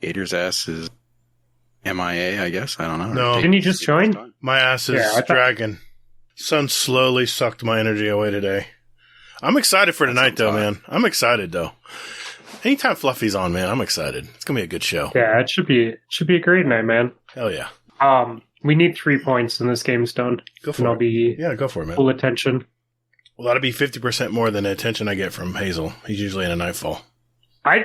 Gator's ass is MIA, I guess. I don't know. No. Didn't he just join? My ass is dragging. Sun slowly sucked my energy away today. I'm excited for tonight, though, man. I'm excited, though. Anytime Fluffy's on, man, I'm excited. It's going to be a good show. Yeah, it should be a great night, man. Hell yeah. We need 3 points and this game's done. Go for it. I'll be go for it, man. full attention. Well, that'll be 50% more than the attention I get from Hazel. He's usually in a nightfall. I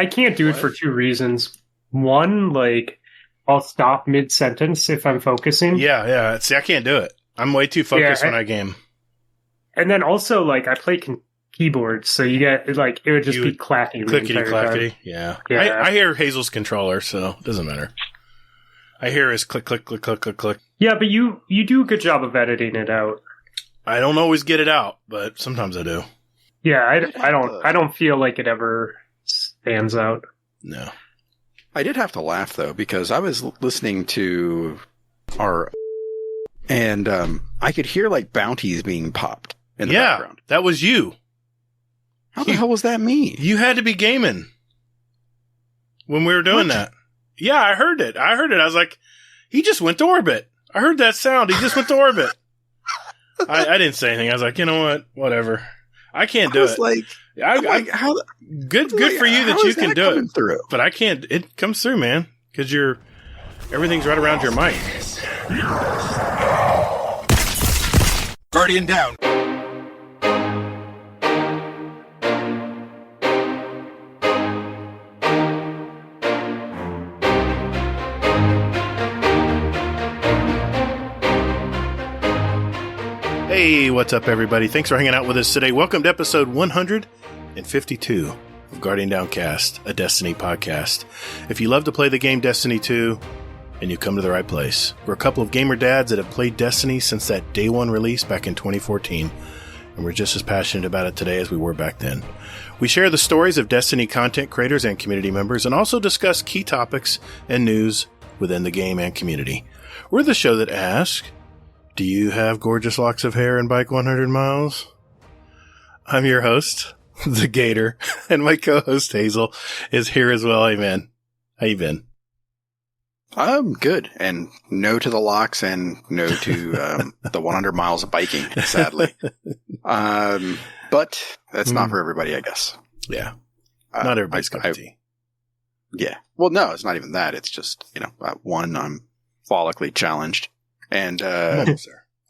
can't do it for 2 reasons. One, like, I'll stop mid-sentence if I'm focusing. Yeah. See, I can't do it. I'm way too focused when I game. And then also, like, I play keyboard, so you get, like, it would just be clacking. Clickety-clackety, yeah. I hear Hazel's controller, so it doesn't matter. I hear his click, click, click, click, click, click. Yeah, but you do a good job of editing it out. I don't always get it out, but sometimes I do. Yeah, I don't feel like it ever stands out. No. I did have to laugh, though, because I was listening to and I could hear, like, bounties being popped in the background. That was you. How the hell was that me? You had to be gaming when we were doing that. Yeah, I heard it. I was like, he just went to orbit. I heard that sound. He just went to orbit. I didn't say anything. I was like, you know what? Whatever. I can't do it. Good for you that you can do it. Through? But I can't. It comes through, man, because everything's right around your mic. Guardian down. Hey, what's up, everybody? Thanks for hanging out with us today. Welcome to episode 152 of Guardian Downcast, a Destiny podcast. If you love to play the game Destiny 2, and you come to the right place. We're a couple of gamer dads that have played Destiny since that day one release back in 2014, and we're just as passionate about it today as we were back then. We share the stories of Destiny content creators and community members, and also discuss key topics and news within the game and community. We're the show that asks, do you have gorgeous locks of hair and bike 100 miles? I'm your host, the Gator, and my co-host Hazel is here as well. Hey, man. How you been? I'm good, and no to the locks, and no to the 100 miles of biking, sadly. But that's not for everybody, I guess. Yeah. Not everybody's cup of tea. Yeah. Well, no, it's not even that. It's just, one, I'm follically challenged, and I'm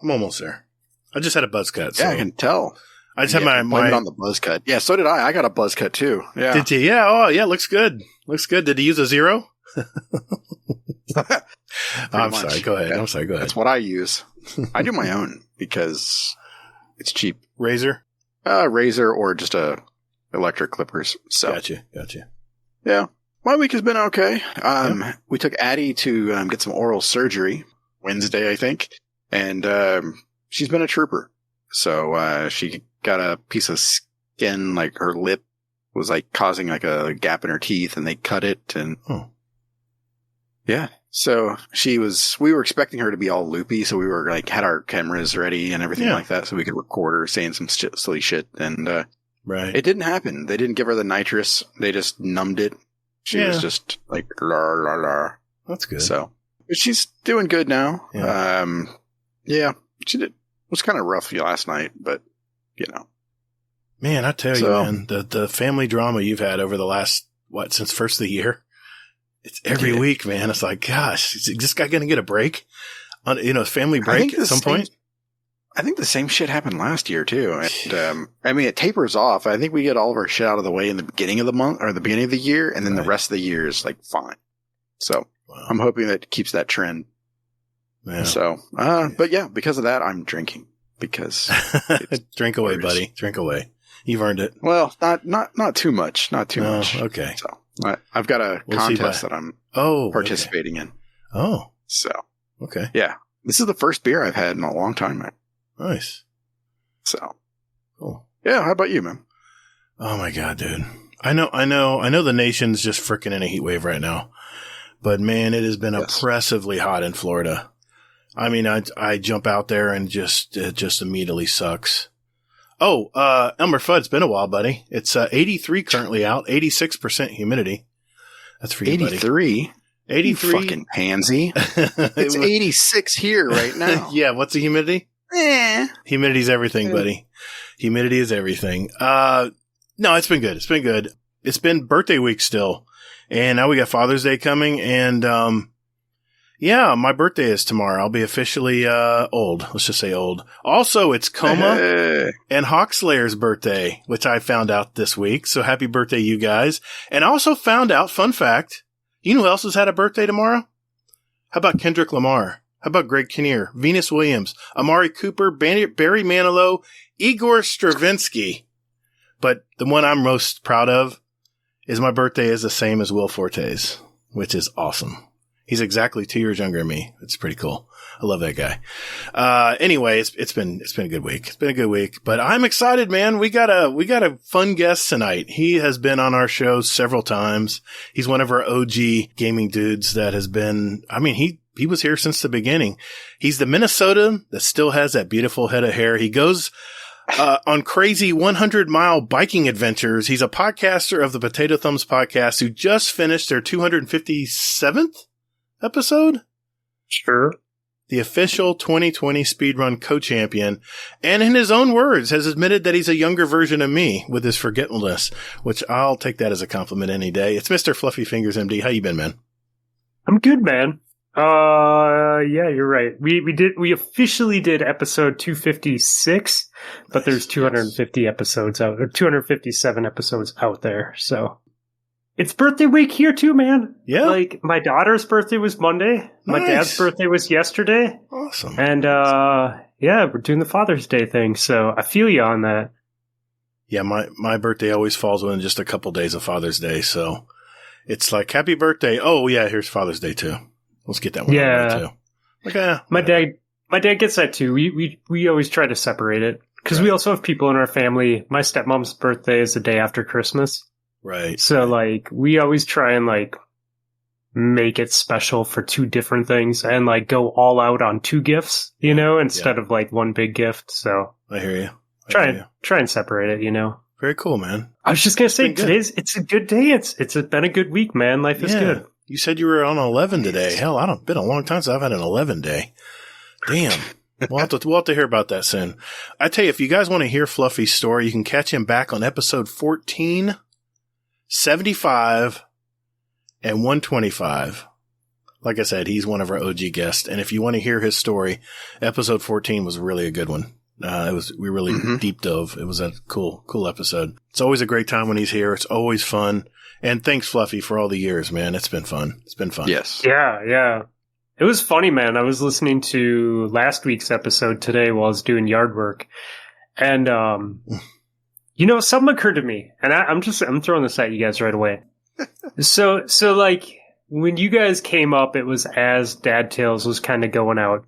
almost there. I just had a buzz cut. So. Yeah, I can tell. I just had my on the buzz cut. Yeah, so did I. I got a buzz cut too. Yeah. Did you? Yeah. Oh, yeah. Looks good. Did he use a 0? I'm sorry. Go ahead. That's what I use. I do my own because it's cheap. Razor or just electric clippers. So Gotcha. Yeah, my week has been okay. We took Addie to get some oral surgery Wednesday, I think, and she's been a trooper. So she got a piece of skin, like her lip was like causing like a gap in her teeth, and they cut it, and yeah. So we were expecting her to be all loopy, so we were like, had our cameras ready and everything like that, so we could record her saying some silly shit, and right. It didn't happen. They didn't give her the nitrous. They just numbed it. She was just like, la, la, la. That's good. So, but she's doing good now. Yeah. She did. It was kind of rough last night, but, Man, I tell you, man, the family drama you've had over the last, since first of the year? It's every week, man. It's like, gosh, is this guy going to get a break? Family break at some point? I think the same shit happened last year, too. And, it tapers off. I think we get all of our shit out of the way in the beginning of the month or the beginning of the year, and then the rest of the year is like fine. So I'm hoping that keeps that trend. Yeah. So, but yeah, because of that, I'm drinking because drink away, buddy. Drink away. You've earned it. Well, not too much. Not too much. Okay. So I've got a contest that I'm participating in. Oh. So. Okay. Yeah. This is the first beer I've had in a long time, man. Nice. So. Cool. Yeah. How about you, man? Oh my God, dude. I know the nation's just freaking in a heat wave right now, but man, it has been oppressively hot in Florida. I mean, I jump out there and it just immediately sucks. Oh, Elmer Fudd, it's been a while, buddy. It's 83 currently out, 86% humidity. That's for you, buddy. 83? 83. You fucking pansy. It's 86 here right now. Yeah, what's the humidity? Humidity's everything, buddy. Humidity is everything. No, it's been good. It's been good. It's been birthday week still. And now we got Father's Day coming. And, yeah, my birthday is tomorrow. I'll be officially, old. Let's just say old. Also, it's Coma and Hawkslayer's birthday, which I found out this week. So happy birthday, you guys. And I also found out, fun fact, you know who else has had a birthday tomorrow? How about Kendrick Lamar? How about Greg Kinnear, Venus Williams, Amari Cooper, Barry Manilow, Igor Stravinsky? But the one I'm most proud of is my birthday is the same as Will Forte's, which is awesome. He's exactly 2 years younger than me. It's pretty cool. I love that guy. Anyway, it's been a good week. It's been a good week, but I'm excited, man. We got a fun guest tonight. He has been on our show several times. He's one of our OG gaming dudes that has been, I mean, he was here since the beginning. He's the Minnesotan that still has that beautiful head of hair. He goes on crazy 100-mile biking adventures. He's a podcaster of the PotatoThumbs podcast who just finished their 257th episode. Sure. The official 2020 speedrun co-champion, and in his own words has admitted that he's a younger version of me with his forgetfulness, which I'll take that as a compliment any day. It's Mr. FluffyFingersMD. How you been, man? I'm good, man. Yeah, you're right. We officially did episode 256, but there's 250 episodes out, or 257 episodes out there. So it's birthday week here too, man. Yeah. Like my daughter's birthday was Monday. My dad's birthday was yesterday. Awesome. And, yeah, we're doing the Father's Day thing. So I feel you on that. Yeah. My birthday always falls within just a couple days of Father's Day. So it's like, happy birthday. Oh yeah. Here's Father's Day too. Let's get that one right too. Okay. My dad gets that too. We always try to separate it because we also have people in our family. My stepmom's birthday is the day after Christmas. Right. So like we always try and like make it special for two different things and like go all out on two gifts, you know, instead of like one big gift. So I hear you. Try and separate it, you know. Very cool, man. I was just gonna say it's a good day. It's been a good week, man. Life is good. You said you were on 11 today. Hell, been a long time since I've had an 11 day. Damn. We'll have to hear about that soon. I tell you, if you guys want to hear Fluffy's story, you can catch him back on episode 14, 75, and 125. Like I said, he's one of our OG guests. And if you want to hear his story, episode 14 was really a good one. We really deep dove. It was a cool episode. It's always a great time when he's here. It's always fun. And thanks, Fluffy, for all the years, man. It's been fun. It's been fun. Yes. Yeah. It was funny, man. I was listening to last week's episode today while I was doing yard work. And, you know, something occurred to me. And I'm throwing this at you guys right away. So like, when you guys came up, it was as Dad Tales was kind of going out.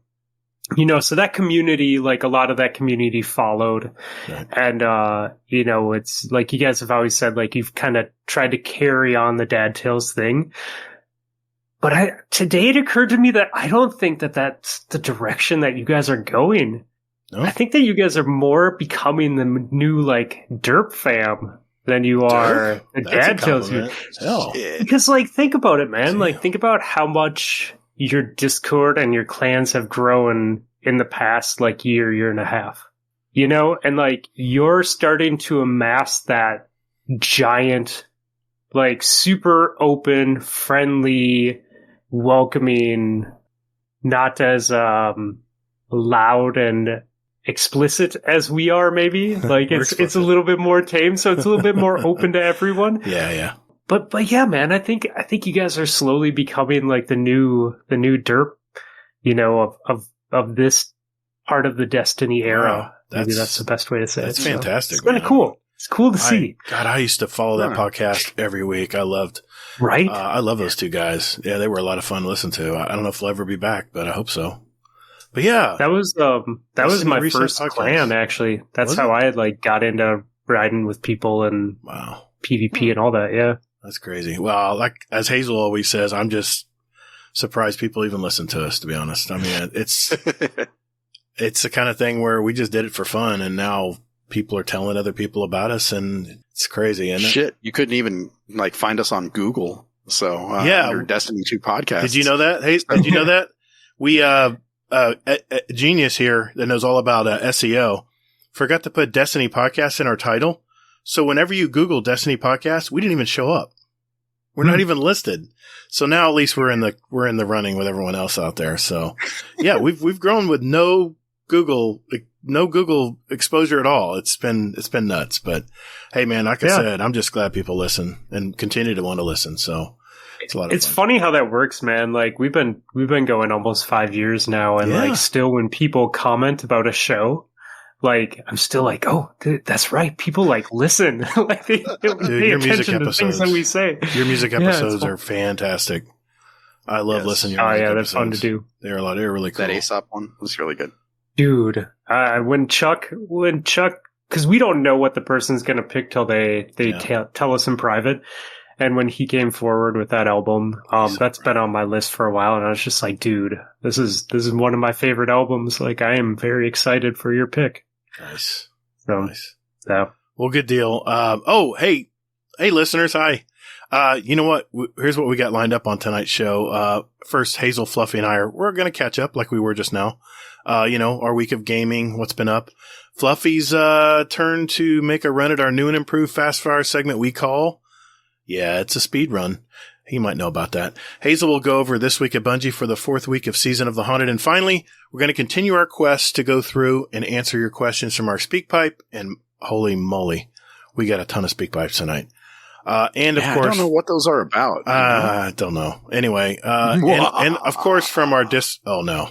You know, so that community, like a lot of that community followed. Right. And, you know, it's like you guys have always said, like you've kind of tried to carry on the Dad Tales thing. But today it occurred to me that I don't think that that's the direction that you guys are going. No? I think that you guys are more becoming the new, like, derp fam than you are the Dad Tales. Because, like, think about it, man. Damn. Like, think about how much your Discord and your clans have grown in the past, like, year and a half. You know? And, like, you're starting to amass that giant, like, super open, friendly, welcoming, not as loud and explicit as we are, maybe. Like, it's a little bit more tame, so it's a little bit more open to everyone. Yeah. But yeah, man, I think you guys are slowly becoming like the new derp, you know, of this part of the Destiny era. Wow, maybe that's the best way to say it. That's fantastic. It's kind of cool. It's cool to see. I used to follow that podcast every week. I loved, I love those two guys. Yeah, they were a lot of fun to listen to. I don't know if they'll ever be back, but I hope so. But yeah, that was my first clan. Actually, that's how I had like got into riding with people and PvP and all that. Yeah. That's crazy. Well, like as Hazel always says, I'm just surprised people even listen to us, to be honest. I mean, it's the kind of thing where we just did it for fun, and now people are telling other people about us, and it's crazy. And you couldn't even like find us on Google So under Destiny 2 podcast. Did you know that? Hey, did you know that? We a genius here that knows all about SEO forgot to put Destiny podcast in our title. So whenever you Google Destiny podcast, we didn't even show up. We're not even listed. So now at least we're in the running with everyone else out there. So yeah, we've grown with no Google exposure at all. It's been nuts. But hey, man, like I said, I'm just glad people listen and continue to want to listen. So it's a lot of fun. It's funny how that works, man. Like we've been going almost 5 years now, and like still when people comment about a show, like I'm still like, oh, dude, that's right. People like listen, like they pay attention to things that we say. Your music episodes are fantastic. I love listening to your music they're episodes. fun to do. They're really cool. That Aesop one was really good. Dude, when Chuck, because we don't know what the person's going to pick till they tell us in private. And when he came forward with that album, that's been on my list for a while. And I was just like, dude, this is one of my favorite albums. Like, I am very excited for your pick. Nice. So, nice. So. Well, good deal. Hey, listeners. Hi. You know what? Here's what we got lined up on tonight's show. First, Hazel, Fluffy, and we're going to catch up like we were just now. Our week of gaming, what's been up. Fluffy's turn to make a run at our new and improved Fast Fire segment we call. Yeah, it's a speed run. He might know about that. Hazel will go over this week at Bungie for the 4th week of Season of the Haunted. And finally, we're going to continue our quest to go through and answer your questions from our speak pipe. And holy moly, we got a ton of speak pipes tonight. And of course, I don't know what those are about. I don't know. Anyway, and of course from our oh no.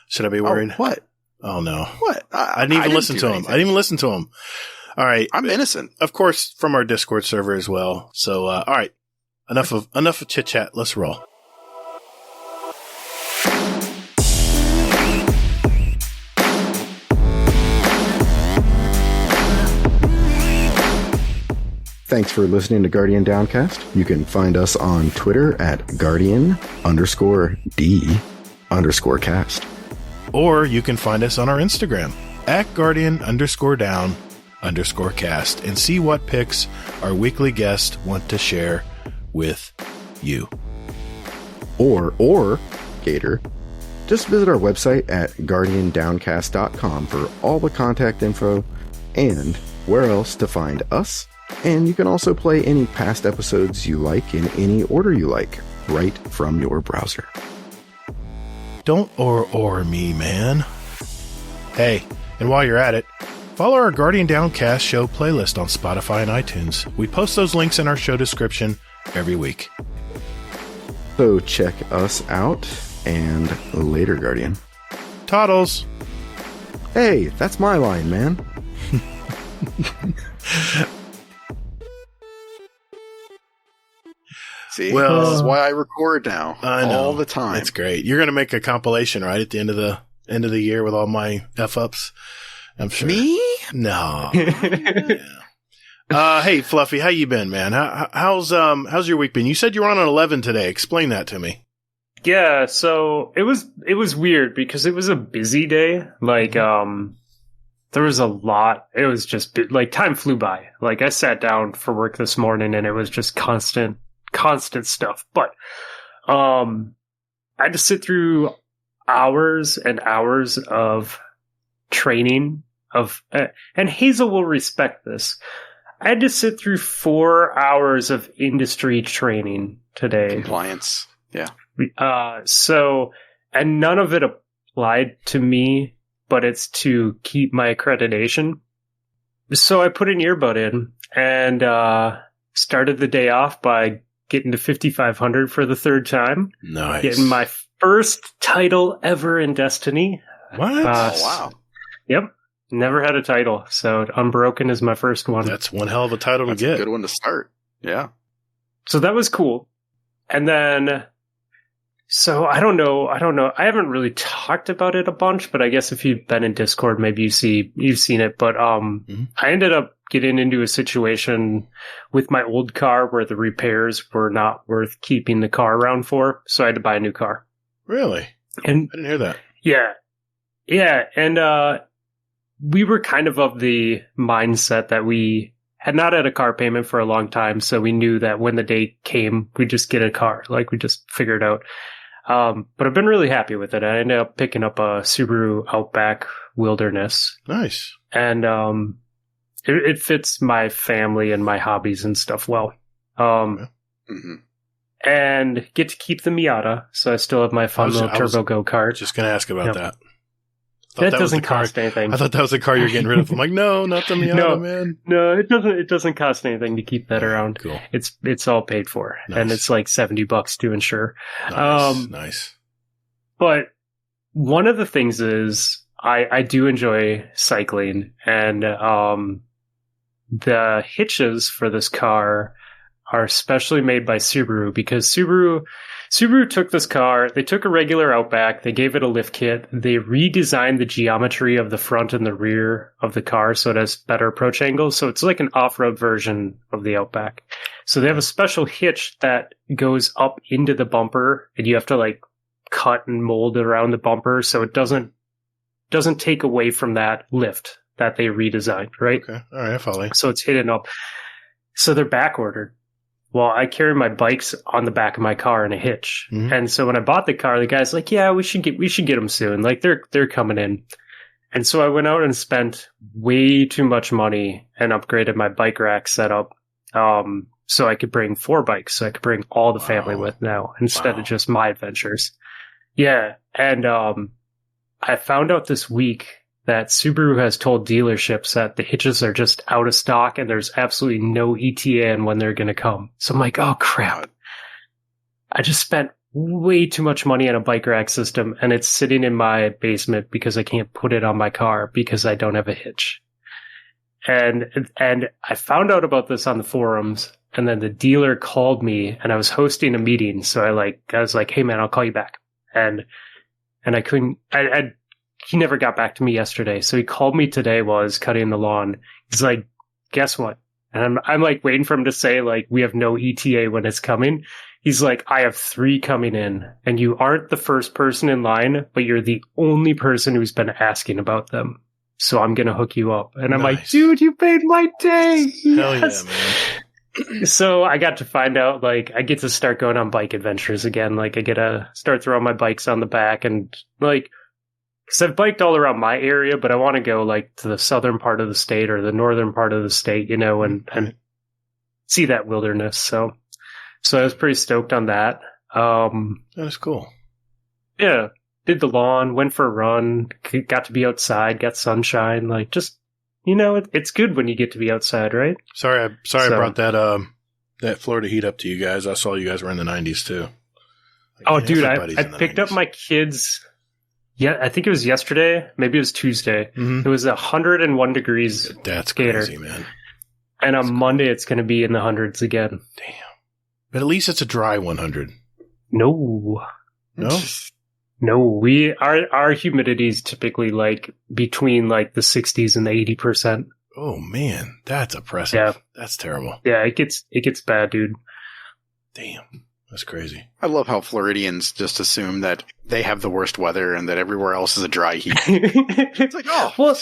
Should I be worried? What? Oh no. What? I didn't even listen to him. I didn't even listen to him. All right. I'm innocent. Of course, from our Discord server as well. So, all right. Enough of chit chat. Let's roll. Thanks for listening to Guardian Downcast. You can find us on Twitter at Guardian_D_cast. Or you can find us on our Instagram at Guardian_Down_cast and see what picks our weekly guests want to share with you. Or Gator, just visit our website at guardiandowncast.com for all the contact info and where else to find us. And you can also play any past episodes you like in any order you like, right from your browser. Don't or me, man. Hey, and while you're at it, follow our Guardian Downcast show playlist on Spotify and iTunes. We post those links in our show description every week. So check us out, and later, Guardian. Toddles. Hey, that's my line, man. See, this is why I record now. I know. All the time. That's great. You're going to make a compilation, right, at the end of the year with all my F-ups? I'm sure. Me? No. Hey, Fluffy, how you been, man? How's your week been? You said you were on an 11 today. Explain that to me. Yeah, so it was weird because it was a busy day. Like, there was a lot. It was just like time flew by. Like I sat down for work this morning and it was just constant stuff. But, I had to sit through hours and hours of training and Hazel will respect this. I had to sit through 4 hours of industry training today. Compliance. Yeah. And none of it applied to me, but it's to keep my accreditation. So I put an earbud in and, started the day off by getting to 5,500 for the 3rd time. Nice. Getting my first title ever in Destiny. What? Oh, wow. Yep. Never had a title, so Unbroken is my first one. That's one hell of a title That's to get. a good one to start. Yeah. So that was cool. And then, so I don't know. I haven't really talked about it a bunch, but I guess if you've been in Discord, maybe you've seen it. But I ended up getting into a situation with my old car where the repairs were not worth keeping the car around for, so I had to buy a new car. Really? And I didn't hear that. Yeah. And we were kind of the mindset that we had not had a car payment for a long time, so we knew that when the day came, we'd just get a car. Like, we just figured it out. But I've been really happy with it. I ended up picking up a Subaru Outback Wilderness. Nice. And it fits my family and my hobbies and stuff well. And get to keep the Miata, so I still have my fun little turbo go-kart. Just going to ask about that. That doesn't cost anything. I thought that was the car you're getting rid of. I'm like, no, not the Miata, man. No, it doesn't. It doesn't cost anything to keep that around. Cool. It's all paid for, and it's like $70 to insure. Nice. But one of the things is I do enjoy cycling, and the hitches for this car are specially made by Subaru, because Subaru took this car, they took a regular Outback, they gave it a lift kit, they redesigned the geometry of the front and the rear of the car so it has better approach angles. So it's like an off-road version of the Outback. So they have a special hitch that goes up into the bumper, and you have to like cut and mold it around the bumper so it doesn't take away from that lift that they redesigned, right? Okay. All right, I follow you. So it's hidden up. So they're back ordered. Well, I carry my bikes on the back of my car in a hitch. Mm-hmm. And so when I bought the car, the guy's like, yeah, we should get them soon. Like they're coming in. And so I went out and spent way too much money and upgraded my bike rack setup. So I could bring 4 bikes. So I could bring all the family with now instead of just my adventures. Yeah. And, I found out this week that Subaru has told dealerships that the hitches are just out of stock and there's absolutely no ETA on when they're going to come. So I'm like, oh crap. I just spent way too much money on a bike rack system, and it's sitting in my basement because I can't put it on my car because I don't have a hitch. And I found out about this on the forums, and then the dealer called me, and I was hosting a meeting. So I was like, hey man, I'll call you back. And I couldn't, he never got back to me yesterday. So he called me today while I was cutting the lawn. He's like, guess what? And I'm like waiting for him to say like, we have no ETA when it's coming. He's like, I have 3 coming in, and you aren't the first person in line, but you're the only person who's been asking about them. So I'm going to hook you up. And I'm like, dude, you made my day. Hell yes. Yeah, man. So I got to find out, like, I get to start going on bike adventures again. Like, I get to start throwing my bikes on the back, and like, because I've biked all around my area, but I want to go like to the southern part of the state or the northern part of the state, you know, and see that wilderness. So I was pretty stoked on that. That is cool. Yeah. Did the lawn, went for a run, got to be outside, got sunshine. Like, just, you know, it's good when you get to be outside, right? Sorry, I brought that Florida heat up to you guys. I saw you guys were in the 90s too. Like, dude, I picked up my kids. Yeah, I think it was yesterday. Maybe it was Tuesday. Mm-hmm. It was 101 degrees. That's Gator. Crazy, man. And on Monday, it's going to be in the hundreds again. Damn. But at least it's a dry 100. No. No? No. Our humidity is typically like between like the 60s and the 80%. Oh, man. That's oppressive. Yeah. That's terrible. Yeah, it gets bad, dude. Damn. That's crazy. I love how Floridians just assume that they have the worst weather and that everywhere else is a dry heat. It's like, oh, well,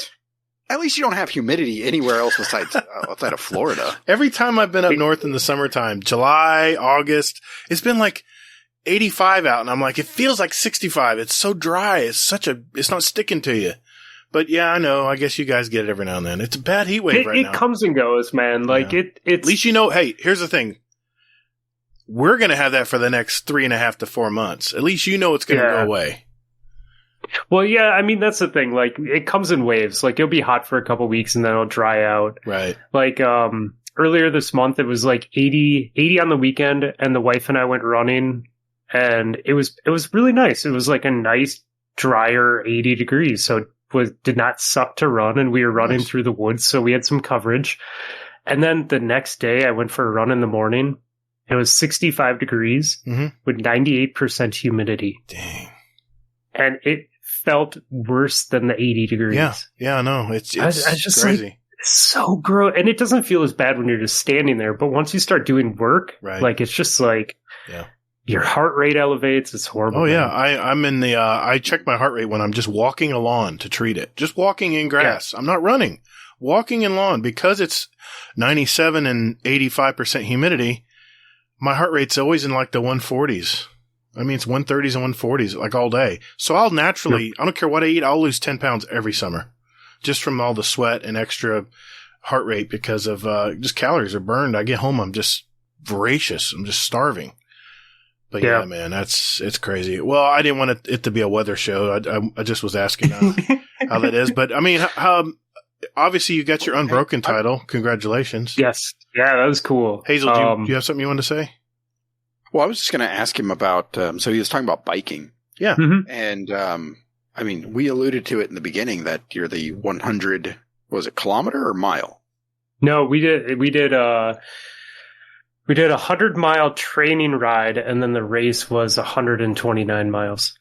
at least you don't have humidity anywhere else besides outside of Florida. Every time I've been up north in the summertime, July, August, it's been like 85 out, and I'm like, it feels like 65. It's so dry. It's not sticking to you. But yeah, I know. I guess you guys get it every now and then. It's a bad heat wave right now. It comes and goes, man. Like it's at least you know. Hey, here's the thing. We're going to have that for the next 3.5 to 4 months. At least you know it's going to go away. Well, yeah, I mean, that's the thing. Like, it comes in waves. Like, it'll be hot for a couple weeks and then it'll dry out. Right. Like, earlier this month, it was like 80 on the weekend, and the wife and I went running, and it was really nice. It was like a nice, drier 80 degrees. So it did not suck to run, and we were running through the woods, so we had some coverage. And then the next day, I went for a run in the morning. It was 65 degrees with 98% humidity. Dang. And it felt worse than the 80 degrees. Yeah, no, it's just crazy. Like, it's so gross. And it doesn't feel as bad when you're just standing there. But once you start doing work, like, it's just like, your heart rate elevates. It's horrible. Oh, yeah. I'm in I check my heart rate when I'm just walking a lawn to treat it. Just walking in grass. I'm not running. walking in lawn, because it's 97 and 85% humidity, my heart rate's always in like the 140s. I mean, it's 130s and 140s like all day. So I'll naturally, I don't care what I eat, I'll lose 10 pounds every summer just from all the sweat and extra heart rate because of just calories are burned. I get home, I'm just voracious. I'm just starving. But yeah, man, it's crazy. Well, I didn't want it to be a weather show. I just was asking how that is. But I mean, obviously you got your Unbroken title. Congratulations. Yes. Yeah, that was cool. Hazel, do you have something you want to say? Well, I was just going to ask him about, so he was talking about biking. Yeah. Mm-hmm. And, I mean, we alluded to it in the beginning that you're the 100, was it kilometer or mile? No, we did a 100-mile training ride, and then the race was 129 miles.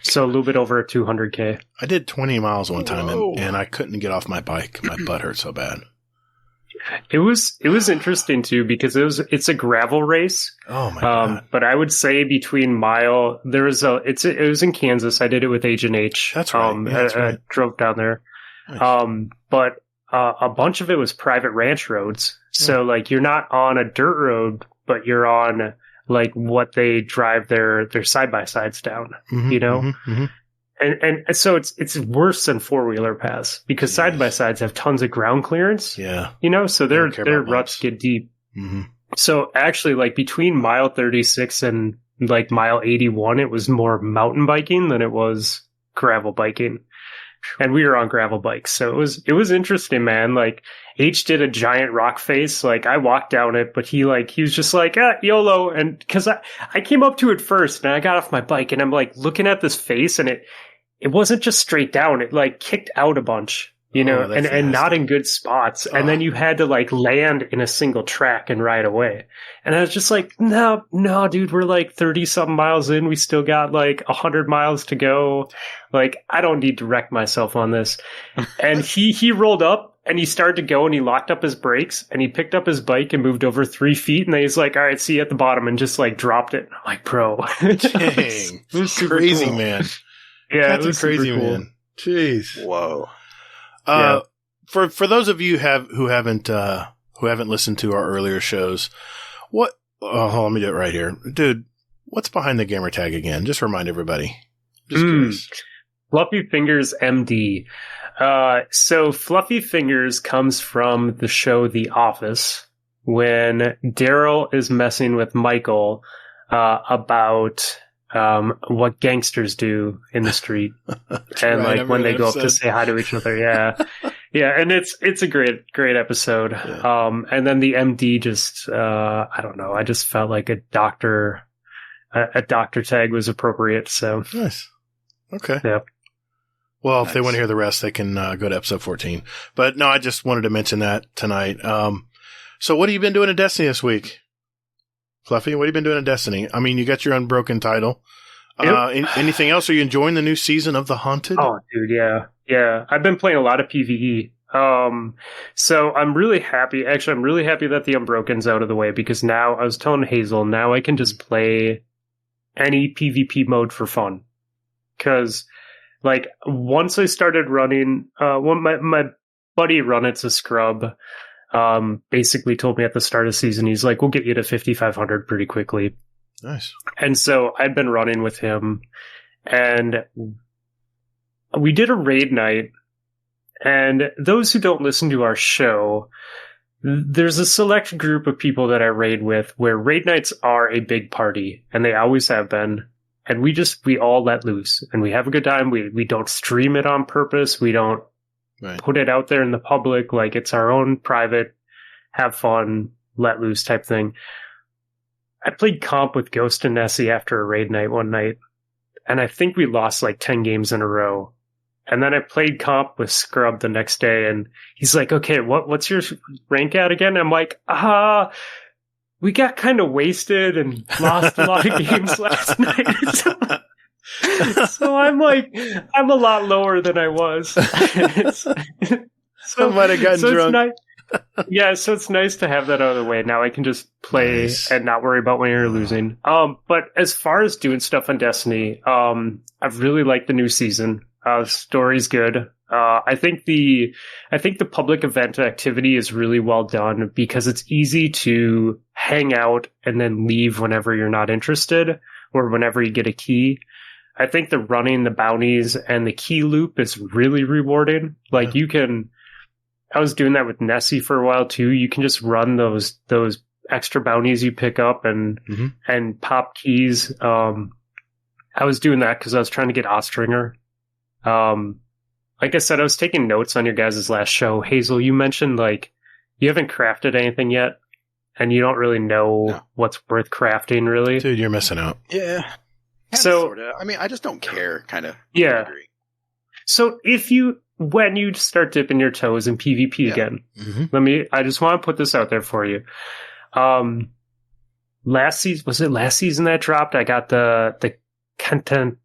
So a little bit over 200K. I did 20 miles one time, and I couldn't get off my bike. My butt hurt so bad. It was interesting too because it's a gravel race. Oh my god! But I would say between mile it was in Kansas. I did it with Agent H. That's right. That's right. I drove down there. Nice. But a bunch of it was private ranch roads. So like you're not on a dirt road, but you're on like what they drive their side by sides down. Mm-hmm, you know. Mm-hmm, mm-hmm. And so it's worse than 4-wheeler paths because side by sides have tons of ground clearance. Yeah. You know, so their ruts get deep. Mm-hmm. So actually, like between mile 36 and like mile 81, it was more mountain biking than it was gravel biking. And we were on gravel bikes. So it was interesting, man. Like H did a giant rock face. Like I walked down it, but he was just like, YOLO. And cause I came up to it first and I got off my bike and I'm like looking at this face and it wasn't just straight down. It like kicked out a bunch, you know, and not in good spots. And then you had to like land in a single track and ride away. And I was just like, no, dude, we're like 30 something miles in. We still got like 100 miles to go. Like, I don't need to wreck myself on this. And he rolled up and he started to go and he locked up his brakes and he picked up his bike and moved over 3 feet. And then he's like, all right, see you at the bottom, and just like dropped it. I'm like, bro. Dang. It was super crazy, cool. man. Yeah, That's it was crazy, super cool. man. Jeez. Whoa. For those of you who haven't listened to our earlier shows, let me do it right here, dude. What's behind the gamer tag again? Just remind everybody. Just curious. FluffyFingersMD. So Fluffy Fingers comes from the show The Office when Daryl is messing with Michael about what gangsters do in the street and like when they go up to say hi to each other. Yeah. Yeah. And it's a great episode. Yeah. And then the MD just, I don't know. I just felt like a doctor tag was appropriate. So nice. Okay. Yeah. Well, if they want to hear the rest, they can go to episode 14. But no, I just wanted to mention that tonight. So what have you been doing in Destiny this week? Fluffy, what have you been doing in Destiny? I mean, you got your Unbroken title. Yep. Anything else? Are you enjoying the new season of The Haunted? Oh, dude, yeah. Yeah. I've been playing a lot of PvE. So I'm really happy. Actually, I'm really happy that the Unbroken's out of the way because now, I was telling Hazel, now I can just play any PvP mode for fun. Because, like, once I started running, my buddy Runnit's a scrub. Basically told me at the start of the season, he's like, we'll get you to 5,500 pretty quickly. Nice. And so I'd been running with him and we did a raid night. And those who don't listen to our show, there's a select group of people that I raid with where raid nights are a big party and they always have been. And we all let loose and we have a good time. We don't stream it on purpose. We don't put it out there in the public. Like it's our own private, have fun, let loose type thing. I played comp with Ghost and Nessie after a raid night one night. And I think we lost like 10 games in a row. And then I played comp with Scrub the next day and he's like, okay, what's your rank at again? I'm like, we got kind of wasted and lost a lot of games last night. So I'm like, I'm a lot lower than I was. So I might have gotten drunk. Yeah, so it's nice to have that out of the way. Now I can just play and not worry about winning or losing. But as far as doing stuff on Destiny, I've really liked the new season. Story's good. I think the public event activity is really well done because it's easy to hang out and then leave whenever you're not interested or whenever you get a key. I think the running the bounties and the key loop is really rewarding. Like I was doing that with Nessie for a while too. You can just run those extra bounties you pick up and pop keys. I was doing that because I was trying to get Ostringer. Like I said, I was taking notes on your guys' last show. Hazel, you mentioned like you haven't crafted anything yet, and you don't really know what's worth crafting, really. Dude, you're missing out. Yeah. So, sorta. I mean, I just don't care, kind of. Yeah. So when you start dipping your toes in PvP again, I just want to put this out there for you. Last season that dropped? I got the Cantana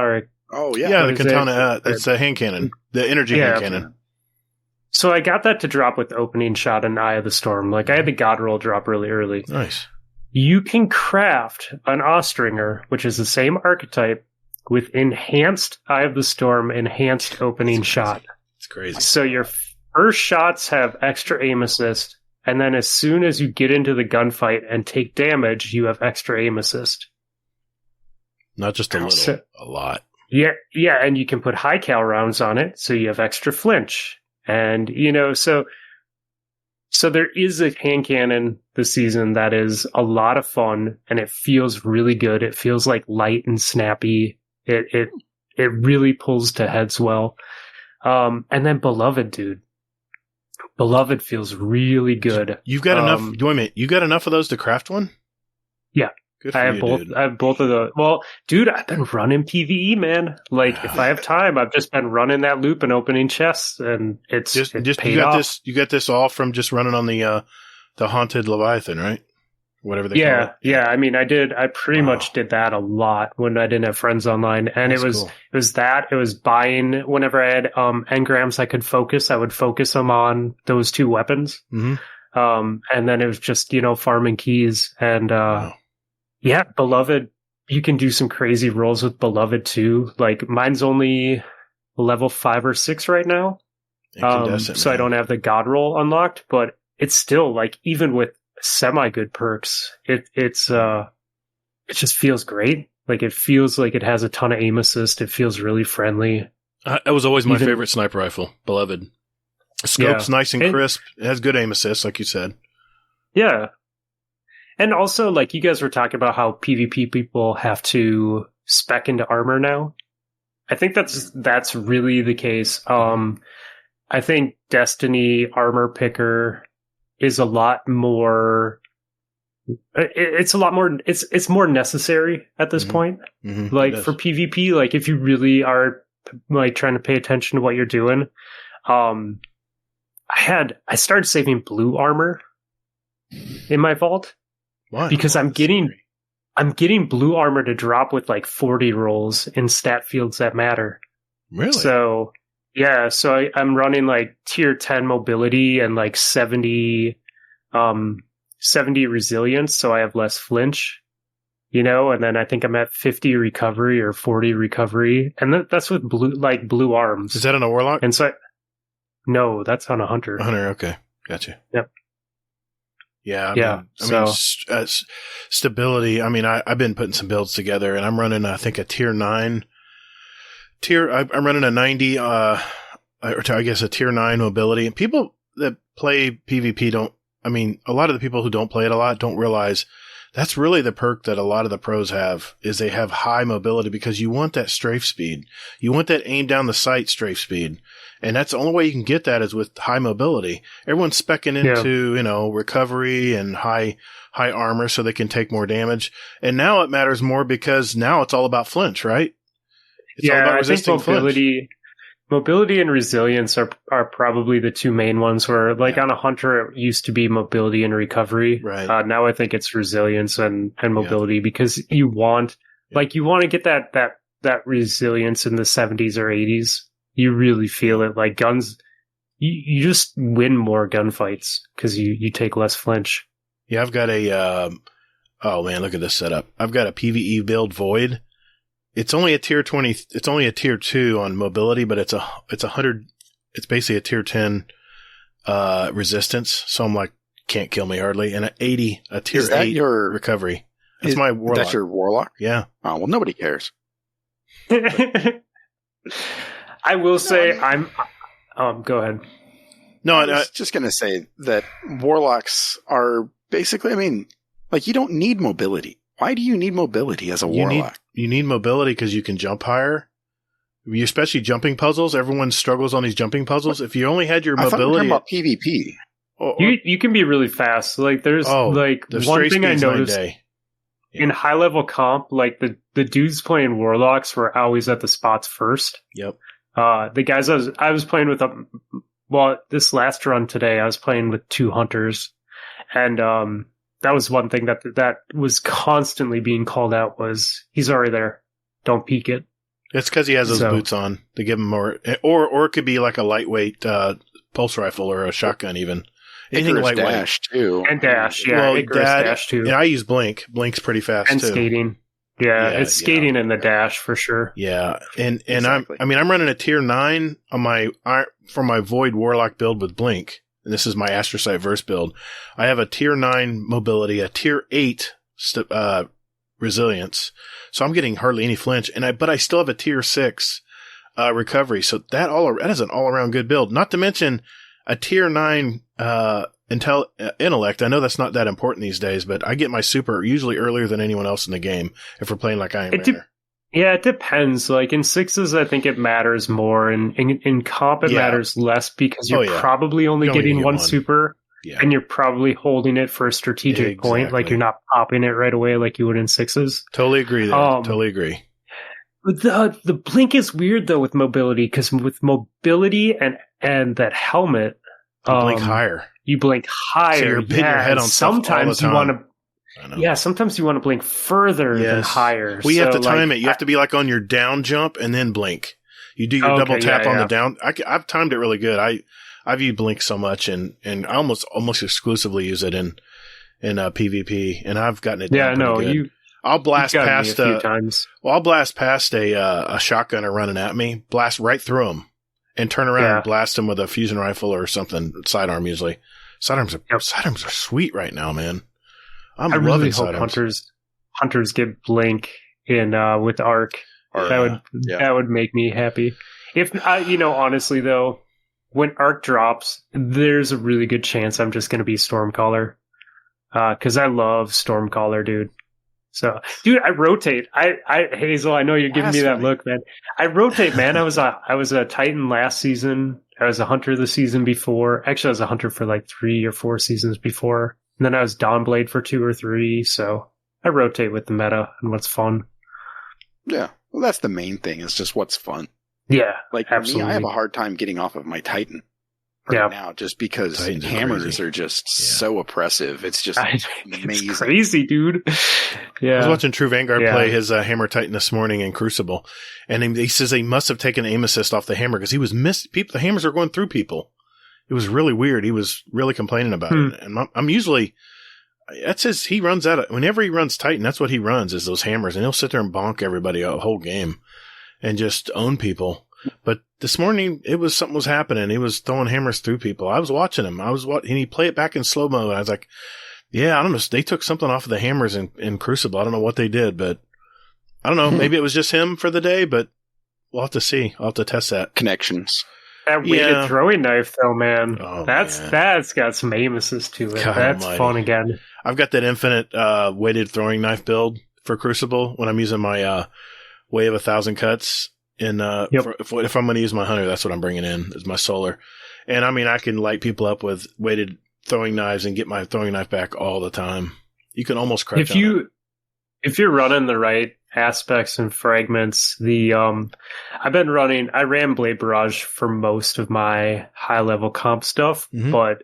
or the Cantana. It's a hand cannon, the energy hand cannon. So I got that to drop with opening shot and Eye of the Storm. Like I had the God roll drop really early. Nice. You can craft an Ostringer, which is the same archetype, with enhanced Eye of the Storm, enhanced opening shot. It's crazy. So your first shots have extra aim assist, and then as soon as you get into the gunfight and take damage, you have extra aim assist. Not just a little, a lot. Yeah, and you can put high cal rounds on it, so you have extra flinch. And, so there is a hand cannon this season that is a lot of fun, and it feels really good. It feels like light and snappy. It really pulls to heads well. And then Beloved, dude. Beloved feels really good. You've got enough. Wait a minute. You got enough of those to craft one? Yeah. I have both of those. Well, dude, I've been running PvE, man. Like, if I have time, I've just been running that loop and opening chests, and it's paid off. You got this all from just running on the Haunted Leviathan, right? Whatever they call it. Yeah. I mean, I pretty much did that a lot when I didn't have friends online, and it was buying whenever I had engrams I could focus. I would focus them on those two weapons, and then it was just farming keys and. Yeah, Beloved, you can do some crazy rolls with Beloved too. Like mine's only level 5 or 6 right now. So I don't have the God roll unlocked, but it's still like even with semi good perks, it just feels great. Like it feels like it has a ton of aim assist. It feels really friendly. It was always my favorite sniper rifle, Beloved. Scope's nice and crisp. It has good aim assist, like you said. Yeah. And also, like, you guys were talking about how PvP people have to spec into armor now. I think that's really the case. I think Destiny Armor Picker is a lot more... It's more necessary at this point. Like, for PvP, like, if you really are, like, trying to pay attention to what you're doing, I started saving blue armor in my vault. Why? Because I'm getting blue armor to drop with like 40 rolls in stat fields that matter. Really? So yeah, so I'm running like tier 10 mobility and like 70 resilience, so I have less flinch, and then I think I'm at 50 recovery or 40 recovery, and that's with blue arms. Is that on a warlock? And so no, that's on a hunter. Okay, gotcha. Yep. Yeah, stability. I mean, I've been putting some builds together, and I'm running, I think, a tier 9. I'm running a 90, or I guess a tier 9 mobility. And people that play PvP a lot of the people who don't play it a lot don't realize that's really the perk that a lot of the pros have, is they have high mobility because you want that strafe speed. You want that aim down the sight strafe speed. And that's the only way you can get that is with high mobility. Everyone's specking into, recovery and high armor so they can take more damage. And now it matters more because now it's all about flinch, right? It's all about resisting flinch. Mobility and resilience are probably the two main ones where, like, on a hunter, it used to be mobility and recovery. Right. Now I think it's resilience and mobility because you want to get that resilience in the 70s or 80s. You really feel it. Like guns, you just win more gunfights because you take less flinch. Yeah, I've got a, oh man, look at this setup. I've got a PvE build Void, It's only a tier 20. It's only a tier 2 on mobility, but it's 100. It's basically a tier 10 resistance. So I'm like, can't kill me hardly. And at 80, a tier 8 recovery. That's my warlock. That's your warlock? Yeah. Oh, well, nobody cares. I will say go ahead. No, I was just going to say that warlocks are basically, I mean, like, you don't need mobility. Why do you need mobility as a warlock? You need mobility because you can jump higher. Especially jumping puzzles. Everyone struggles on these jumping puzzles. If you only had your mobility. I thought we were talking about PvP. You can be really fast. Like, there's one thing I noticed in high level comp, like the dudes playing warlocks were always at the spots first. Yep. The guys I was playing with, this last run today, I was playing with 2 hunters, and that was one thing that was constantly being called out was he's already there. Don't peek it. It's because he has those boots on. They give him more, or it could be like a lightweight pulse rifle or a shotgun even. Anything Icarus lightweight. Dash too. And dash, yeah. Well, Icarus Dash too. Yeah, I use Blink. Blink's pretty fast and too. Skating. Yeah, it's skating and the dash for sure. Yeah, and exactly. I'm running a tier 9 on for my Void Warlock build with Blink. And this is my Astrocyte Verse build. I have a tier 9 mobility, a tier 8 resilience. So I'm getting hardly any flinch, but I still have a tier 6 recovery. So that is an all around good build. Not to mention a tier 9 intellect. I know that's not that important these days, but I get my super usually earlier than anyone else in the game if we're playing like Iron Man. Yeah, it depends. Like in 6s, I think it matters more, and in comp, it matters less because you're probably only getting one super, and you're probably holding it for a strategic point. Like you're not popping it right away like you would in 6s. Totally agree there. Totally agree. The blink is weird though with mobility, because with mobility and that helmet, you blink higher. You blink higher. So you're hitting your head on sometimes stuff all the time. You want to. Yeah, sometimes you want to blink further than higher. Well, you have to time it. You have to be like on your down jump and then blink. You do your double tap on the down. I've timed it really good. I've used blink so much, and I almost exclusively use it in PvP, and I've gotten it down pretty good. I'll blast past a few times. Well, I'll blast past a shotgunner running at me, blast right through him, and turn around and blast him with a fusion rifle or something, sidearm usually. Sidearms are sweet right now, man. I really hope hunters get blink in with Arc. That would make me happy. If honestly though, when Arc drops, there's a really good chance I'm just going to be Stormcaller, because I love Stormcaller, dude. So, dude, I rotate. Hazel, I know you're giving me that look, man. I rotate, man. I was a Titan last season. I was a Hunter the season before. Actually, I was a Hunter for like 3 or 4 seasons before. And then I was Dawnblade for 2 or 3, so I rotate with the meta and what's fun. Yeah, well, that's the main thing, is just what's fun. Yeah, like absolutely. Me, I have a hard time getting off of my Titan now, just because Titans hammers are just so oppressive. It's just amazing. It's crazy, dude. Yeah, I was watching True Vanguard play his Hammer Titan this morning in Crucible, and he says he must have taken aim assist off the hammer because he was the hammers are going through people. It was really weird. He was really complaining about it. And I'm usually, he runs out of, whenever he runs Titan, that's what he runs is those hammers. And he'll sit there and bonk everybody a whole game and just own people. But this morning, something was happening. He was throwing hammers through people. I was watching him. And he played it back in slow mo. And I was like, yeah, I don't know. They took something off of the hammers in Crucible. I don't know what they did, but I don't know. Maybe it was just him for the day, but we'll have to see. I'll have to test that. Connections. That weighted throwing knife, though, man. That's got some aim assist to it. God that's almighty. Fun again. I've got that infinite weighted throwing knife build for Crucible when I'm using my Way of 1,000 Cuts. And if I'm going to use my Hunter, that's what I'm bringing in is my Solar. And I mean, I can light people up with weighted throwing knives and get my throwing knife back all the time. You can almost crouch if you're running the right aspects and fragments, I ran Blade Barrage for most of my high level comp stuff, but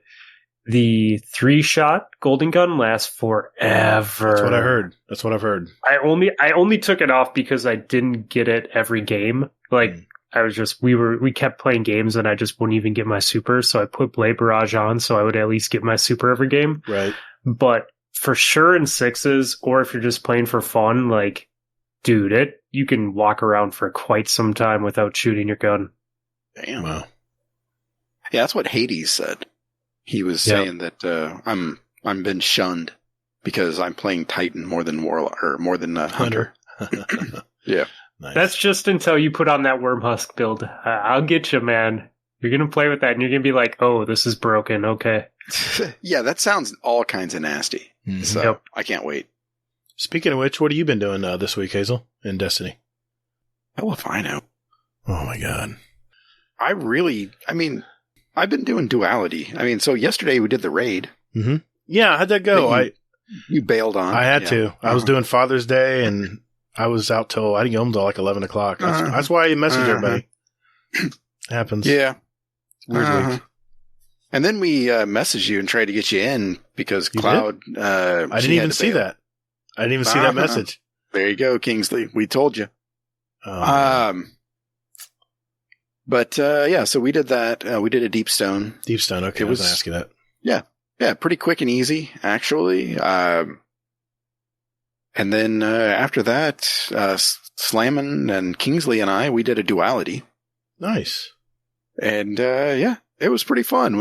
the 3-shot Golden Gun lasts forever. That's what I've heard. I only took it off because I didn't get it every game. Like I was just we kept playing games and I just wouldn't even get my super, so I put Blade Barrage on so I would at least get my super every game. Right. But for sure in 6s, or if you're just playing for fun, like, dude, you can walk around for quite some time without shooting your gun. Damn. Wow. Yeah, that's what Hades said. He was saying that I'm been shunned because I'm playing Titan more than Warlock or more than Hunter. Yeah. Nice. That's just until you put on that worm husk build. I'll get you, man. You're going to play with that and you're going to be like, oh, this is broken. Okay. Yeah, that sounds all kinds of nasty. Mhm. So I can't wait. Speaking of which, what have you been doing this week, Hazel, in Destiny? Hell if I know. Oh, my God. I've been doing duality. I mean, so yesterday we did the raid. Mm-hmm. Yeah, how'd that go? You bailed on. I had to. I was doing Father's Day, and I was out till, I didn't get home till like 11 o'clock. That's why I messaged everybody. Happens. Yeah. Weird week. And then we messaged you and tried to get you in because You Cloud... I didn't even see that. I didn't even see that message. There you go, Kingsley. We told you. So we did that. We did a Deep Stone. Deep Stone, okay. I was going to ask you that. Yeah, pretty quick and easy, actually. And then after that, Slammin and Kingsley and we did a duality. Nice. And it was pretty fun.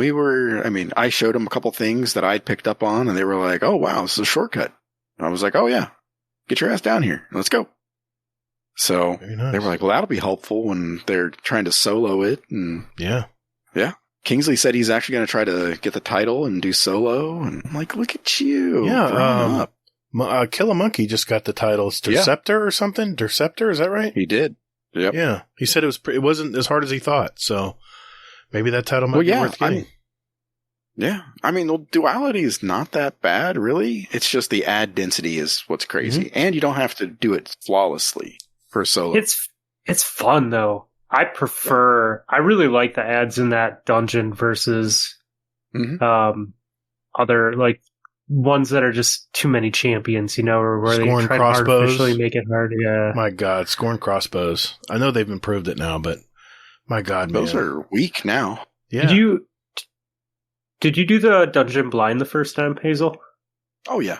I showed them a couple things that I'd picked up on, and they were like, oh, wow, this is a shortcut. And I was like, oh, yeah, get your ass down here. Let's go. So Nice. They were like, well, that'll be helpful when they're trying to solo it. And yeah. Kingsley said he's actually going to try to get the title and do solo. And I'm like, look at you. Yeah. Kill a Monkey just got the title. It's Derceptor or something? Derceptor, is that right? He did. Yep. Yeah. He said it wasn't as hard as he thought. So maybe that title might be worth getting. Duality is not that bad, really. It's just the ad density is what's crazy. Mm-hmm. And you don't have to do it flawlessly for solo. It's fun, though. I really like the ads in that dungeon versus other, like, ones that are just too many champions, or where Scorn they try crossbows. to artificially make it hard. Yeah. My God, Scorn crossbows. I know they've improved it now, but my God, those are weak now. Yeah. Did you do the dungeon blind the first time, Hazel? Oh, yeah.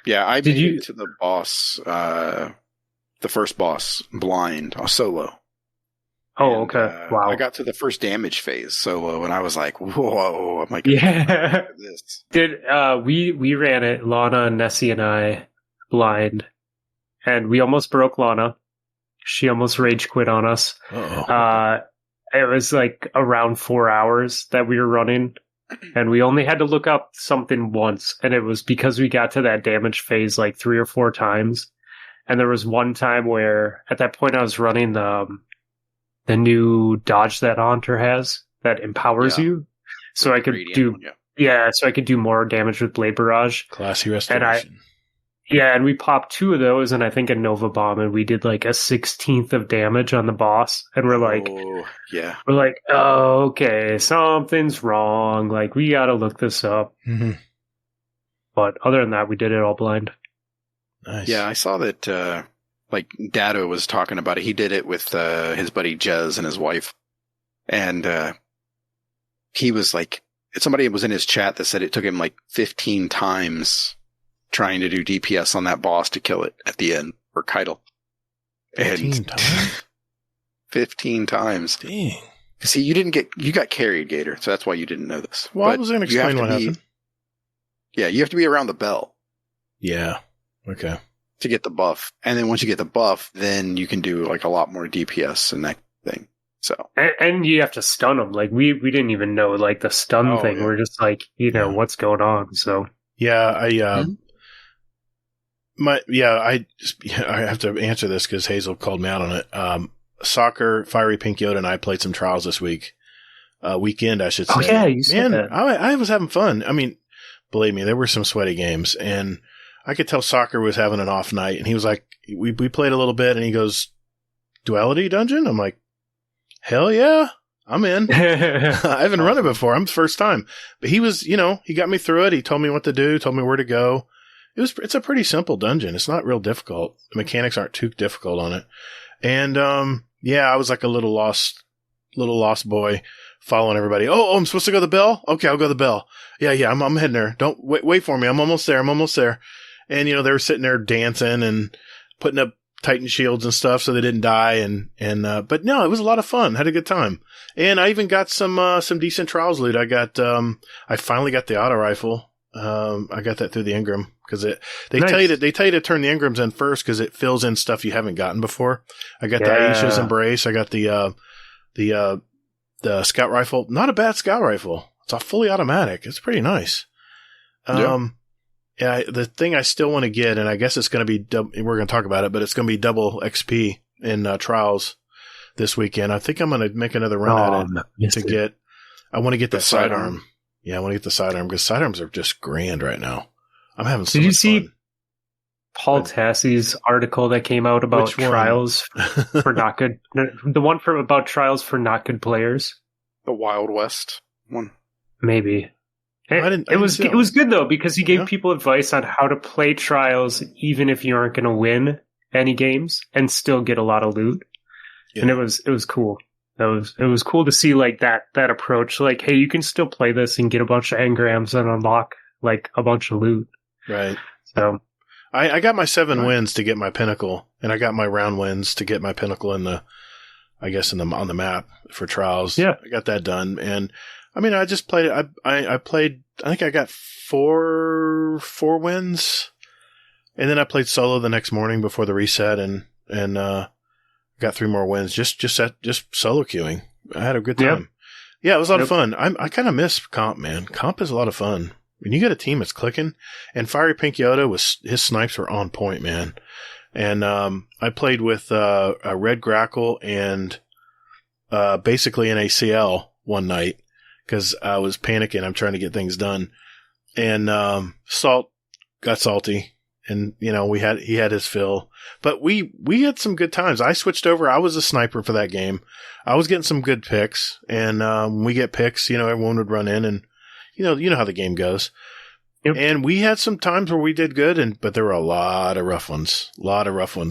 Yeah, I made it to the boss, the first boss, blind, solo. Oh, okay. Wow. I got to the first damage phase solo, and I was like, whoa, I'm like, this. We ran it, Lana, Nessie, and I, blind, and we almost broke Lana. She almost rage quit on us. It was like around 4 hours that we were running, and we only had to look up something once, and it was because we got to that damage phase like 3 or 4 times. And there was one time where, at that point, I was running the new dodge that Haunter has that empowers you, so I could do more damage with Blade Barrage. Classy restoration. And we popped 2 of those, and I think a Nova Bomb, and we did like a 16th of damage on the boss, and we're like, oh, okay, something's wrong. Like, we gotta look this up. Mm-hmm. But other than that, we did it all blind. Nice. Yeah, I saw that. Dado was talking about it. He did it with his buddy Jez and his wife, and he was like, somebody was in his chat that said it took him like 15 times trying to do DPS on that boss to kill it at the end for Keitel. 15 times? 15 times. Dang. See, you got carried, Gator, so that's why you didn't know this. Well, I was going to explain what happened. Yeah, you have to be around the bell. Yeah. Okay. To get the buff. And then once you get the buff, then you can do like a lot more DPS and that thing. So. And you have to stun them. Like we didn't even know like the stun thing. Yeah. We're just like, what's going on. So. Yeah. I have to answer this because Hazel called me out on it. Soccer, Fiery Pink Yoda, and I played some trials this weekend, I should say. Oh yeah, you said that. I was having fun. I mean, believe me, there were some sweaty games, and I could tell Soccer was having an off night, and he was like, we played a little bit, and he goes, Duality Dungeon? I'm like, hell yeah, I'm in. I haven't run it before. I'm the first time. But he was, he got me through it. He told me what to do, told me where to go. It's a pretty simple dungeon. It's not real difficult. The mechanics aren't too difficult on it. And, I was like a little lost boy following everybody. Oh, I'm supposed to go to the bell? Okay, I'll go to the bell. Yeah, I'm heading there. Don't wait for me. I'm almost there. And, they were sitting there dancing and putting up Titan shields and stuff so they didn't die. But no, it was a lot of fun. Had a good time. And I even got some decent trials loot. I finally got the auto rifle. I got that through the Engram because they tell you to turn the Engrams in first because it fills in stuff you haven't gotten before. I got the Aisha's Embrace. I got the scout rifle. Not a bad scout rifle. It's a fully automatic. It's pretty nice. Yeah, the thing I still want to get, and I guess it's going to be, we're going to talk about it, but it's going to be double XP in trials this weekend. I think I'm going to make another run at it I want to get that sidearm. Yeah, I want to get the sidearm because sidearms are just grand right now. I'm having so much fun. Did you see Paul Tassie's article that came out about trials for not good? The one about trials for not good players? The Wild West one. Maybe. It was good though because he gave people advice on how to play trials even if you aren't going to win any games and still get a lot of loot. Yeah. And it was cool. It was cool to see like that approach. Like, hey, you can still play this and get a bunch of engrams and unlock like a bunch of loot. Right. So I got my 7 wins to get my pinnacle, and I got my round wins to get my pinnacle on the map for trials. Yeah, I got that done, and I mean, I just played it. I played. I think I got four wins, and then I played solo the next morning before the reset, and got 3 more wins just solo queuing. I had a good time. Yeah, it was a lot of fun. I kind of miss comp, man. Comp is a lot of fun when you get a team that's clicking. And Fiery Pink Yoda his snipes were on point, man. And I played with a Red Grackle and basically an ACL one night. Because I was panicking. I'm trying to get things done. And Salt got salty. And, he had his fill. But we had some good times. I switched over. I was a sniper for that game. I was getting some good picks. And when we get picks, everyone would run in. And, you know how the game goes. Yep. And we had some times where we did good. But there were a lot of rough ones.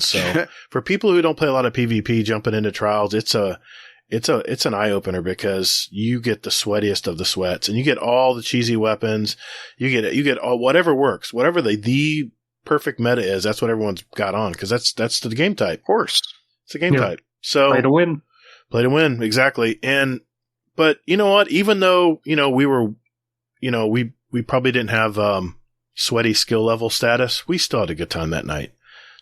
So for people who don't play a lot of PvP jumping into trials, it's an eye opener because you get the sweatiest of the sweats, and you get all the cheesy weapons. You get all whatever works, whatever the perfect meta is. That's what everyone's got on because that's the game type. Of course, it's a game type. So play to win, exactly. But you know what? Even though we were, we probably didn't have sweaty skill level status, we still had a good time that night.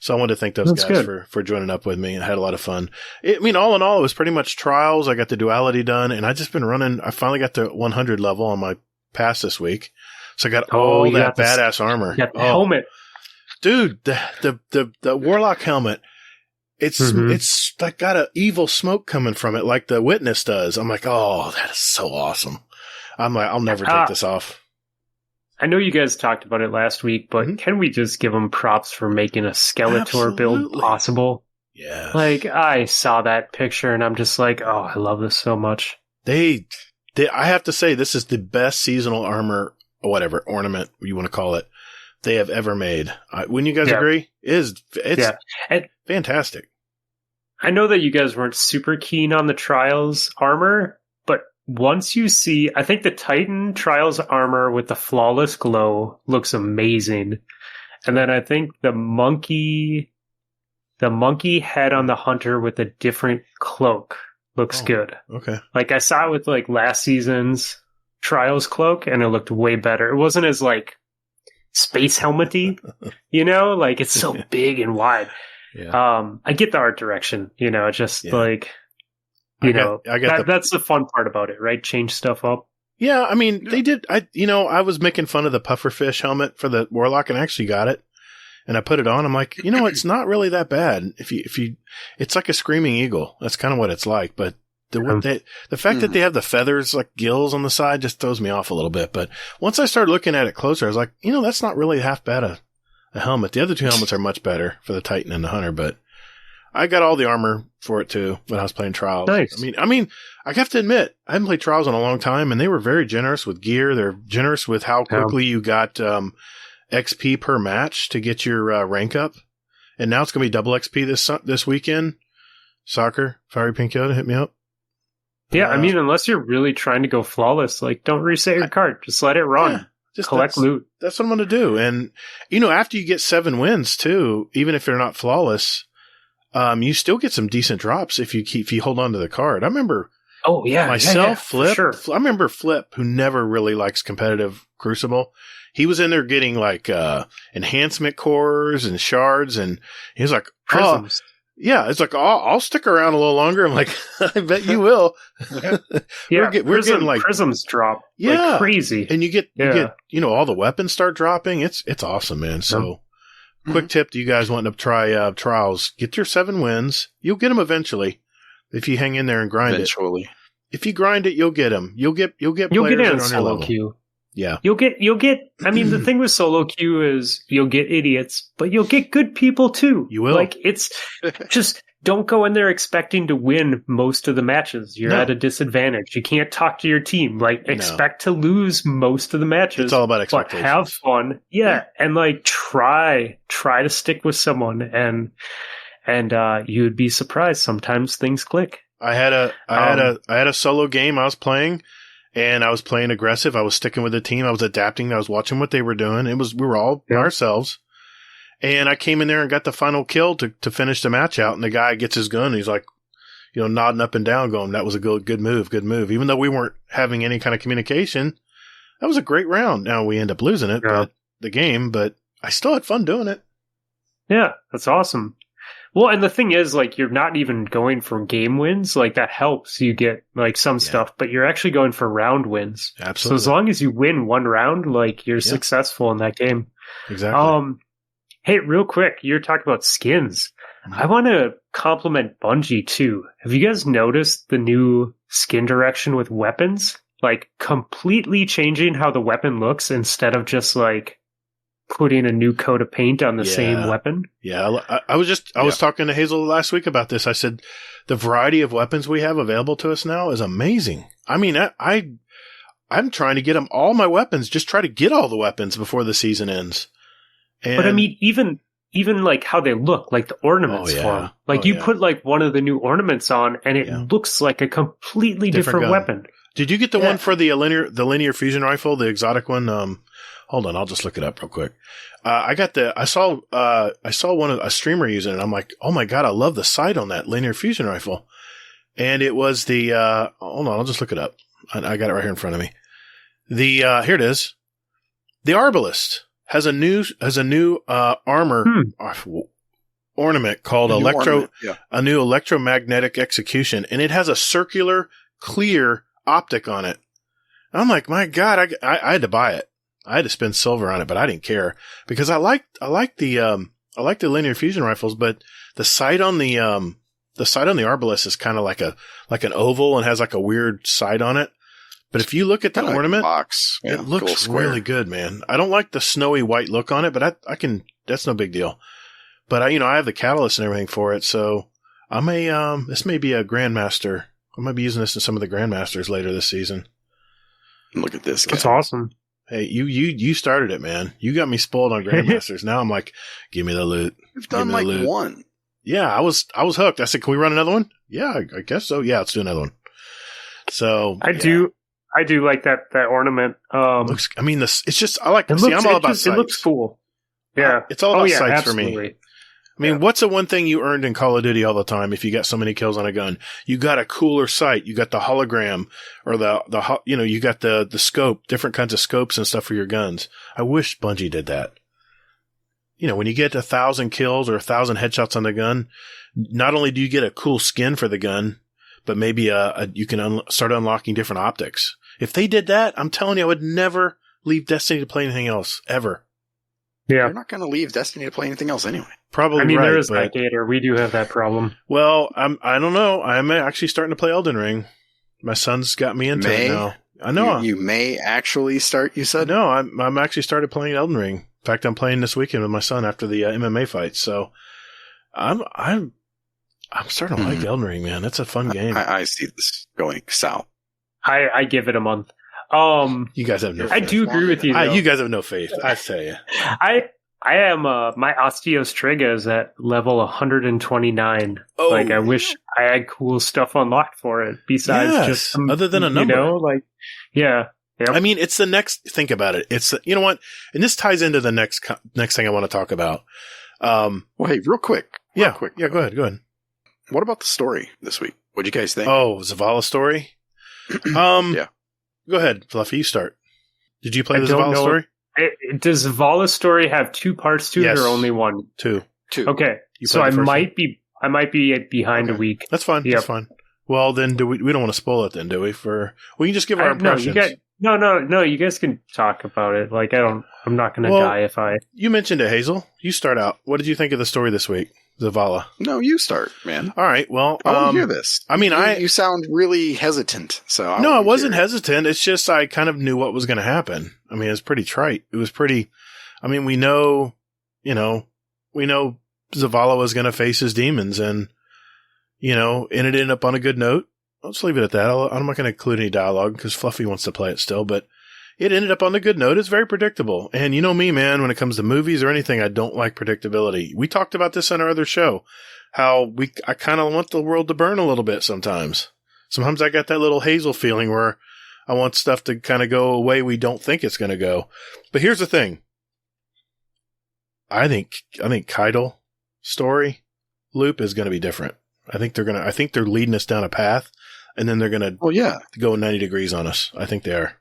So I wanted to thank those guys for joining up with me. I had a lot of fun. All in all, it was pretty much trials. I got the duality done, and I just been running. I finally got the 100 level on my pass this week. So I got all that badass armor. You got the helmet. Dude, the Warlock helmet. It's like got an evil smoke coming from it like the Witness does. I'm like, oh, that is so awesome. I'm like, I'll never take this off. I know you guys talked about it last week, but can we just give them props for making a Skeletor build possible? Yeah. Like, I saw that picture and I'm just like, oh, I love this so much. I have to say, this is the best seasonal armor, or whatever, ornament you want to call it, they have ever made. Wouldn't you guys agree? It's fantastic. I know that you guys weren't super keen on the Trials armor, but once you see, I think the Titan Trials armor with the flawless glow looks amazing. And then I think the monkey head on the hunter with a different cloak looks good. Okay. Like I saw it with like last season's Trials cloak and it looked way better. It wasn't as like space helmety, like it's so big and wide. Yeah. I get the art direction, that's the fun part about it, right? Change stuff up. Yeah, I mean, they did. I was making fun of the pufferfish helmet for the Warlock, and I actually got it, and I put it on. I'm like, it's not really that bad. If you, it's like a screaming eagle. That's kind of what it's like. But the fact that they have the feathers like gills on the side just throws me off a little bit. But once I started looking at it closer, I was like, that's not really half bad a helmet. The other two helmets are much better for the Titan and the Hunter, but I got all the armor for it too when I was playing Trials. Nice. I mean, I have to admit, I haven't played Trials in a long time, and they were very generous with gear. They're generous with how quickly you got XP per match to get your rank up. And now it's going to be double XP this weekend. Soccer, Fiery Pink Yoda, hit me up. Yeah, I mean, unless you're really trying to go flawless, like don't reset your card. Just let it run. Yeah. Just collect loot. That's what I'm going to do. And, after you get 7 wins, too, even if they're not flawless, you still get some decent drops if you hold on to the card. I remember Flip. Sure. I remember Flip, who never really likes competitive Crucible. He was in there getting like enhancement cores and shards, and he was like, Prisms. Yeah, it's like, I'll stick around a little longer. I'm like, I bet you will. Yeah, we're getting like prisms drop like crazy, and you get all the weapons start dropping. It's awesome, man. So, quick tip to you guys wanting to try trials: get your 7 wins. You'll get them eventually if you hang in there and grind it. If you grind it, you'll get them. You'll get players in on solo your queue. Yeah. You'll get, I mean, the thing with solo queue is you'll get idiots, but you'll get good people too. You will. Like, it's just, don't go in there expecting to win most of the matches. You're at a disadvantage. You can't talk to your team. Like, expect to lose most of the matches. It's all about expectations. But have fun. Yeah. And like, try to stick with someone and you'd be surprised. Sometimes things click. I had a solo game I was playing. And I was playing aggressive. I was sticking with the team. I was adapting. I was watching what they were doing. We were all by ourselves. And I came in there and got the final kill to finish the match out. And the guy gets his gun. And he's like, nodding up and down, going, "That was a good move. Even though we weren't having any kind of communication, that was a great round. Now we end up losing it, the game, but I still had fun doing it. Yeah, that's awesome. Well, and the thing is, like, you're not even going for game wins. Like, that helps you get, like, some stuff, but you're actually going for round wins. Absolutely. So as long as you win one round, like, you're successful in that game. Exactly. Hey, real quick, you're talking about skins. I want to compliment Bungie, too. Have you guys noticed the new skin direction with weapons? Like, completely changing how the weapon looks instead of just, like, putting a new coat of paint on the same weapon. Yeah, I was talking to Hazel last week about this. I said the variety of weapons we have available to us now is amazing. I mean, I'm trying to get them all my weapons. Just try to get all the weapons before the season ends. But I mean, even like how they look, like the ornaments for them. Like you put like one of the new ornaments on, and it looks like a completely different weapon. Did you get the one for the linear fusion rifle, the exotic one? Hold on, I'll just look it up real quick. I saw a streamer using it. I'm like, oh my God, I love the sight on that linear fusion rifle. And it was the, hold on, I'll just look it up. I got it right here in front of me. Here it is. The Arbalist has a new armor ornament called a new electromagnetic execution. And it has a circular, clear optic on it. I'm like, my God, I had to buy it. I had to spend silver on it, but I didn't care because I like the linear fusion rifles, but the sight on the Arbalest is kind of like an oval and has like a weird sight on it. But if you look at the ornament, box. It looks really good, man. I don't like the snowy white look on it, but that's no big deal. But I have the catalyst and everything for it. So I may, this may be a Grandmaster. I might be using this in some of the Grandmasters later this season. Look at this guy. That's awesome. Hey, you started it, man. You got me spoiled on Grandmasters. Now I'm like, give me the loot. You've done like one. Yeah, I was hooked. I said, can we run another one? Yeah, I guess so. Yeah, let's do another one. So I do like that ornament. Looks, I mean, it's just I like. I'm all about sights. It looks cool. Yeah, it's all about sights absolutely. for me. I mean, what's the one thing you earned in Call of Duty all the time if you got so many kills on a gun? You got a cooler sight. You got the hologram or you got the scope, different kinds of scopes and stuff for your guns. I wish Bungie did that. When you get 1,000 kills or 1,000 headshots on the gun, not only do you get a cool skin for the gun, but maybe you can start unlocking different optics. If they did that, I'm telling you, I would never leave Destiny to play anything else, ever. Yeah. You're not going to leave Destiny to play anything else anyway. Probably. I mean, right, there is that gator. We do have that problem. Well, I don't know. I'm actually starting to play Elden Ring. My son's got me into it now. I know. You may actually start, you said? No, I'm actually started playing Elden Ring. In fact, I'm playing this weekend with my son after the MMA fight. So I'm starting to like Elden Ring, man. That's a fun game. I see this going south. I give it a month. You guys have no faith. I do agree with you, though. You guys have no faith. I tell you. I am, my Osteos Triga is at level 129. Oh. Like, I wish I had cool stuff unlocked for it besides just some, other than a number. Yeah. Yep. I mean, it's the next, think about it. It's, you know what? And this ties into the next thing I want to talk about. Well, hey, real quick. Yeah, quick. Yeah, go ahead. What about the story this week? What'd you guys think? Oh, Zavala story? Yeah. Go ahead, Fluffy, you start. Did you play the don't Zavala know. story? Does Zavala's story have two parts to Yes. it or only one? Two. Okay. You So played I the first might be behind a week. That's fine. Yep. That's fine. Well, then we don't want to spoil it then, do we? We can just give our impressions. No, you guys can talk about it. Like I'm not going to die if I. You mentioned it, Hazel. You start out. What did you think of the story this week, Zavala? No, you start, man. All right. Well, I want to hear this. I mean, you sound really hesitant. So I wasn't hesitant. It's just I kind of knew what was going to happen. I mean, it's pretty trite. It was pretty. I mean, we know Zavala was going to face his demons, and and it ended up on a good note. I'll just leave it at that. I'm not going to include any dialogue because Fluffy wants to play it still, but it ended up on a good note. It's very predictable. And you know me, man, when it comes to movies or anything, I don't like predictability. We talked about this on our other show, how I kind of want the world to burn a little bit sometimes. Sometimes I got that little Hazel feeling where I want stuff to kind of go away we don't think it's going to go. But here's the thing. I think Keitel story loop is going to be different. I think they're leading us down a path, and then they're going to go 90 degrees on us. I think they are.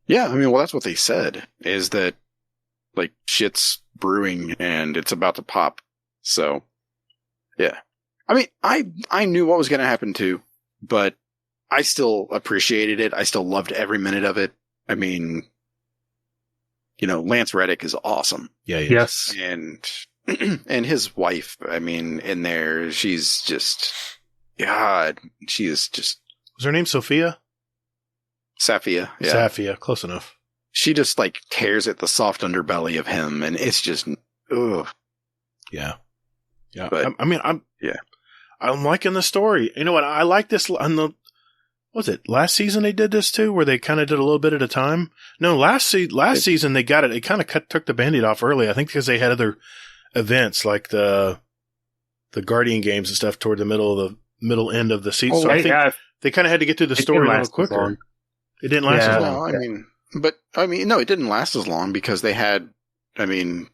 Yeah, I mean, that's what they said, is that, like, shit's brewing and it's about to pop. So, yeah. I mean, I knew what was going to happen too, but I still appreciated it. I still loved every minute of it. I mean, Lance Reddick is awesome. Yeah, yes. And his wife, I mean, in there, she's just, God, she is just. Was her name Sophia? Safia. Yeah. Safia, close enough. She just like tears at the soft underbelly of him, and it's just, ugh. Yeah. Yeah. But, I'm liking the story. You know what? I like this on was it last season they did this too, where they kind of did a little bit at a time? No, last season they got it. They kind of took the Band-Aid off early. I think because they had other events like the Guardian games and stuff toward the middle end of the season. So I think they kind of had to get through the story a little quicker. It didn't last as long. No, it didn't last as long because they had,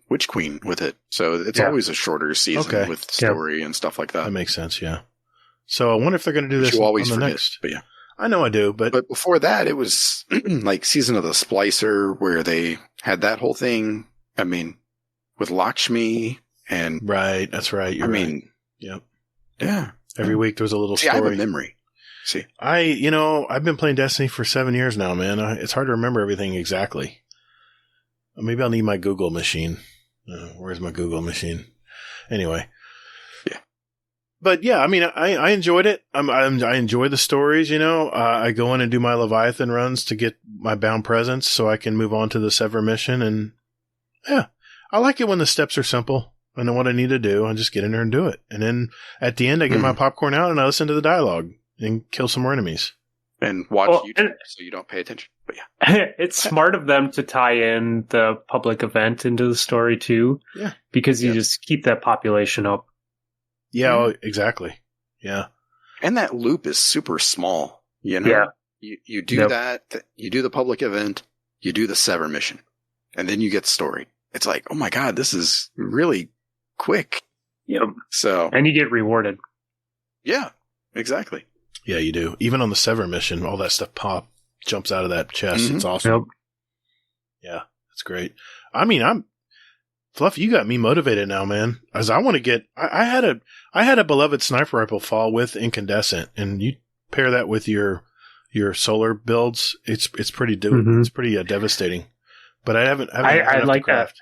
Witch Queen with it. So it's always a shorter season with story and stuff like that. That makes sense, yeah. So I wonder if they're going to do this you always on the forget, next. But yeah. I know I do, but before that, it was like Season of the Splicer where they had that whole thing. I mean, with Lakshmi and right, that's right. Yep. Yeah. Every week there was a little story. I have a memory. See, I've been playing Destiny for 7 years now, man. It's hard to remember everything exactly. Maybe I'll need my Google machine. Where's my Google machine? Anyway. Yeah. But yeah, I mean, I enjoyed it. I enjoy the stories, I go in and do my Leviathan runs to get my bound presence so I can move on to the Sever mission. And yeah, I like it when the steps are simple. I know what I need to do. I just get in there and do it. And then at the end, I get my popcorn out and I listen to the dialogue and kill some more enemies. And watch YouTube so you don't pay attention. But yeah. It's smart of them to tie in the public event into the story too. Yeah. Because you just keep that population up. Yeah, exactly. Yeah. And that loop is super small, Yeah. You do that, you do the public event, you do the Sever mission, and then you get story. It's like, oh my God, this is really quick. Yep. So. And you get rewarded. Yeah, exactly. Yeah, you do. Even on the Sever mission, all that stuff jumps out of that chest. Mm-hmm. It's awesome. Yep. Yeah, that's great. I mean, Fluffy, you got me motivated now, man. As I want to get, I had a beloved sniper rifle fall with incandescent, and you pair that with your solar builds. It's pretty it's pretty devastating. But I haven't I like that.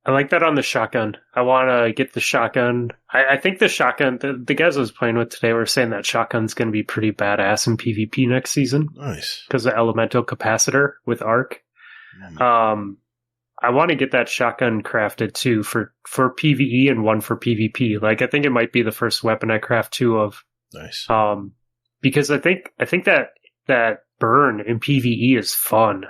I like that on the shotgun. I want to get the shotgun. I think the shotgun, the guys I was playing with today were saying that shotgun's going to be pretty badass in PvP next season. Nice. Because the elemental capacitor with arc. I want to get that shotgun crafted too for PvE and one for PvP. Like, I think it might be the first weapon I craft two of. Nice. Because I think that burn in PvE is fun.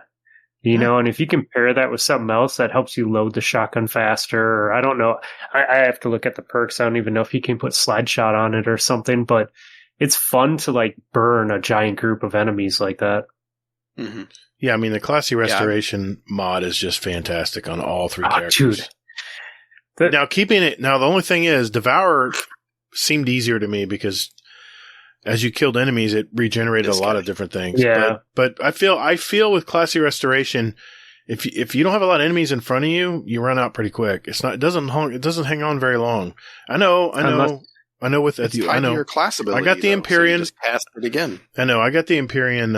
And if you can pair that with something else that helps you load the shotgun faster, or I don't know. I have to look at the perks. I don't even know if you can put slide shot on it or something, but it's fun to like burn a giant group of enemies like that. Mm-hmm. Yeah, I mean, the Classy Restoration mod is just fantastic on all three characters. Dude. Now, the only thing is, Devour seemed easier to me because as you killed enemies, it regenerated a lot of different things. Yeah. But I feel with Classy Restoration, if you don't have a lot of enemies in front of you, you run out pretty quick. It doesn't hang on very long. I know. With it's tied to your class ability. I got the Empyrean. So you just cast it again. I know. I got the Empyrean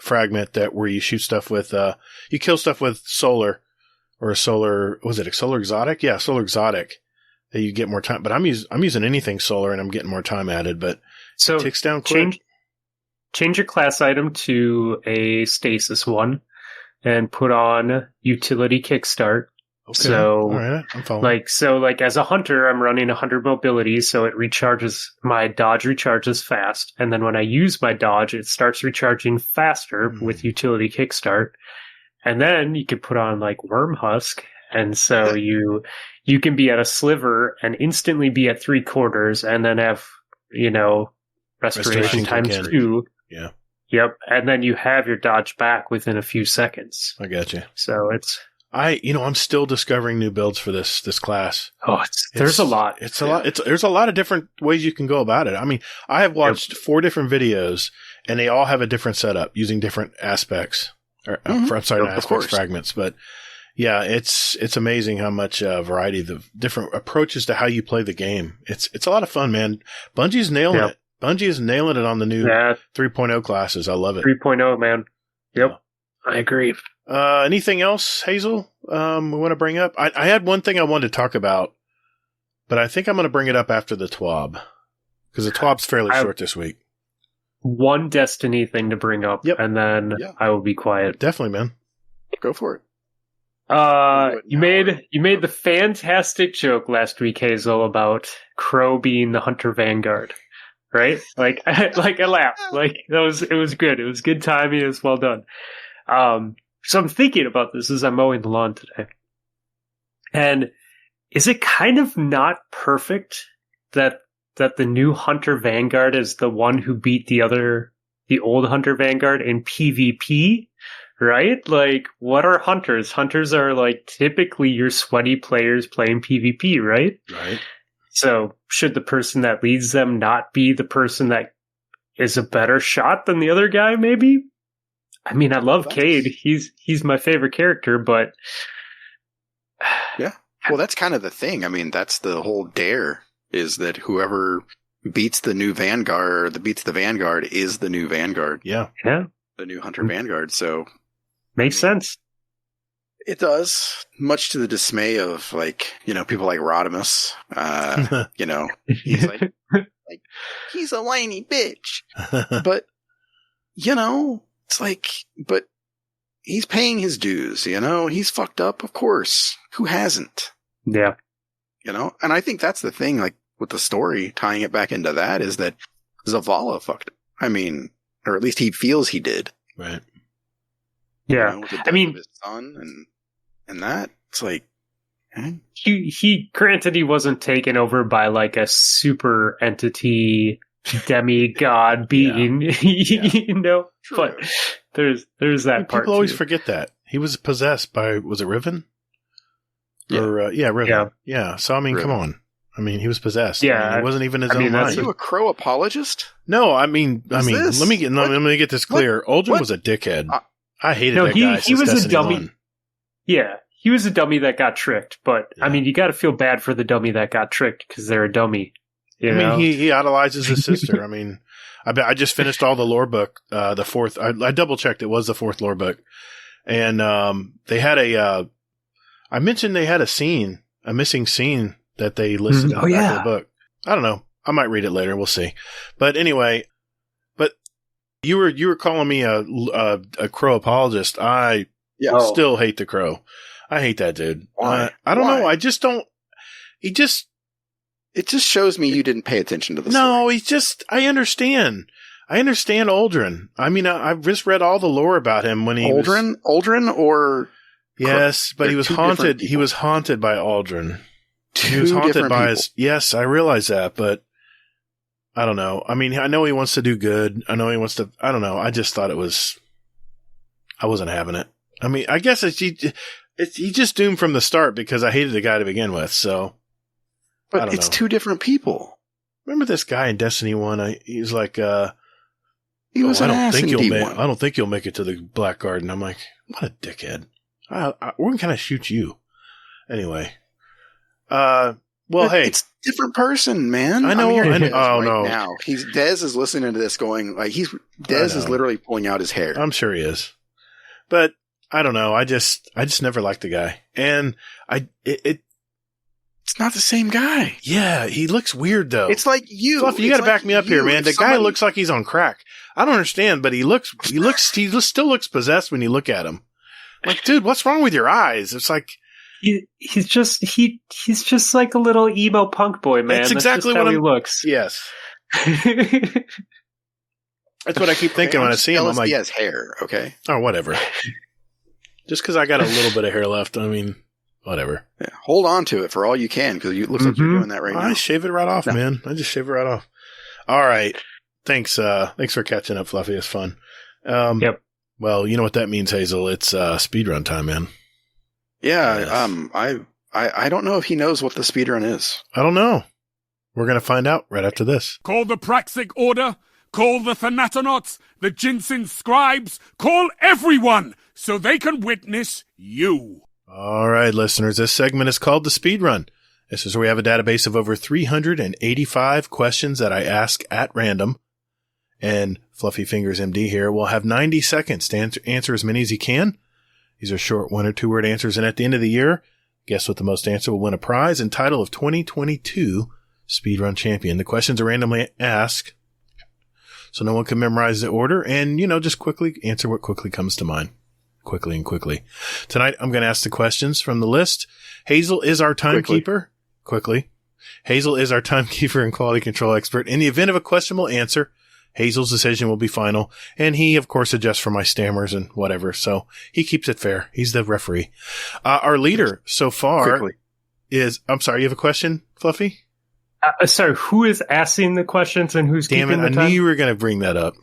fragment where you shoot stuff with. You kill stuff with solar or a solar. Was it a solar exotic? Yeah, solar exotic. That you get more time. But I'm using anything solar and I'm getting more time added. But so it ticks down quick. Change your class item to a stasis one and put on utility kickstart. Okay. So, all right, I'm following. like as a hunter, I'm running 100 mobility, so it recharges, my dodge recharges fast. And then when I use my dodge, it starts recharging faster with utility kickstart. And then you can put on like Worm Husk. And so you can be at a sliver and instantly be at 3/4 and then have, restoration times 2. Yeah. Yep. And then you have your dodge back within a few seconds. I got you. So it's, I'm still discovering new builds for this class. Oh, there's a lot. It's a lot. There's a lot of different ways you can go about it. I mean, I have watched 4 different videos and they all have a different setup using different aspects. Fragments, but yeah, it's amazing how much variety, the different approaches to how you play the game. It's a lot of fun, man. Bungie's nailing it. Bungie is nailing it on the new 3.0 classes. I love it. 3.0, man. Yep. I agree. Anything else, Hazel, we want to bring up? I had one thing I wanted to talk about, but I think I'm going to bring it up after the TWAB, because the TWAB's fairly short this week. One Destiny thing to bring up, and then I will be quiet. Definitely, man. Go for it. You made the fantastic joke last week, Hazel, about Crow being the Hunter Vanguard, right? Like I laughed. Like it was good. It was good timing. It was well done. So I'm thinking about this as I'm mowing the lawn today. And is it kind of not perfect that the new Hunter Vanguard is the one who beat the old Hunter Vanguard in PvP? Right? Like, what are hunters? Hunters are like typically your sweaty players playing PvP, right? Right. So should the person that leads them not be the person that is a better shot than the other guy, maybe? I mean, I love Cade. He's my favorite character, but yeah. Well, that's kind of the thing. I mean, that's the whole dare, is that whoever beats the new Vanguard, or beats the Vanguard, is the new Vanguard. Yeah. Yeah. The new Hunter Vanguard. So makes sense. It does, much to the dismay of people like Rodimus. He's like he's a whiny bitch. But it's like, but he's paying his dues, he's fucked up, of course. Who hasn't? Yeah. And I think that's the thing, like with the story, tying it back into that, is that Zavala fucked up. I mean, or at least he feels he did. Right. Yeah. With the death of his son and that, it's like, he granted he wasn't taken over by like a super entity demigod being, True. but there's that part. People always forget that he was possessed by, was it Riven? Yeah. Or Riven. Yeah. So I mean, Riven. come on. I mean, he was possessed. Yeah. I mean, he wasn't even his own Are mind. you a Crow apologist? No, I mean, let me get this clear. Uldren was a dickhead. I hated that guy. He was a dummy. 1. Yeah, he was a dummy that got tricked. But Yeah. I mean, you got to feel bad for the dummy that got tricked because they're a dummy. You know? mean, he idolizes his sister. I mean, I just finished all the lore book. The 4th. I double checked. It was the 4th lore book, and they had I mentioned they had a missing scene that they listed in the back of the book. I don't know. I might read it later. We'll see. But anyway, you were calling me a Crow apologist. I still hate the Crow. I hate that dude. Why? I don't know. I just don't. It just shows me you didn't pay attention to the no. story. I understand. I understand Uldren. I mean, I've just read all the lore about him when he Uldren or yes, but he was haunted. He was haunted by Uldren. He was haunted by his. Yes, I realize that, but I don't know. I mean, I know he wants to do good. I know he wants to. I don't know. I just thought it was. I wasn't having it. I mean, I guess He just doomed from the start because I hated the guy to begin with, so. But it's two different people. Remember this guy in Destiny 1? He's like, he was an ass in D1. I don't think you'll make it to the Black Garden. I'm like, what a dickhead. We're going to kind of shoot you. Anyway. Well, hey. It's a different person, man. I know. No. Now. Dez is listening to this going, like, Dez is literally pulling out his hair. I'm sure he is. But, I don't know. I just never liked the guy. And it's not the same guy. Yeah, he looks weird, though. It's like you. Fluffy, you got to back me up here, man. The guy looks like he's on crack. I don't understand, but he still looks possessed when you look at him. Like, dude, what's wrong with your eyes? It's like he's just like a little emo punk boy, man. That's exactly what he looks. Yes. That's what I keep thinking when I see him. I'm like, he has hair, okay? Oh, whatever. Just because I got a little bit of hair left, I mean, whatever. Yeah, hold on to it for all you can, because it looks like you're doing that right now. I shave it right off, man. I just shave it right off. All right. Thanks for catching up, Fluffy. It's fun. Yep. Well, you know what that means, Hazel. It's speedrun time, man. Yeah. Yes. I don't know if he knows what the speedrun is. I don't know. We're going to find out right after this. Call the Praxic Order. Call the Thanatonauts, the Jinsen Scribes. Call everyone so they can witness you. All right, listeners. This segment is called the speedrun. This is where we have a database of over 385 questions that I ask at random. And FluffyFingersMD here will have 90 seconds to answer as many as he can. These are short 1 or 2 word answers. And at the end of the year, guess what the most answer will win a prize and title of 2022 Speedrun Champion. The questions are randomly asked, so no one can memorize the order. And, just quickly answer what quickly comes to mind. Quickly. Tonight, I'm going to ask the questions from the list. Hazel is our timekeeper. Quickly. Hazel is our timekeeper and quality control expert. In the event of a questionable answer, Hazel's decision will be final, and he, of course, adjusts for my stammers and whatever, so he keeps it fair. He's the referee. Our leader so far is... I'm sorry, you have a question, Fluffy? Sorry, who is asking the questions and who's keeping the time? Damn it, I knew you were going to bring that up.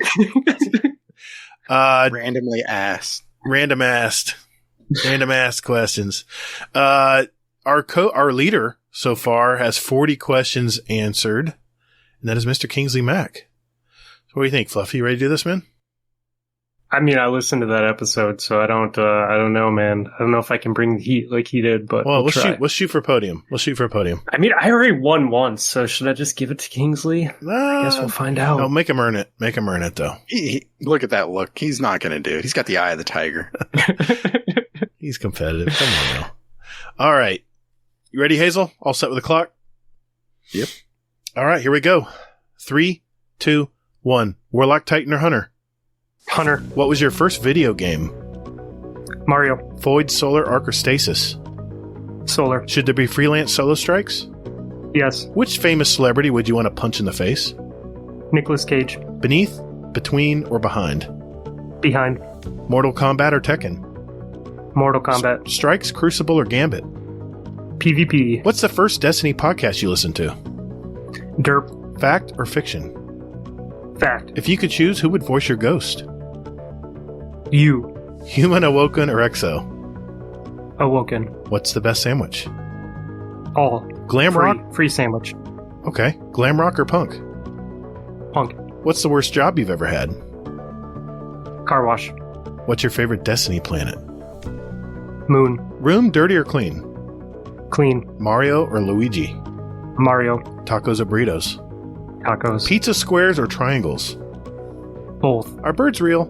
Randomly asked. Random asked questions. Our leader so far has 40 questions answered, and that is Mr. Kingsley Mack. What do you think, Fluffy? You ready to do this, man? I mean, I listened to that episode, so I don't know, man. I don't know if I can bring the heat like he did, but we'll shoot for podium. I mean, I already won once, so should I just give it to Kingsley? I guess we'll find out. No, make him earn it. Make him earn it, though. Look at that look. He's not going to do it. He's got the eye of the tiger. He's competitive. Come on now. All right. You ready, Hazel? All set with the clock? Yep. All right, here we go. 3, 2, 1. Warlock, Titan, or Hunter? Hunter. What was your first video game? Mario. Void, Solar, Arc, or Stasis? Solar. Should there be freelance solo strikes? Yes. Which famous celebrity would you want to punch in the face? Nicolas Cage. Beneath, between, or behind? Behind. Mortal Kombat or Tekken? Mortal Kombat. Strikes, Crucible, or Gambit? PvP. What's the first Destiny podcast you listened to? Derp. Fact or fiction? Fact. If you could choose, who would voice your ghost? You. Human, Awoken, or Exo? Awoken. What's the best sandwich? All. Glam rock? Free sandwich. Okay. Glam rock or punk? Punk. What's the worst job you've ever had? Car wash. What's your favorite Destiny planet? Moon. Room, dirty or clean? Clean. Mario or Luigi? Mario. Tacos or burritos? Tacos. Pizza squares or triangles? Both. Are birds real?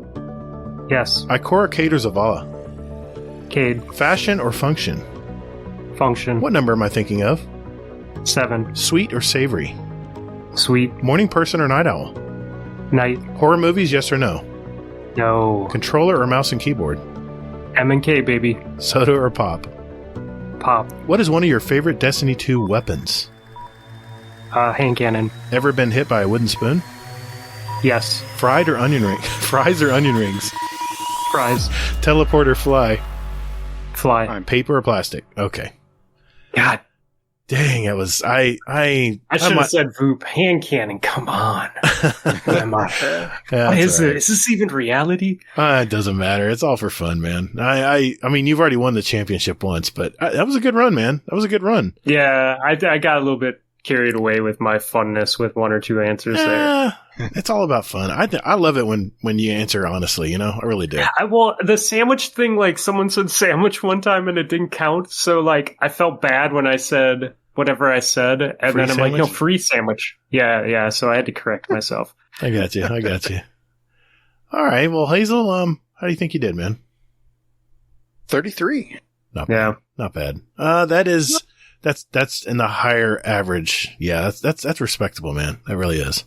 Yes. Ikora, Cade, or Zavala? Cade. Fashion or function? Function. What number am I thinking of? 7. Sweet or savory? Sweet. Morning person or night owl? Night. Horror movies, yes or no? No. Controller or mouse and keyboard? M&K, baby. Soda or pop? Pop. What is one of your favorite Destiny 2 weapons? Hand cannon. Ever been hit by a wooden spoon? Yes. Fried or onion ring? Fries or onion rings? Fries. Teleport or fly? Fly. Paper or plastic? Okay. God. Dang, it was I should have said Voop hand cannon. Come on, what am I? Is this even reality? It doesn't matter. It's all for fun, man. I mean, you've already won the championship once, but that was a good run, man. That was a good run. Yeah, I got a little bit carried away with my funness with one or two answers there. It's all about fun. I love it when you answer honestly. I really do. Well, the sandwich thing, like someone said sandwich one time and it didn't count, so like I felt bad when I said whatever I said, and free then I'm sandwich? Like, no, free sandwich. Yeah. So I had to correct myself. I got you. All right. Well, Hazel, how do you think you did, man? 33. Not bad. That's in the higher average. Yeah, that's respectable, man. That really is.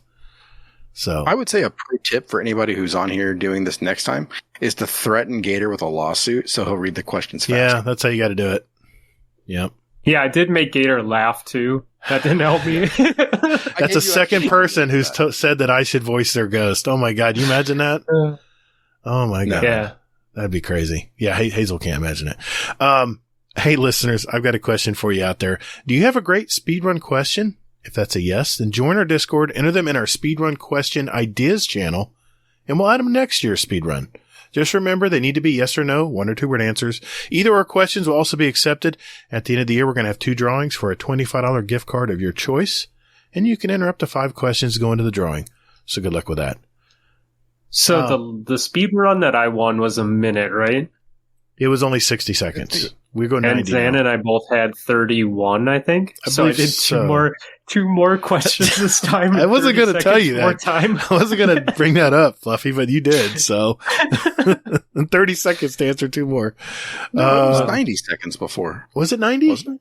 So I would say a pro tip for anybody who's on here doing this next time is to threaten Gator with a lawsuit so he'll read the questions fast. Yeah, that's how you got to do it. Yep. Yeah, I did make Gator laugh too. That didn't help me. That's a second person who's said that I should voice their ghost. Oh my God, you imagine that? Oh my God. Yeah. That'd be crazy. Yeah, Hazel can't imagine it. Hey, listeners, I've got a question for you out there. Do you have a great speedrun question? If that's a yes, then join our Discord, enter them in our speedrun question ideas channel, and we'll add them next year's speedrun. Just remember, they need to be yes or no, 1 or 2 word answers. Either our questions will also be accepted. At the end of the year, we're going to have 2 drawings for a $25 gift card of your choice, and you can enter up to 5 questions to go into the drawing. So good luck with that. So the speedrun that I won was a minute, right? It was only 60 seconds. We go 90. And Zan and I both had 31, I think. So I did two more questions this time. I wasn't going to tell you that. Time. I wasn't going to bring that up, Fluffy, but you did. So 30 seconds to answer 2 more. No, it was 90 seconds before. Was it 90? Wasn't it?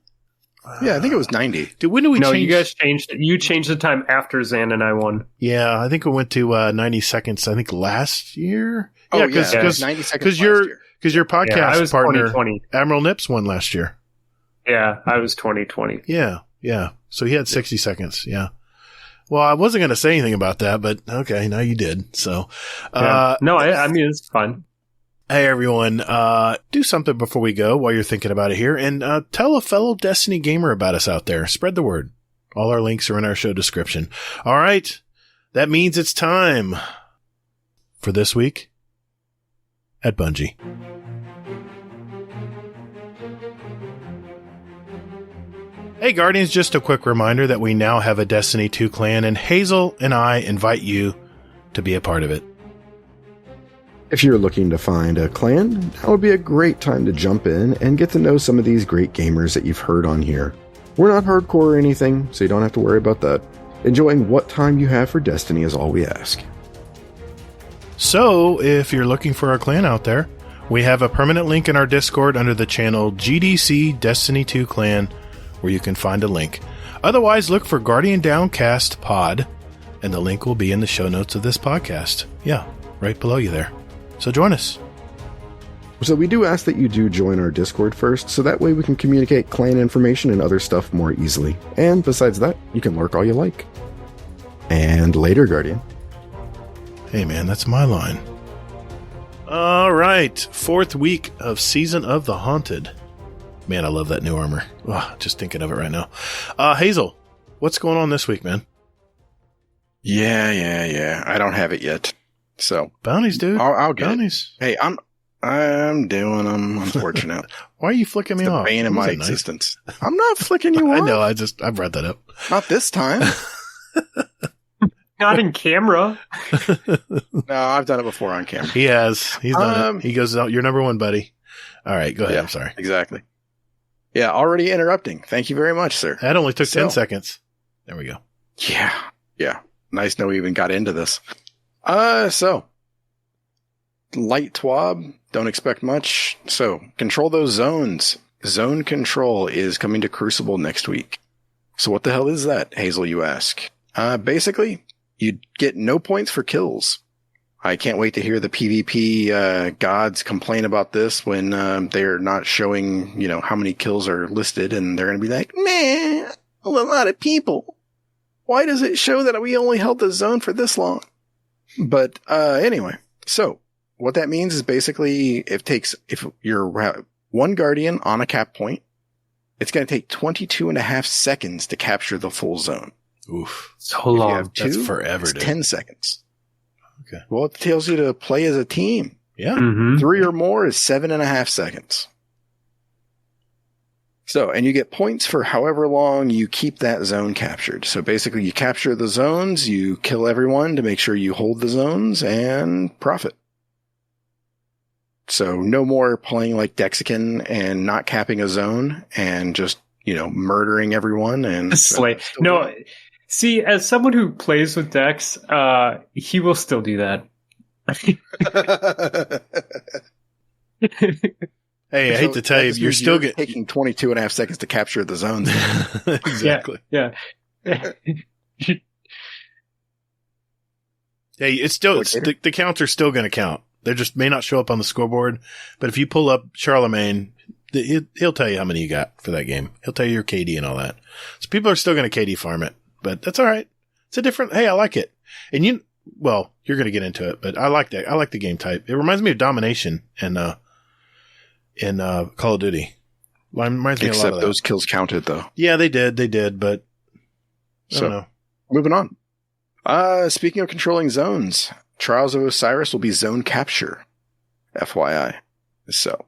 Yeah, I think it was 90. Dude, when did we change? No, you guys changed it. You changed the time after Zan and I won. Yeah, I think we went to 90 seconds, I think last year. Oh, yeah, because 90 seconds last year. Because your podcast partner, 2020. Admiral Nips, won last year. Yeah, I was 2020. Yeah. So he had 60 seconds. Yeah. Well, I wasn't going to say anything about that, but okay, now you did. So, no, I mean, it's fun. Hey, everyone, do something before we go while you're thinking about it here, and tell a fellow Destiny gamer about us out there. Spread the word. All our links are in our show description. All right. That means it's time for this week at Bungie. Hey Guardians, just a quick reminder that we now have a Destiny 2 clan, and Hazel and I invite you to be a part of it. If you're looking to find a clan, that would be a great time to jump in and get to know some of these great gamers that you've heard on here. We're not hardcore or anything, so you don't have to worry about that. Enjoying what time you have for Destiny is all we ask. So, if you're looking for a clan out there, we have a permanent link in our Discord under the channel GDC Destiny 2 Clan, where you can find a link. Otherwise, look for Guardian Downcast Pod, and the link will be in the show notes of this podcast. Yeah, right below you there. So join us. So we do ask that you do join our Discord first, so that way we can communicate clan information and other stuff more easily. And besides that, you can lurk all you like. And later, Guardian. Hey man, that's my line. All right, 4th week of Season of the Haunted. Man, I love that new armor. Oh, just thinking of it right now. Hazel, what's going on this week, man? Yeah. I don't have it yet. So bounties, dude. I'll get bounties. It. Hey, I'm doing them. Unfortunate. Why are you flicking me off? The bane of my existence. I'm not flicking you off. I know. I brought that up. Not this time. Not in camera. No, I've done it before on camera. He has. He's done it. He goes out. You're number 1, buddy. All right, go ahead. Yeah, I'm sorry. Exactly. Yeah, already interrupting. Thank you very much, sir. That only took 10 seconds. There we go. Yeah. Nice to know we even got into this. So light TWAB, don't expect much. So control those zones. Zone control is coming to Crucible next week. So what the hell is that, Hazel, you ask? Basically, you get no points for kills. I can't wait to hear the PvP gods complain about this when they're not showing, how many kills are listed, and they're going to be like, man, a lot of people. Why does it show that we only held the zone for this long? But anyway, so what that means is basically if you're 1 Guardian on a cap point, it's going to take 22 and a half seconds to capture the full zone. Oof. So If you long. have two, That's forever, it's dude. 10 seconds. Okay. Well, it tells you to play as a team. Yeah. Mhm. 3 or more is 7.5 seconds. So, and you get points for however long you keep that zone captured. So basically you capture the zones, you kill everyone to make sure you hold the zones and profit. So no more playing like Dexican and not capping a zone and just, murdering everyone and Slay. No, see, as someone who plays with Dex, he will still do that. Hey, I hate to tell you, you're still getting taking 22 and a half seconds to capture the zones. exactly. Yeah. Hey, the counter's still going to count. They just may not show up on the scoreboard, but if you pull up Charlemagne, he'll tell you how many you got for that game. He'll tell you your KD and all that. So people are still going to KD farm it, but that's all right. It's a different. Hey, I like it. And you're going to get into it, but I like that. I like the game type. It reminds me of Domination in Call of Duty. Well, it reminds me a lot Except of that. those kills counted though. Yeah, they did, but I don't know. Moving on. Speaking of controlling zones, Trials of Osiris will be zone capture. FYI. So.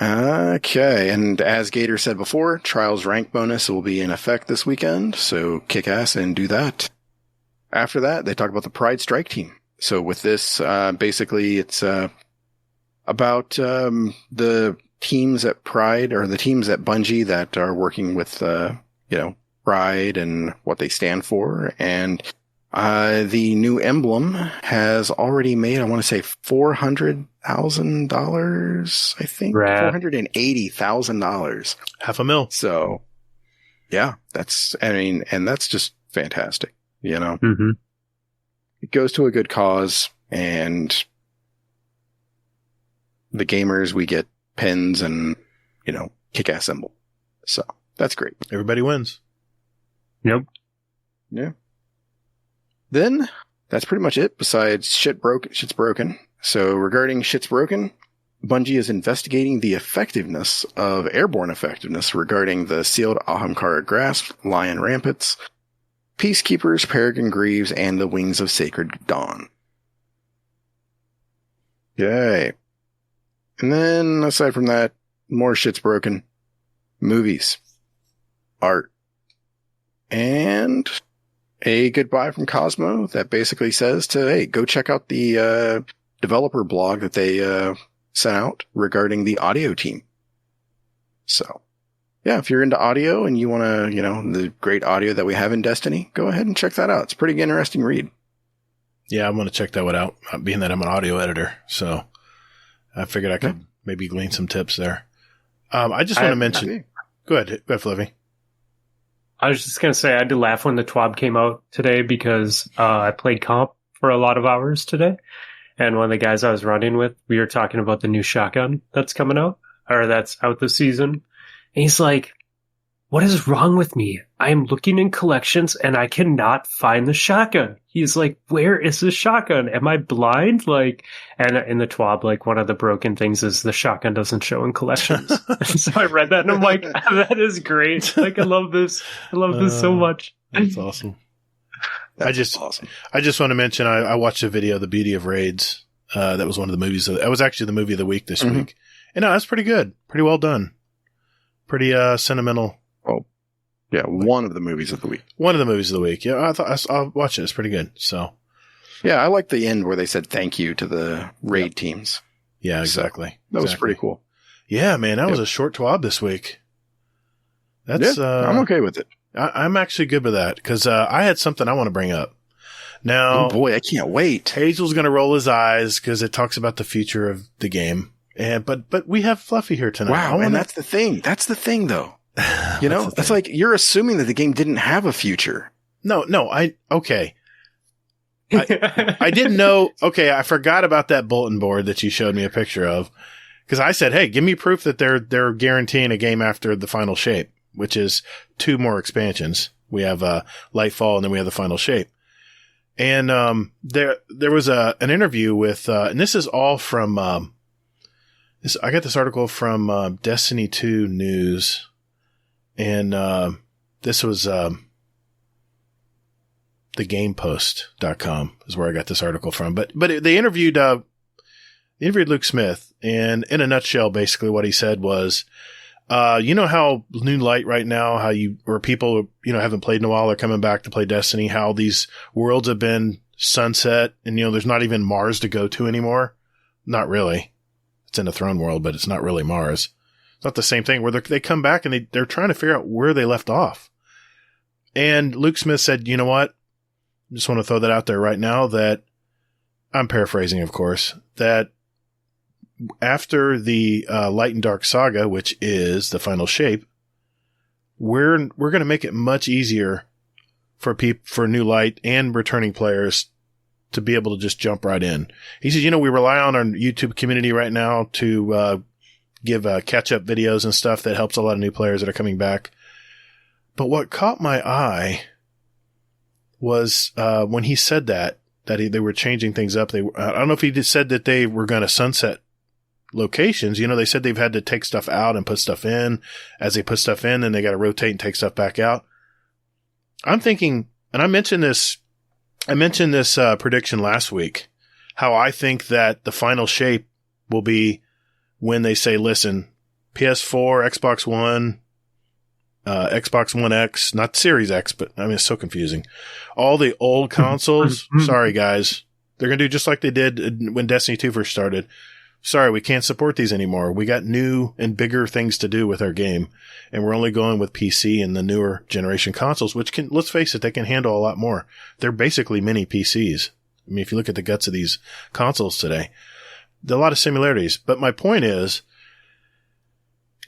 Okay, and as Gator said before, Trials rank bonus will be in effect this weekend, so kick ass and do that. After that, they talk about the Pride Strike Team. So with this, basically it's about the teams at Pride, or the teams at Bungie that are working with, Pride and what they stand for. And the new emblem has already made, I want to say, $400,000, I think. Rad. $480,000. $500,000. So, yeah, and that's just fantastic, Mm-hmm. It goes to a good cause, and the gamers, we get pins and, kick-ass symbol. So, that's great. Everybody wins. Yep. Yeah. Then, that's pretty much it, besides Shit's Broken. So, regarding Shit's Broken, Bungie is investigating the effectiveness of airborne effectiveness regarding the sealed Ahamkara Grasp, Lion Rampants, Peacekeepers, Peregrine Greaves, and the Wings of Sacred Dawn. Okay. And then, aside from that, more Shit's Broken. Movies. Art. And a goodbye from Cosmo that basically says hey, go check out the developer blog that they sent out regarding the audio team. So, yeah, if you're into audio and you want to, the great audio that we have in Destiny, go ahead and check that out. It's a pretty interesting read. Yeah, I want to check that one out, being that I'm an audio editor. So I figured I could maybe glean some tips there. I just want to mention. Go ahead, Fluffy. I was just going to say, I had to laugh when the TWAB came out today because I played comp for a lot of hours today. And one of the guys I was running with, we were talking about the new shotgun that's coming out, or that's out this season. And he's like, what is wrong with me? I am looking in collections and I cannot find the shotgun. He's like, where is the shotgun? Am I blind? And in the TWAB, one of the broken things is the shotgun doesn't show in collections. So I read that and I'm like, that is great. I love this. I love this so much. That's awesome. Awesome. I just want to mention, I watched a video, The Beauty of Raids. That was one of the movies. That was actually the movie of the week this week. And no, that's pretty good. Pretty well done. Pretty sentimental. Oh, yeah, one of the movies of the week. One of the movies of the week. Yeah, I'll watch it. It's pretty good. So, yeah, I like the end where they said thank you to the raid teams. Yeah, exactly. So, that was pretty cool. Yeah, man, that was a short TWAB this week. That's I'm okay with it. I'm actually good with that because I had something I want to bring up. Now, oh boy, I can't wait. Hazel's going to roll his eyes because it talks about the future of the game. But we have Fluffy here tonight. Wow, and that's the thing. That's the thing, though. That's like you're assuming that the game didn't have a future. No, okay. I didn't know. Okay, I forgot about that bulletin board that you showed me a picture of because I said, "Hey, give me proof that they're guaranteeing a game after the final shape, which is 2 more expansions. We have Lightfall, and then we have the final shape." And there was an interview with, and this is all from I got this article from Destiny 2 News. And this was thegamepost.com is where I got this article from. But they interviewed Luke Smith, and in a nutshell, basically what he said was, you know how New Light right now, or people, haven't played in a while are coming back to play Destiny, how these worlds have been sunset and, there's not even Mars to go to anymore? Not really. It's in a throne world, but it's not really Mars. It's not the same thing where they come back and they're trying to figure out where they left off. And Luke Smith said, you know what? I just want to throw that out there right now that I'm paraphrasing, of course, that after the Light and Dark saga, which is the final shape, we're going to make it much easier for New Light and returning players to be able to just jump right in. He says, we rely on our YouTube community right now to give catch-up videos and stuff that helps a lot of new players that are coming back. But what caught my eye was when he said that they were changing things up. I don't know if he just said that they were going to sunset locations. They said they've had to take stuff out and put stuff in. As they put stuff in, then they got to rotate and take stuff back out. I'm thinking, and I mentioned this prediction last week, how I think that the final shape will be when they say, listen, PS4, Xbox One, Xbox One X, not Series X, but it's so confusing. All the old consoles, sorry guys, they're going to do just like they did when Destiny 2 first started. Sorry, we can't support these anymore. We got new and bigger things to do with our game, and we're only going with PC and the newer generation consoles, which can, let's face it, they can handle a lot more. They're basically mini PCs. If you look at the guts of these consoles today, there are a lot of similarities. But my point is,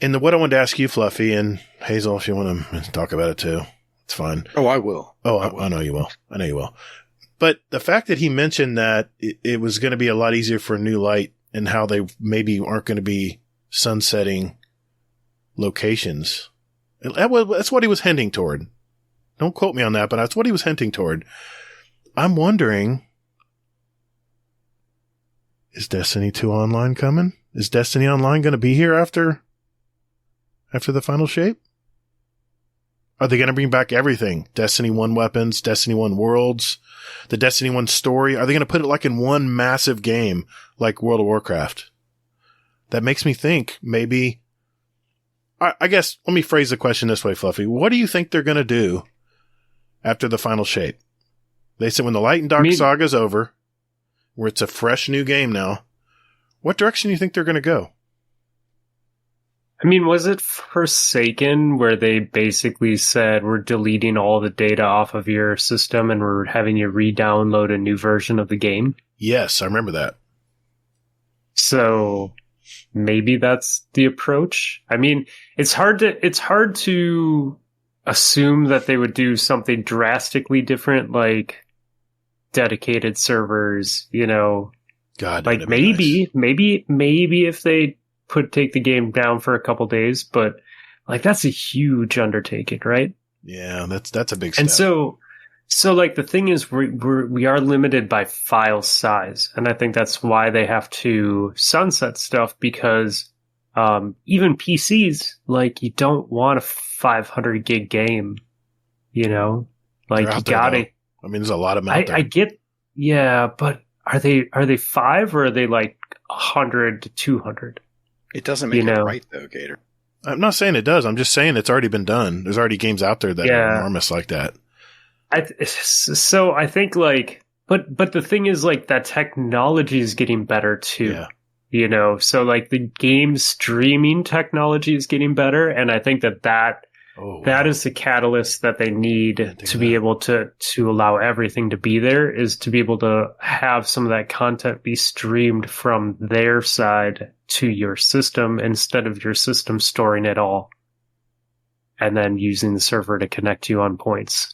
and what I wanted to ask you, Fluffy, and Hazel, if you want to talk about it too, it's fine. Oh, I will. Oh, I know you will. I know you will. But the fact that he mentioned that it was going to be a lot easier for New Light and how they maybe aren't going to be sunsetting locations. That's what he was hinting toward. Don't quote me on that, but that's what he was hinting toward. I'm wondering, is Destiny 2 Online coming? Is Destiny Online going to be here after the final shape? Are they going to bring back everything? Destiny 1 weapons, Destiny 1 worlds, the Destiny 1 story? Are they going to put it like in one massive game like World of Warcraft? That makes me think maybe, I guess, let me phrase the question this way, Fluffy. What do you think they're going to do after the final shape? They said when the Light and Dark saga is over, where it's a fresh new game now, what direction do you think they're going to go? Was it Forsaken where they basically said we're deleting all the data off of your system and we're having you re-download a new version of the game? Yes, I remember that. So maybe that's the approach. It's hard to assume that they would do something drastically different, like dedicated servers, God, like maybe if they take the game down for a couple days, but like that's a huge undertaking, right? Yeah, that's a big step. And so like the thing is, we are limited by file size, and I think that's why they have to sunset stuff, because even PCs, like, you don't want a 500 gig game, like you gotta. There's a lot of them out there. I get, yeah, but are they 5 or are they like 100 to 200? It doesn't make it right, though, Gator. I'm not saying it does. I'm just saying it's already been done. There's already games out there that are enormous like that. So I think, like, but the thing is, like, that technology is getting better too. Yeah. So like the game streaming technology is getting better, and I think that is the catalyst that they need to be able to allow everything to be there, is to be able to have some of that content be streamed from their side to your system, instead of your system storing it all and then using the server to connect you on points.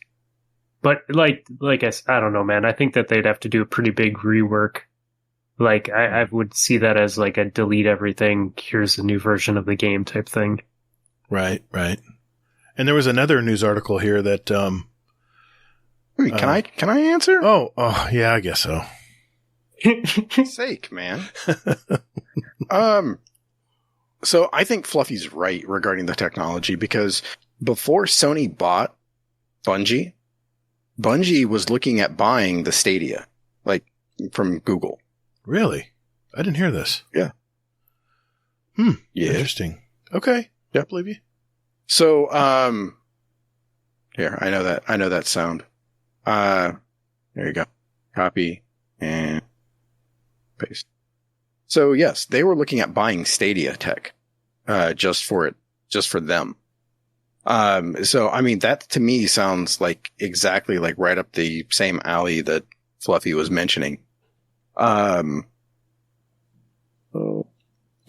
But like I don't know, man. I think that they'd have to do a pretty big rework. Like I would see that as like a delete everything, here's a new version of the game type thing. Right. And there was another news article here that Wait, can I answer? Oh yeah, I guess so. Sake, man. So I think Fluffy's right regarding the technology, because before Sony bought Bungie was looking at buying the Stadia, like from Google. Really? I didn't hear this. Yeah. Yeah. Interesting. Okay. Yeah. I believe you. So, here, I know that sound. There you go. Copy and paste. So yes, they were looking at buying Stadia tech, just for them. So I mean, that to me sounds like exactly like right up the same alley that Fluffy was mentioning. You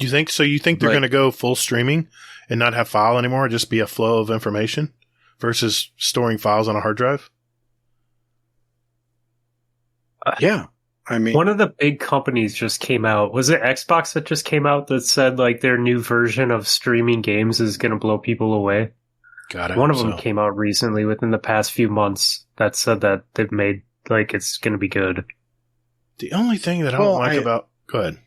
think so? You think they're going to go full streaming and not have file anymore, just be a flow of information versus storing files on a hard drive? Yeah. I mean, one of the big companies just came out. Was it Xbox that just came out that said like their new version of streaming games is going to blow people away? God, one of them came out recently within the past few months that said that they've made like it's going to be good. The only thing that I don't like about... Go ahead.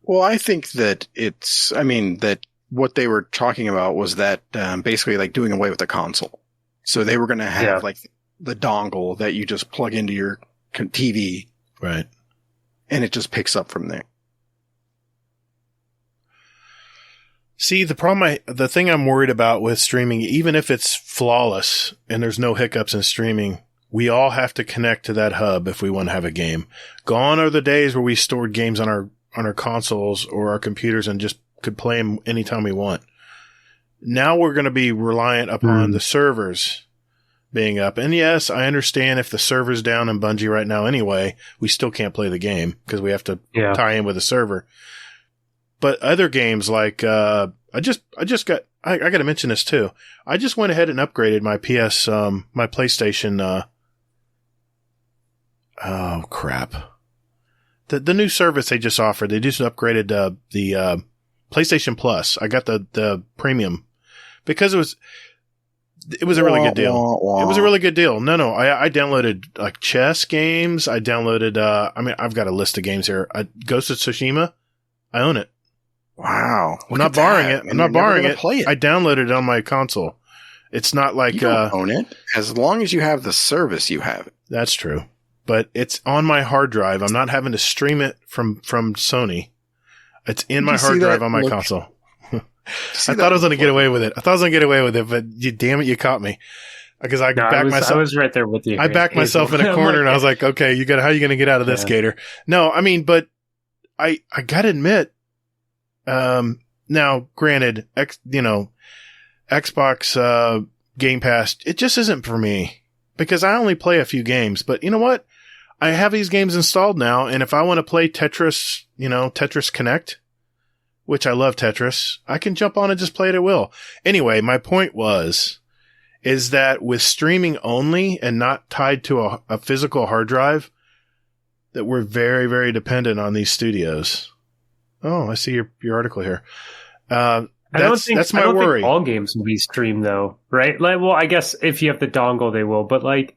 Well, I think that that what they were talking about was that basically like doing away with the console. So they were going to have like the dongle that you just plug into your TV. Right. And it just picks up from there. See, the thing I'm worried about with streaming, even if it's flawless and there's no hiccups in streaming, we all have to connect to that hub if we want to have a game. Gone are the days where we stored games on our consoles or our computers and just could play them anytime we want. Now we're going to be reliant upon the servers being up. And yes, I understand if the server's down in Bungie right now anyway, we still can't play the game because we have to tie in with a server. But other games like, I got to mention this too. I just went ahead and upgraded my my PlayStation, oh crap. The new service they just offered, they just upgraded, the PlayStation Plus. I got the premium because it was a really good deal. It was a really good deal. No, I downloaded like chess games. I downloaded, I've got a list of games here. Ghost of Tsushima. I own it. Wow. I'm not borrowing it. I'm not borrowing it. I downloaded it on my console. It's not like, you don't own it. As long as you have the service, you have it. That's true. But it's on my hard drive. I'm not having to stream it from Sony. It's in my hard drive on my console. I thought I was going to get away with it. But damn it, you caught me. Because I was right there with you. I backed myself in a corner and I was like, okay, how are you going to get out of this, Gator? No, but I got to admit, now granted, Xbox, Game Pass, it just isn't for me because I only play a few games, but you know what? I have these games installed now. And if I want to play Tetris, Tetris Connect, which I love Tetris, I can jump on and just play it at will. Anyway, my point is that with streaming only and not tied to a physical hard drive, that we're very, very dependent on these studios. Oh, I see your article here. That's my worry. Think all games will be streamed though, right? Like, well, I guess if you have the dongle, they will. But like,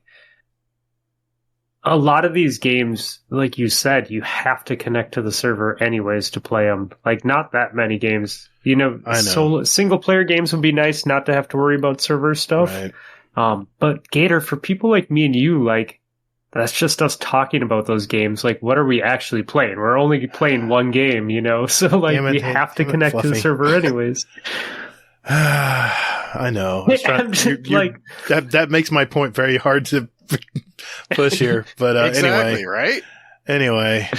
a lot of these games, like you said, you have to connect to the server anyways to play them. Like, not that many games. I know. Single player games would be nice not to have to worry about server stuff. Right. But Gator, for people like me and you, like, that's just us talking about those games. Like, what are we actually playing? We're only playing one game, So, like, we have to connect to the server anyways. I know. That makes my point very hard to push here. But exactly, right? Anyway.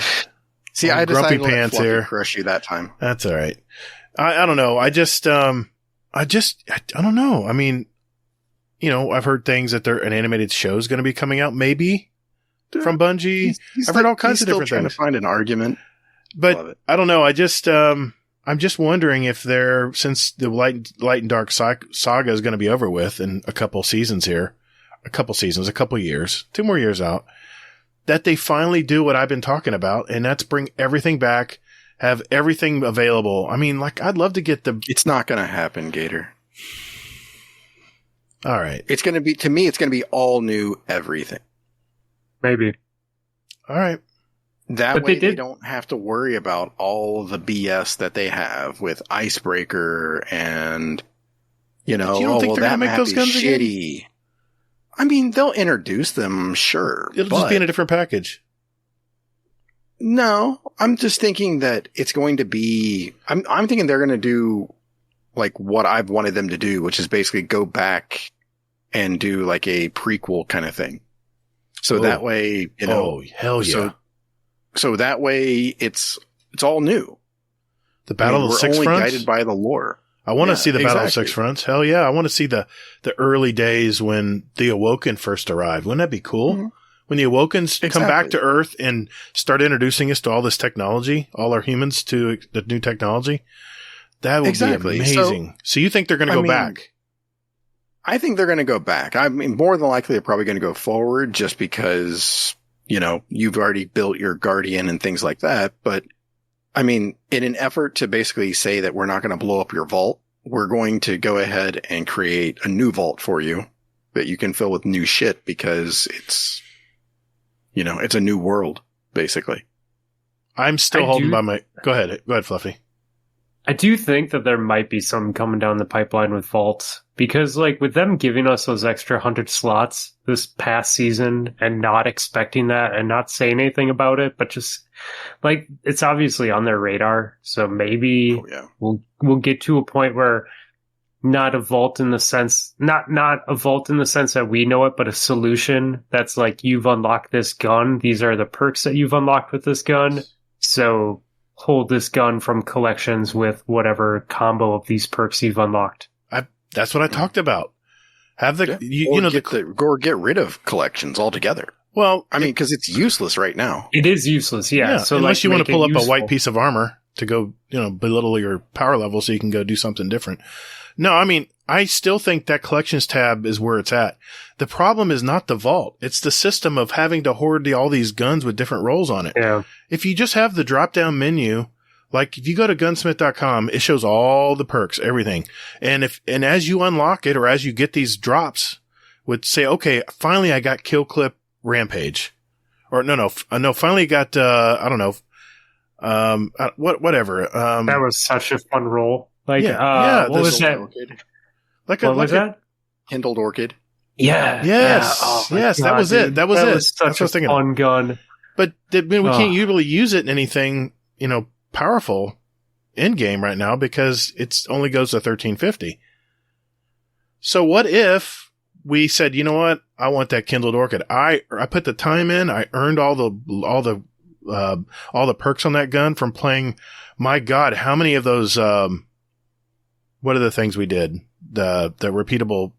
See, I decided grumpy pants here. Crush you that time. That's all right. I don't know. I don't know. I've heard things that an animated show is going to be coming out, maybe. From Bungie. I've heard all kinds of different things. Trying to find an argument. But I don't know. I'm just wondering if since the Light and Dark saga is going to be over with in a couple years, 2 more years out, that they finally do what I've been talking about, and that's bring everything back, have everything available. I'd love to get It's not going to happen, Gator. All right. It's going to be all new everything. Maybe. All right. That But way they they did- don't have to worry about all the BS that they have with Icebreaker and, you know, But you don't think they're that gonna make map those is guns again? shitty. I mean, they'll introduce them, sure. It'll just be in a different package. No, I'm just thinking that it's going to be, I'm thinking they're going to do like what I've wanted them to do, which is basically go back and do like a prequel kind of thing. So that way, you know, Oh, hell yeah. So that way it's all new. The Battle of we're Six only Fronts? guided by the lore. I want to Yeah, see the Battle of exactly. Six Fronts. Hell yeah. I want to see the early days when the Awoken first arrived. Wouldn't that be cool? Mhm. When the Awokens come back Exactly. to Earth and start introducing us to all this technology, all our humans to the new technology. That would Exactly. be amazing. So you think they're going to I go mean, back? I think they're going to go back. I mean, more than likely, they're probably going to go forward just because, you know, you've already built your Guardian and things like that. But I mean, in an effort to basically say that we're not going to blow up your vault, we're going to go ahead and create a new vault for you that you can fill with new shit because it's, you know, it's a new world, basically. I'm still I holding do- by my... Go ahead, Fluffy. I do think that there might be some coming down the pipeline with vaults because, like, with them giving us those extra 100 slots this past season and not expecting that and not saying anything about it, but just like it's obviously on their radar. So maybe Oh, yeah. we'll get to a point where not a vault in the sense, not a vault in the sense that we know it, but a solution that's like you've unlocked this gun. These are the perks that you've unlocked with this gun. So hold this gun from collections with whatever combo of these perks you've unlocked. That's what I talked about. Have the... Yeah. You know, or get rid of collections altogether. well, I mean, because it's useless right now. It is useless, yeah. So unless like, you want make to pull it up a white useful. piece of armor to go, you know, belittle your power level so you can go do something different. No, I mean, I still think that collections tab is where it's at. The problem is not the vault. It's the system of having to hoard all these guns with different rolls on it. Yeah. If you just have the drop down menu, like if you go to gunsmith.com, it shows all the perks, everything. And as you unlock it or as you get these drops would say, okay, finally I got kill clip rampage. Or no, finally got, I don't know, whatever. That was such a fun roll. Like, Yeah, what was that? like What was that? Kindled Orchid. Yeah. Yes. Yeah. Oh my Yes, that God, was it. dude. That was it. Was That's what I such was a thinking of. fun gun. But we Ugh. can't usually use it in anything, you know, powerful in game right now because it's only goes to 1350. So what if we said, you know what? I want that Kindled Orchid. I put the time in. I earned all the perks on that gun from playing. My God, how many of those? What are the things we did? The repeatable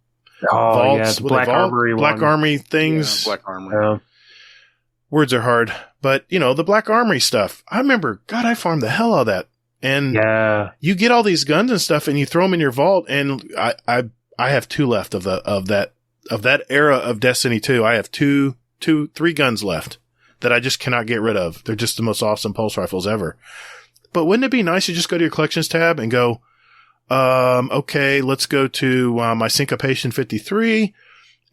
Oh, vaults, yeah. The what are Black they, vault? Armory Black one. Armory things. Yeah, Black Armor. Yeah. Words are hard, but you know, the Black Armory stuff. I remember, God, I farmed the hell out of that. And Yeah. you get all these guns and stuff and you throw them in your vault. And I have 2 left of that era of Destiny 2. I have 3 guns left that I just cannot get rid of. They're just the most awesome pulse rifles ever. But wouldn't it be nice to just go to your collections tab and go, okay, let's go to my Syncopation 53.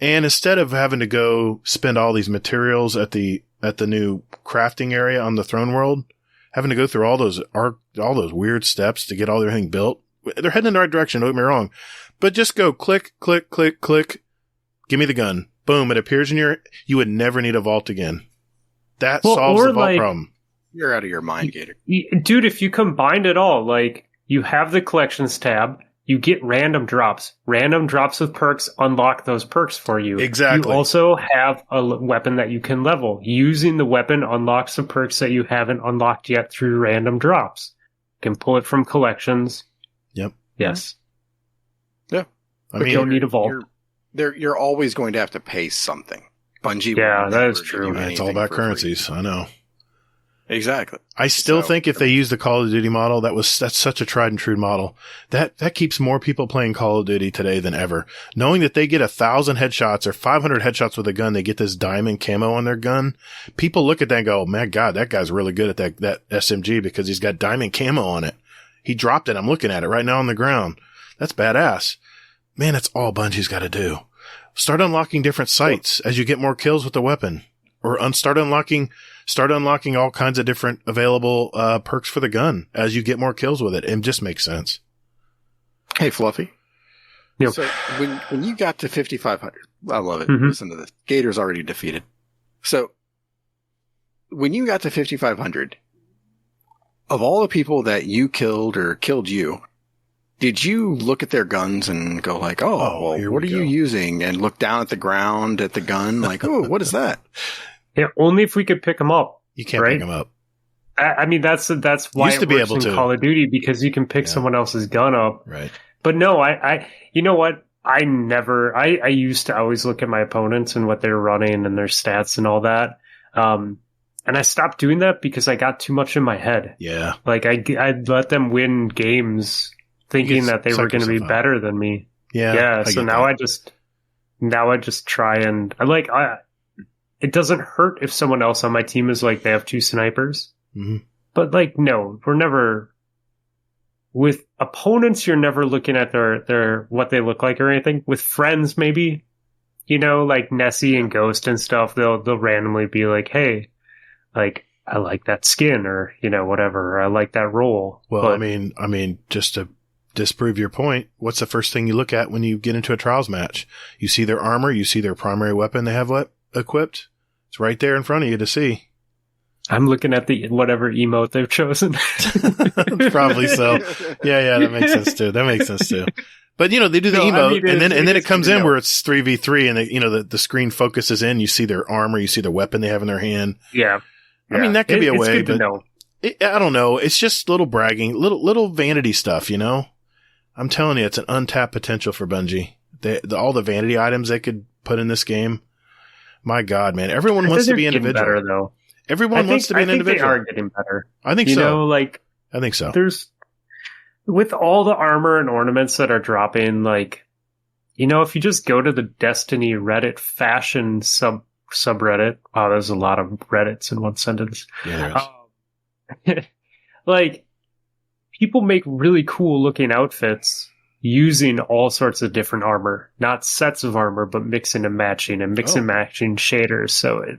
And instead of having to go spend all these materials at the new crafting area on the throne world, having to go through all those weird steps to get all everything built, they're heading in the right direction. Don't get me wrong, but just go click, click, click, click. Give me the gun. Boom. It appears in you would never need a vault again. That solves the vault problem. You're out of your mind, Gator. Dude, if you combined it all, like, you have the collections tab, you get random drops. Random drops with perks unlock those perks for you. Exactly. You also have a weapon that you can level. Using the weapon unlocks the perks that you haven't unlocked yet through random drops. You can pull it from collections. Yep. Yes. Yeah. I But you don't mean, need a vault. You're always going to have to pay something. Bungie. Yeah, will that never is give true. you it's all anything about for free. currencies. I know. Exactly. I still So, think if they use the Call of Duty model, that's such a tried and true model. That keeps more people playing Call of Duty today than ever. Knowing that they get 1,000 headshots or 500 headshots with a gun, they get this diamond camo on their gun. People look at that and go, "Man, God, that guy's really good at that SMG because he's got diamond camo on it. He dropped it. I'm looking at it right now on the ground. That's badass." Man, that's all Bungie's got to do. Start unlocking different sights as you get more kills with the weapon, or start unlocking start unlocking all kinds of different available perks for the gun as you get more kills with it. It just makes sense. Hey, Fluffy. Yep. So when you got to 5,500, I love it. Mhm. Listen to this. Gator's already defeated. So when you got to 5,500, of all the people that you killed or killed you, did you look at their guns and go like, well, here what we are you go. using? And look down at the ground at the gun like, oh, what is that? Yeah, only if we could pick them up. You can't Right? pick them up. I mean, that's why Used to it be works able in to. Call of Duty, because you can pick Yeah. someone else's gun up. Right. But no, I you know what? I used to always look at my opponents and what they're running and their stats and all that. And I stopped doing that because I got too much in my head. Yeah. Like I'd let them win games thinking that they were psych going to be yourself out. better than me. Yeah. Yeah. I So get now that. I just try and it doesn't hurt if someone else on my team is like, they have 2 snipers, Mhm. but like, no, we're never with opponents. You're never looking at their, what they look like or anything. With friends, maybe, like Nessie and Ghost and stuff, they'll randomly be like, hey, like, I like that skin or, whatever, or I like that role. Well, But- I mean, just to disprove your point, what's the first thing you look at when you get into a trials match? You see their armor, you see their primary weapon they have equipped. It's right there in front of you to see. I'm looking at the whatever emote they've chosen. Probably so. Yeah, that makes sense too. But they do the No, I emote, mean, and then it it's comes good to in know. where it's 3v3, and the screen focuses in. You see their armor, you see their weapon they have in their hand. Yeah. I mean, that could be a way, it's good to but know. I don't know. It's just little bragging, little vanity stuff. I'm telling you, it's an untapped potential for Bungie. All the vanity items they could put in this game. My God, man! Everyone wants to be individual. Better, though. Everyone wants to be an individual. They are getting better. I think so. I think so. There's with all the armor and ornaments that are dropping, like, if you just go to the Destiny Reddit fashion subreddit, wow, there's a lot of Reddits in one sentence. Yeah, there is. Like, people make really cool looking outfits using all sorts of different armor, not sets of armor, but mixing and matching shaders.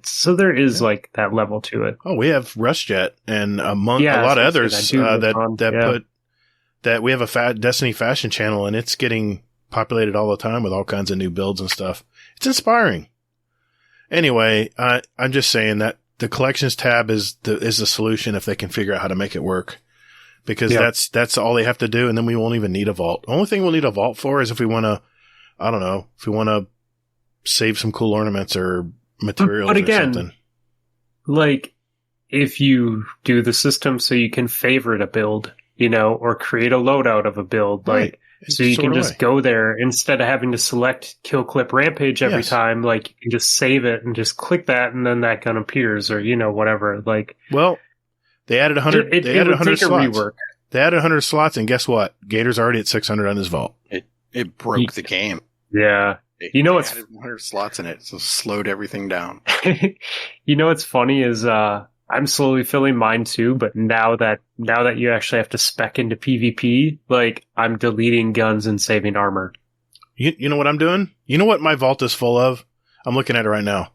So there is like that level to it. Oh, we have RushJet and a lot of others that we have a Destiny fashion channel, and it's getting populated all the time with all kinds of new builds and stuff. It's inspiring. Anyway, I'm just saying that the collections tab is the solution if they can figure out how to make it work. Because that's all they have to do, and then we won't even need a vault. The only thing we'll need a vault for is if we want to, save some cool ornaments or materials but again, or something. Like, if you do the system so you can favorite a build, or create a loadout of a build, Right. so you can just go there instead of having to select kill, clip, rampage every Yes. time. Like, you can just save it and just click that, and then that gun appears, or whatever. Like, Well, they added 100. They added 100 slots. Rework. They added 100 slots, and guess what? Gator's already at 600 on his vault. It broke the game. Yeah. It what's added 100 slots in it, so slowed everything down. what's funny is I'm slowly filling mine too, but now that you actually have to spec into PvP, like, I'm deleting guns and saving armor. You know what I'm doing? You know what my vault is full of? I'm looking at it right now.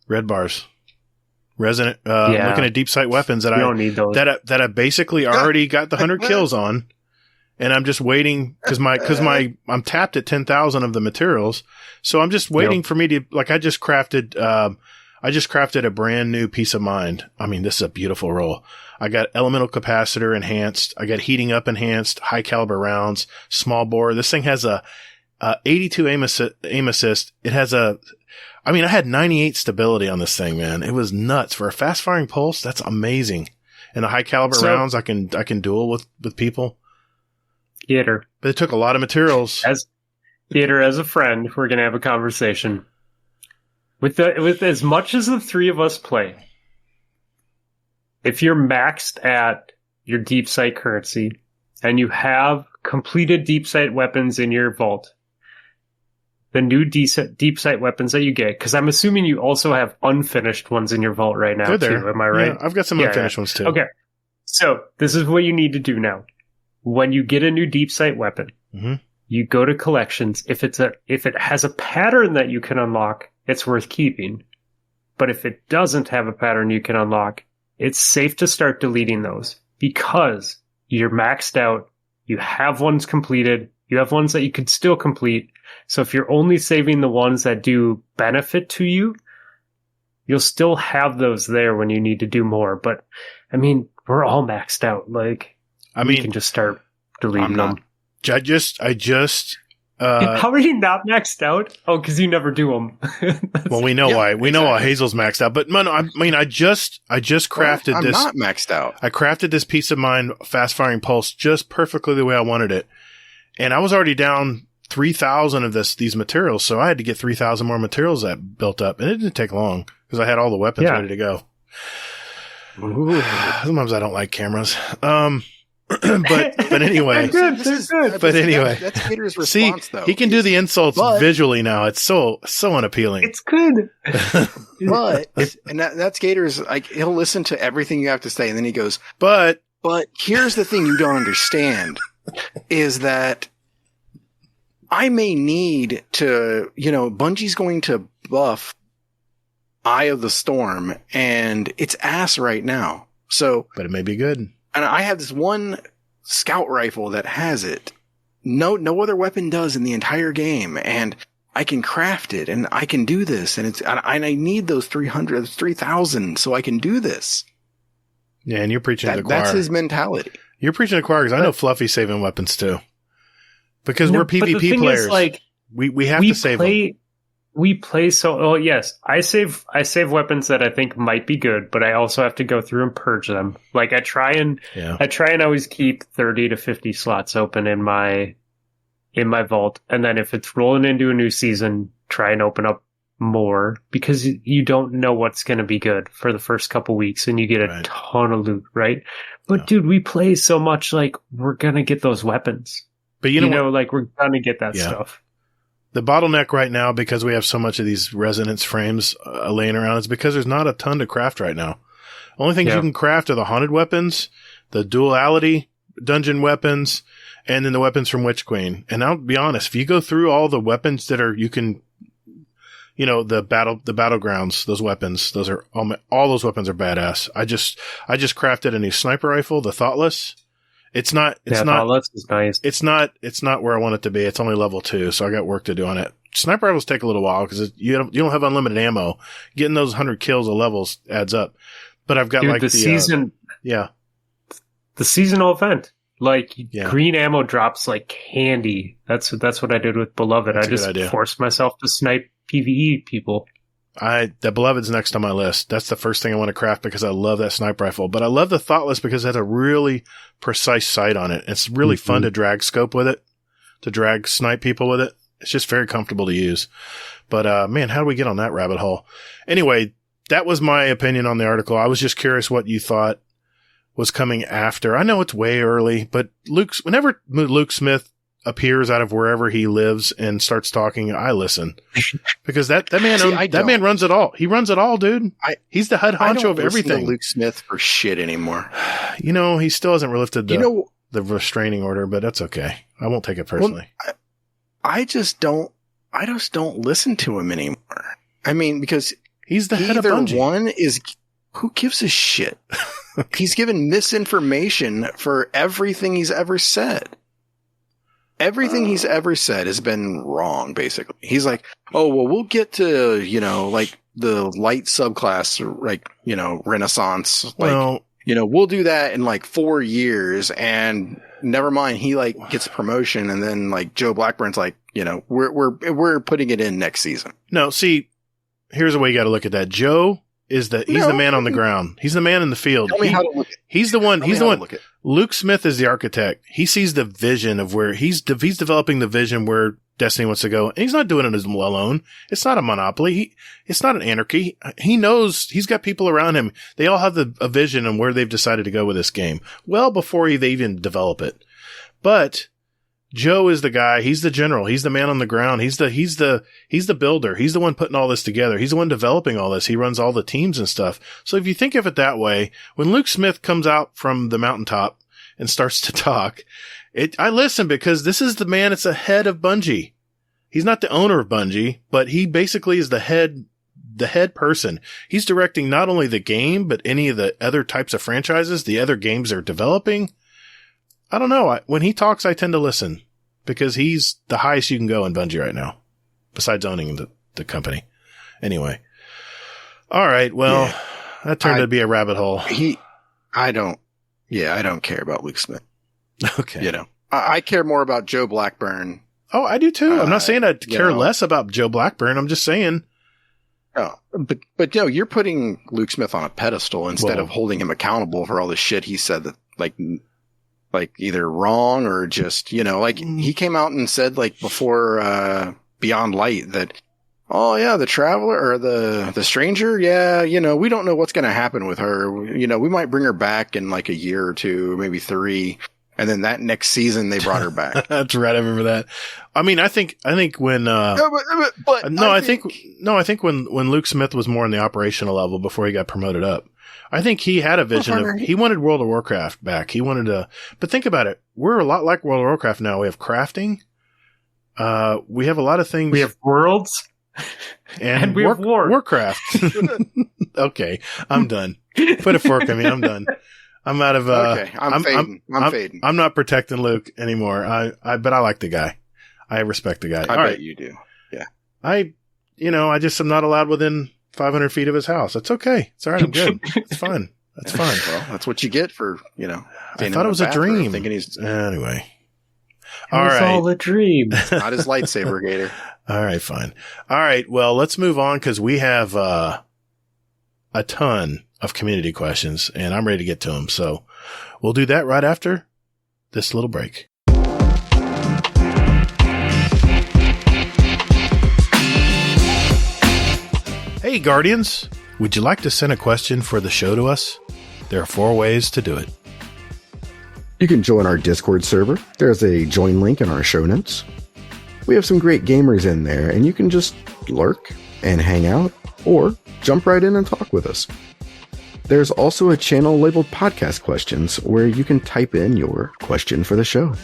Red bars. I'm looking at deep sight weapons that You don't need those. that I basically already got the 100 kills on, and I'm just waiting because I'm tapped at 10,000 of the materials, so I'm just waiting for me to, like, I just crafted a brand new Peace of Mind. I mean, this is a beautiful roll. I got elemental capacitor enhanced. I got heating up enhanced, high caliber rounds, small bore. This thing has a 82 aim assist. It has I had 98 stability on this thing, man. It was nuts. For a fast firing pulse, that's amazing. And the high caliber rounds, I can duel with people. Gator. But it took a lot of materials. As a friend, we're gonna have a conversation. With as much as the three of us play, if you're maxed at your deep sight currency and you have completed deep sight weapons in your vault, the new deep sight weapons that you get, because I'm assuming you also have unfinished ones in your vault right now. They're there. Too, am I right? Yeah, I've got some unfinished ones too. Okay. So this is what you need to do now. When you get a new deep sight weapon, you go to collections. If it has a pattern that you can unlock, it's worth keeping. But if it doesn't have a pattern you can unlock, it's safe to start deleting those because you're maxed out. You have ones completed. You have ones that you could still complete. So if you're only saving the ones that do benefit to you, you'll still have those there when you need to do more. But I mean, we're all maxed out. Like, we can just start deleting them. I just how are you not maxed out? Oh, because you never do them. Well, we know why. We know why Hazel's maxed out. But no, I mean, I just crafted this. I'm not maxed out. I crafted this Peace of Mind fast firing pulse just perfectly the way I wanted it, and I was already down 3,000 of these materials, so I had to get 3,000 more materials that built up, and it didn't take long because I had all the weapons ready to go. Sometimes I don't like cameras. But anyway, but anyway, that's Gator's response, though. He can do the insults visually now. It's so unappealing. It's good, and that's Gator's. Like, he'll listen to everything you have to say, and then he goes, But here's the thing you don't understand is that I may need to, Bungie's going to buff Eye of the Storm, and it's ass right now. So, but it may be good. And I have this one scout rifle that has it. No other weapon does in the entire game. And I can craft it and I can do this. And I need those 3,000 so I can do this. Yeah. And you're preaching to the choir. That's his mentality. You're preaching to the choir because I know Fluffy's saving weapons too. Because we're PvP players. Is, like, we have to save them. We play yes, I save weapons that I think might be good, but I also have to go through and purge them. Like I try and always keep 30 to 50 slots open in my vault. And then if it's rolling into a new season, try and open up more because you don't know what's going to be good for the first couple weeks and you get a ton of loot, right? But dude, we play so much like we're going to get those weapons. But you know like we're going to get that stuff. The bottleneck right now, because we have so much of these resonance frames laying around, is because there's not a ton to craft right now. Only things you can craft are the haunted weapons, the duality dungeon weapons, and then the weapons from Witch Queen. And I'll be honest, if you go through all the weapons that are, you can, the battlegrounds, those weapons, those are all those weapons are badass. I just crafted a new sniper rifle, the Thoughtless. It's not Thoughtless is nice. It's not where I want it to be. It's only level 2, so I got work to do on it. Sniper rifles take a little while because you don't have unlimited ammo. Getting those 100 kills of levels adds up. But I've got the season. The seasonal event, green ammo drops like candy. That's what I did with Beloved. I just forced myself to snipe PvE people. The Beloved's next on my list. That's the first thing I want to craft because I love that sniper rifle. But I love the Thoughtless because it has a really precise sight on it. It's really fun to drag scope with it, to drag snipe people with it. It's just very comfortable to use. But man, how do we get on that rabbit hole? Anyway, that was my opinion on the article. I was just curious what you thought was coming after. I know it's way early, but whenever Luke Smith appears out of wherever he lives and starts talking, I listen because that man runs it all. He runs it all, dude. He's the head honcho of everything. To Luke Smith for shit anymore. He still hasn't lifted the restraining order, but that's okay. I won't take it personally. Well, I just don't listen to him anymore. I mean, because he's the head of Bungie. One is who gives a shit. He's given misinformation for everything he's ever said. Everything he's ever said has been wrong, basically. He's like, oh, well, we'll get to, the light subclass, Renaissance. We'll do that in 4 years and never mind. He gets promotion and then Joe Blackburn's we're putting it in next season. No, see, here's the way you got to look at that. Joe he's the man on the ground. He's the man in the field. Tell me how to look at it. He's the one. Luke Smith is the architect. He sees the vision of where he's developing the vision where Destiny wants to go. And he's not doing it alone. It's not a monopoly. It's not an anarchy. He knows he's got people around him. They all have a vision on where they've decided to go with this game well before they even develop it. But Joe is the guy. He's the general. He's the man on the ground. He's the builder. He's the one putting all this together. He's the one developing all this. He runs all the teams and stuff. So if you think of it that way, when Luke Smith comes out from the mountaintop and starts to talk, I listen because this is the man. It's the head of Bungie. He's not the owner of Bungie, but he basically is the head the head person. He's directing not only the game, but any of the other types of franchises, the other games they're developing. I don't know. When he talks, I tend to listen because he's the highest you can go in Bungie right now, besides owning the company. Anyway. All right. Well, that turned out to be a rabbit hole. I don't care about Luke Smith. Okay. You know, I care more about Joe Blackburn. Oh, I do too. I'm not saying I care less about Joe Blackburn. I'm just saying. Oh, but no, you're putting Luke Smith on a pedestal instead of holding him accountable for all the shit he said that like either wrong or just, you know, like he came out and said like before Beyond Light that, oh yeah, the Traveler or the Stranger, yeah, you know, we don't know what's going to happen with her. You know, we might bring her back in like a year or two, maybe 3. And then that next season they brought her back. That's right. I remember that. I mean, I think when I think when Luke Smith was more on the operational level before he got promoted up, I think he had a vision he wanted World of Warcraft back. He wanted to, but think about it. We're a lot like World of Warcraft now. We have crafting. We have a lot of things. We have worlds. And we have Warcraft. Okay. I'm done. Put a fork in me. I'm done. I'm out of, okay. I'm fading. I'm not protecting Luke anymore. But I like the guy. I respect the guy. I bet you do. Yeah. I just am not allowed within 500 feet of his house. That's okay. It's all right. I'm good. It's fine. That's fine. Well, that's what you get for, you know. I thought it was a dream. Thinking he's anyway. It was all a dream. Not his lightsaber, Gator. All right, fine. All right. Well, let's move on because we have a ton of community questions and I'm ready to get to them. So we'll do that right after this little break. Hey, Guardians, would you like to send a question for the show to us? There are 4 ways to do it. You can join our Discord server. There's a join link in our show notes. We have some great gamers in there, and you can just lurk and hang out, or jump right in and talk with us. There's also a channel labeled Podcast Questions where you can type in your question for the show.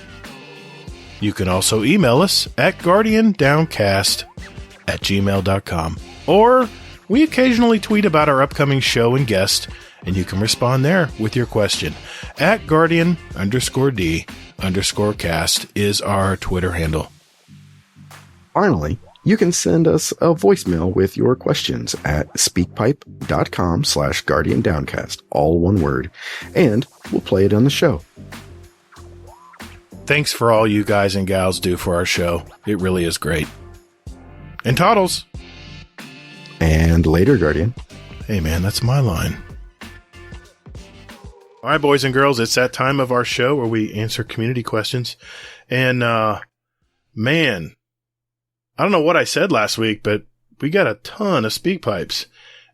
You can also email us at guardiandowncast@gmail.com, or we occasionally tweet about our upcoming show and guest, and you can respond there with your question. At Guardian_D_cast is our Twitter handle. Finally, you can send us a voicemail with your questions at speakpipe.com/guardiandowncast, all one word, and we'll play it on the show. Thanks for all you guys and gals do for our show. It really is great. And Toddles. And later, Guardian. Hey, man, that's my line. All right, boys and girls, it's that time of our show where we answer community questions. And, man, I don't know what I said last week, but we got a ton of speak pipes.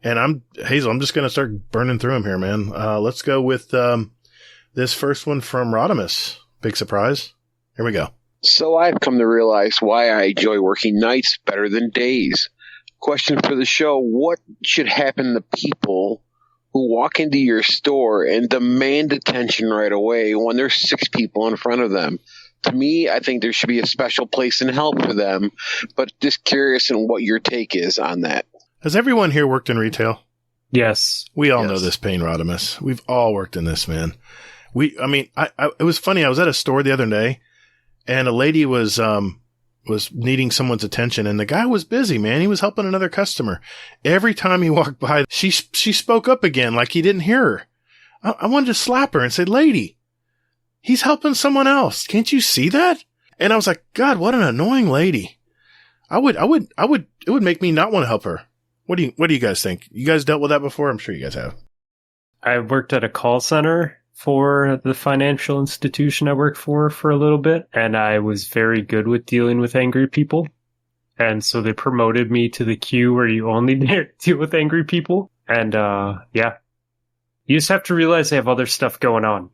And Hazel, I'm just going to start burning through them here, man. Let's go with this first one from Rodimus. Big surprise. Here we go. So I've come to realize why I enjoy working nights better than days. Question for the show: what should happen to people who walk into your store and demand attention right away when there's 6 people in front of them? To me, I think there should be a special place and help for them, but just curious on what your take is on that. Has everyone here worked in retail? Yes. We all know this pain, Rodimus. We've all worked in this, man. It was funny. I was at a store the other day and a lady was needing someone's attention and the guy was busy, man. He was helping another customer. Every time he walked by, she spoke up again like he didn't hear her. I wanted to slap her and say, lady, he's helping someone else. Can't you see that? And I was like, God, what an annoying lady. It would make me not want to help her. What do you guys think? You guys dealt with that before? I'm sure you guys have. I worked at a call center for the financial institution I worked for a little bit, and I was very good with dealing with angry people. And so they promoted me to the queue where you only deal with angry people. And yeah, you just have to realize they have other stuff going on.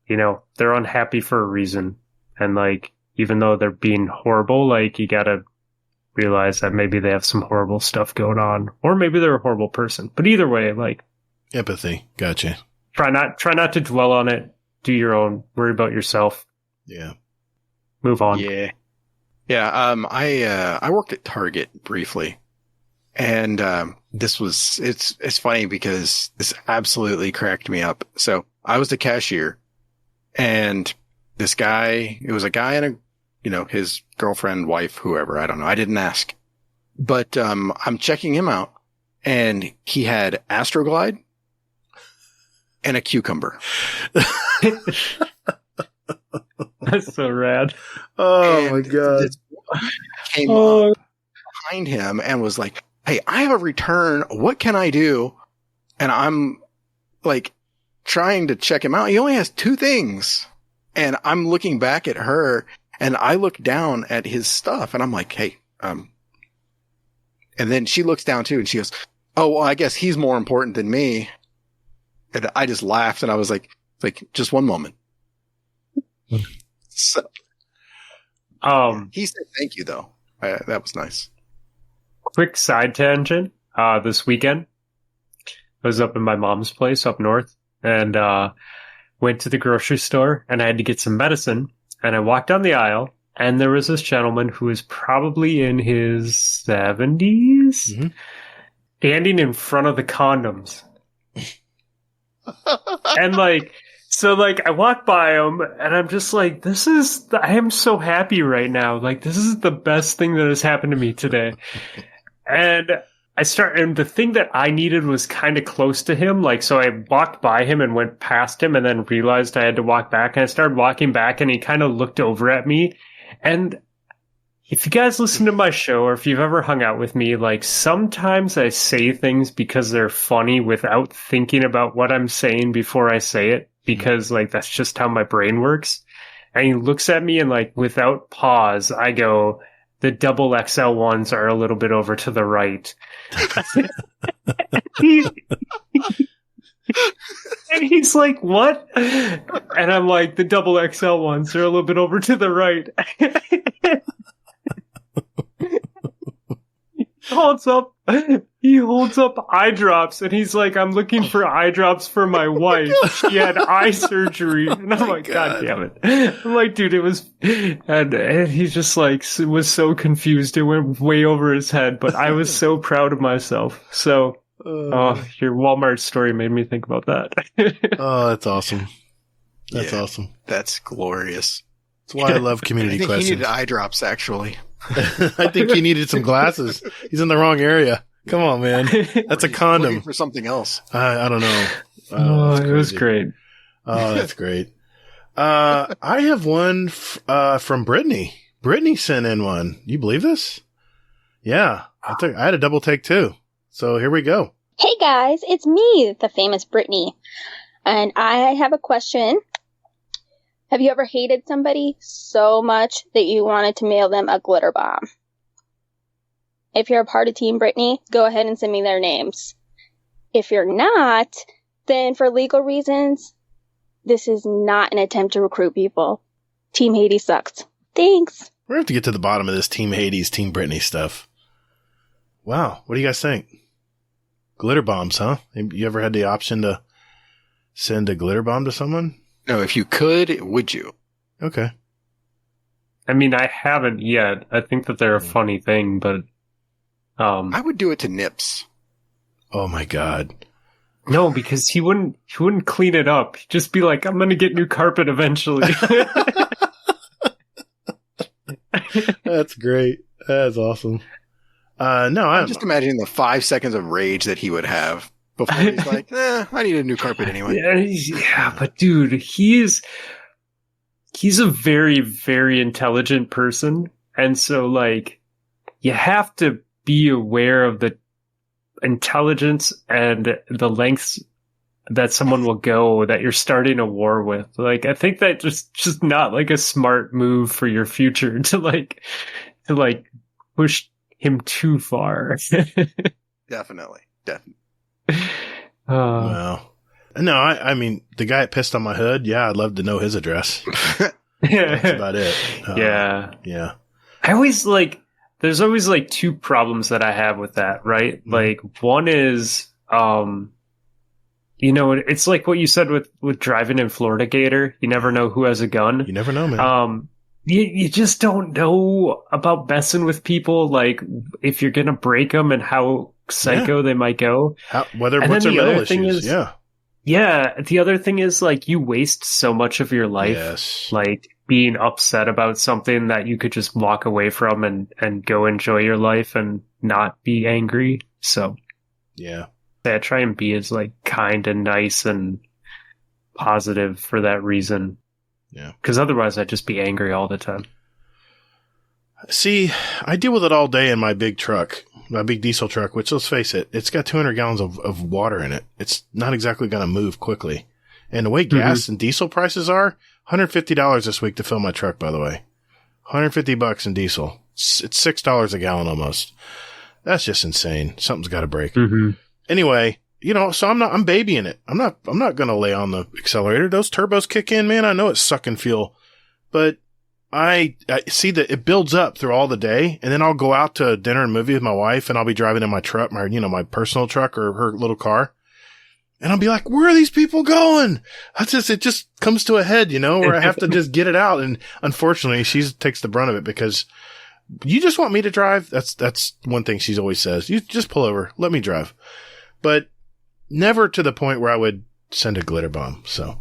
You know, they're unhappy for a reason. And like, even though they're being horrible, like, you gotta realize that maybe they have some horrible stuff going on, or maybe they're a horrible person. But either way, like, empathy. Gotcha. Try not to dwell on it. Do your own. Worry about yourself. Yeah. Move on. Yeah. Yeah. I worked at Target briefly, And it's funny because this absolutely cracked me up. So I was the cashier, and this guy, it was a guy and his girlfriend, wife, whoever, I don't know. I didn't ask, but I'm checking him out, and he had Astroglide and a cucumber. That's so rad. Oh my God. Came up behind him and was like, "Hey, I have a return. What can I do?" And I'm like trying to check him out. He only has 2 things. And I'm looking back at her, and I look down at his stuff, and I'm like, "Hey, and then she looks down too, and she goes, "Oh, well, I guess he's more important than me." And I just laughed, and I was like, just one moment. So, he said thank you though. That was nice. Quick side tangent. This weekend, I was up in my mom's place up north, and went to the grocery store, and I had to get some medicine. And I walked down the aisle, and there was this gentleman who was probably in his 70s, standing in front of the condoms. And I walk by him, and I'm just like, I am so happy right now. Like, this is the best thing that has happened to me today. And the thing that I needed was kind of close to him. Like, so I walked by him and went past him, and then realized I had to walk back, and I started walking back, and he kind of looked over at me. And if you guys listen to my show, or if you've ever hung out with me, like, sometimes I say things because they're funny without thinking about what I'm saying before I say it, because, like, that's just how my brain works. And he looks at me, and, like, without pause, I go, "The double XL ones are a little bit over to the right." And he's like, "What?" And I'm like, "The double XL ones are a little bit over to the right." He holds up eye drops, and he's like, "I'm looking for eye drops for my wife. She had eye surgery." And I'm like, God damn it. I'm like, dude, it was, and he just like was so confused. It went way over his head, but I was so proud of myself. So, your Walmart story made me think about that. Oh, that's awesome. That's awesome. That's glorious. That's why I love community I think questions. he needed eye drops, actually. I think he needed some glasses. He's in the wrong area. Come on, man. That's a condom. Looking for something else. I don't know. It was great. Oh, that's great. I have one from Brittany. Brittany sent in one. You believe this? Yeah. I had a double take too. So here we go. Hey guys, it's me, the famous Brittany. And I have a question. Have you ever hated somebody so much that you wanted to mail them a glitter bomb? If you're a part of Team Brittany, go ahead and send me their names. If you're not, then for legal reasons, this is not an attempt to recruit people. Team Hades sucks. Thanks. We're going to have to get to the bottom of this Team Hades, Team Brittany stuff. Wow. What do you guys think? Glitter bombs, huh? You ever had the option to send a glitter bomb to someone? No, if you could, would you? Okay. I mean, I haven't yet. I think that they're a funny thing, but I would do it to Nips. Oh my God. No, because he wouldn't clean it up. He'd just be like, "I'm going to get new carpet eventually." That's great. That's awesome. No, I'm just imagining the 5 seconds of rage that he would have before he's like, I need a new carpet anyway. Yeah, but dude, he's a very, very intelligent person. And so, like, you have to be aware of the intelligence and the lengths that someone will go that you're starting a war with. Like, I think that just not like a smart move for your future to push him too far. Definitely. Wow. No, I mean, the guy that pissed on my hood, yeah, I'd love to know his address. That's about it. Yeah. I always there's always like two problems that I have with that, right? Mm-hmm. Like, one is, it's like what you said with driving in Florida Gator. You never know who has a gun. You never know, man. you just don't know about messing with people, like if you're gonna break them and how psycho they might go. What's their mental issues? Yeah. The other thing is, like, you waste so much of your life, like being upset about something that you could just walk away from and go enjoy your life and not be angry. So I try and be as like kind and nice and positive for that reason. Yeah. Because otherwise I'd just be angry all the time. See, I deal with it all day in my big truck, my big diesel truck, which, let's face it, it's got 200 gallons of water in it. It's not exactly going to move quickly. And the way gas and diesel prices are, $150 this week to fill my truck, by the way. $150 in diesel. It's $6 a gallon almost. That's just insane. Something's got to break. Anyway, so I'm babying it. I'm not going to lay on the accelerator. Those turbos kick in, man. I know it's sucking fuel, but I see that it builds up through all the day, and then I'll go out to dinner and movie with my wife, and I'll be driving in my truck, my personal truck or her little car. And I'll be like, where are these people going? It just comes to a head, where I have to just get it out. And unfortunately, she takes the brunt of it because you just want me to drive. That's one thing she always says. You just pull over, let me drive. But never to the point where I would send a glitter bomb. So,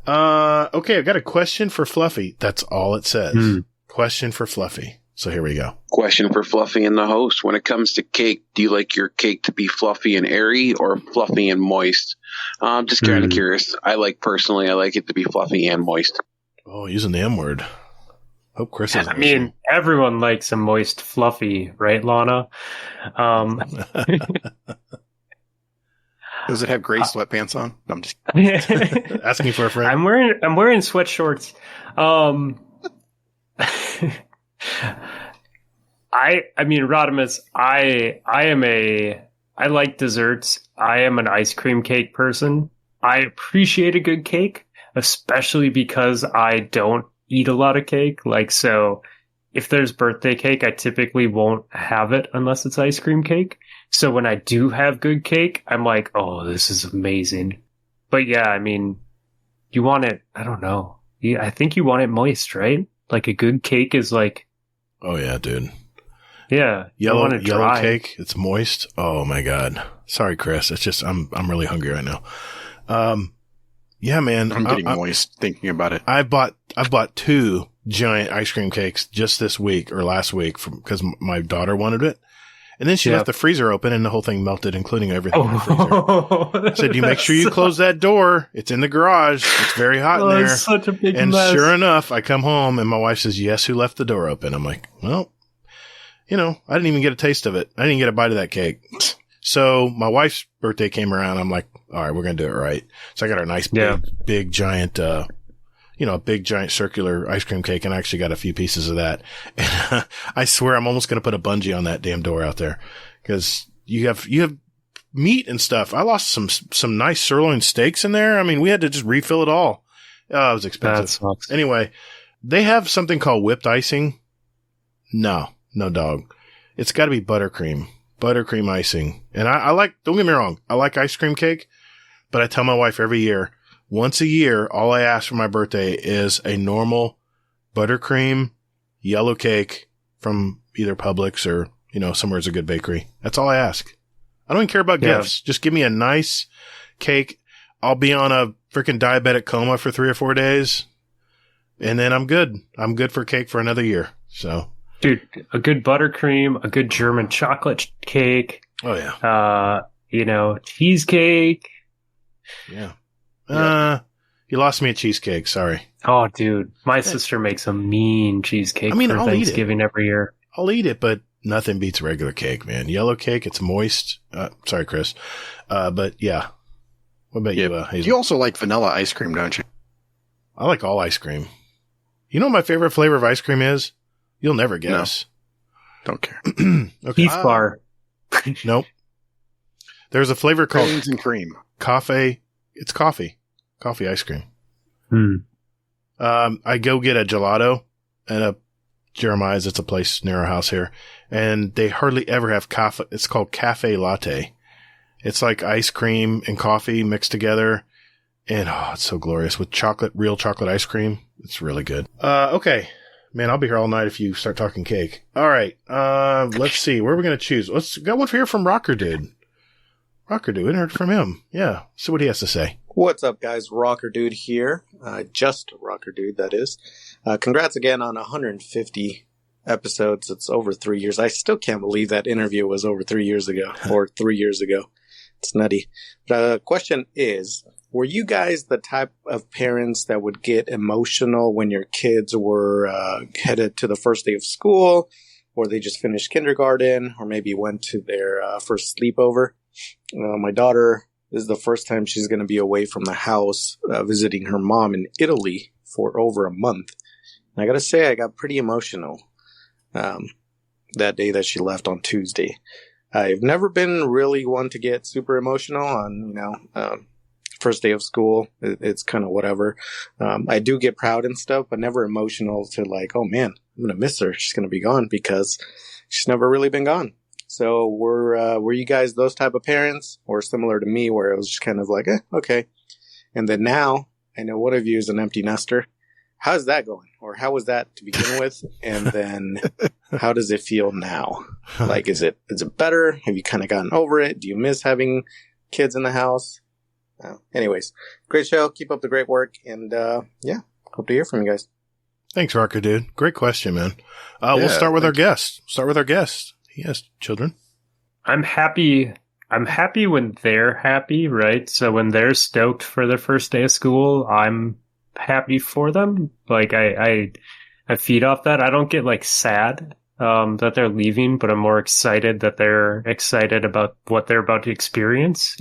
okay, I've got a question for Fluffy. That's all it says. Question for Fluffy. So here we go. Question for Fluffy and the host. When it comes to cake, do you like your cake to be fluffy and airy or fluffy and moist? I'm just kind of curious. I like it to be fluffy and moist. Oh, using the M word. Hope Chris is. I mean, everyone likes a moist fluffy, right, Lana? Does it have gray sweatpants on? No, I'm just asking for a friend. I'm wearing sweat shorts. I mean, Rodimus, I like desserts. I am an ice cream cake person. I appreciate a good cake, especially because I don't eat a lot of cake. Like, so if there's birthday cake, I typically won't have it unless it's ice cream cake. So when I do have good cake, I'm like, oh, this is amazing. But yeah, I mean, you want it, I don't know. I think you want it moist, right? Like a good cake is like... Oh, yeah, dude. Yeah. Yellow cake, it's moist. Oh, my God. Sorry, Chris. It's just, I'm really hungry right now. Yeah, man. I'm getting moist thinking about it. I've bought 2 giant ice cream cakes just this week or last week because my daughter wanted it. And then she left the freezer open and the whole thing melted, including everything in the freezer. I said, you make sure you close that door. It's in the garage. It's very hot in there. It's such a big and mess. Sure enough, I come home and my wife says, yes, who left the door open? I'm like, well, I didn't even get a taste of it. I didn't get a bite of that cake. So my wife's birthday came around. I'm like, all right, we're going to do it right. So I got our nice big giant, a big giant circular ice cream cake, and I actually got a few pieces of that. And I swear I'm almost going to put a bungee on that damn door out there because you have meat and stuff. I lost some nice sirloin steaks in there. I mean, we had to just refill it all. Oh, it was expensive. That sucks. Anyway, they have something called whipped icing. No dog. It's got to be buttercream icing. And I like, don't get me wrong, I like ice cream cake, but I tell my wife every year, once a year, all I ask for my birthday is a normal buttercream yellow cake from either Publix or, somewhere's a good bakery. That's all I ask. I don't even care about gifts. Just give me a nice cake. I'll be on a freaking diabetic coma for 3 or 4 days, and then I'm good. I'm good for cake for another year. So, dude, a good buttercream, a good German chocolate cake. Oh yeah. Cheesecake. Yeah. You lost me at cheesecake. Sorry. Oh, dude, my sister makes a mean cheesecake for Thanksgiving every year. I'll eat it, but nothing beats regular cake, man. Yellow cake, it's moist. Sorry, Chris. But yeah. What about you, Hazel? You also like vanilla ice cream, don't you? I like all ice cream. You know what my favorite flavor of ice cream is? You'll never guess. No. Don't care. Okay. Heath bar. Nope. There's a flavor called Cranes and cream. Coffee. It's coffee ice cream. I go get a gelato at a Jeremiah's. It's a place near our house here, and they hardly ever have coffee. It's called cafe latte. It's like ice cream and coffee mixed together, and it's so glorious with real chocolate ice cream. It's really good. Okay, Man, I'll be here all night if you start talking cake. All right. Let's see. Where are we going to choose? Got one here from Rocker Dude. Rocker Dude. We heard from him. Yeah. See what he has to say. What's up, guys? Rocker Dude here. Just Rocker Dude, that is. Congrats again on 150 episodes. It's over 3 years. I still can't believe that interview was over 3 years ago, or 3 years ago. It's nutty. The question is, were you guys the type of parents that would get emotional when your kids were headed to the first day of school, or they just finished kindergarten, or maybe went to their first sleepover? My daughter, this is the first time she's going to be away from the house visiting her mom in Italy for over a month. And I got to say, I got pretty emotional that day that she left on Tuesday. I've never been really one to get super emotional on, first day of school. It's kind of whatever. I do get proud and stuff, but never emotional to like, oh man, I'm going to miss her. She's going to be gone, because she's never really been gone. So were you guys those type of parents, or similar to me where it was just kind of like, okay. And then now I know one of you is an empty nester. How's that going? Or how was that to begin with? And then how does it feel now? Like, is it better? Have you kind of gotten over it? Do you miss having kids in the house? Anyways, great show. Keep up the great work. And hope to hear from you guys. Thanks, Rocker Dude. Great question, man. We'll start with our guest. He has children. I'm happy when they're happy, right? So when they're stoked for their first day of school, I'm happy for them. Like I feed off that. I don't get like sad that they're leaving, but I'm more excited that they're excited about what they're about to experience.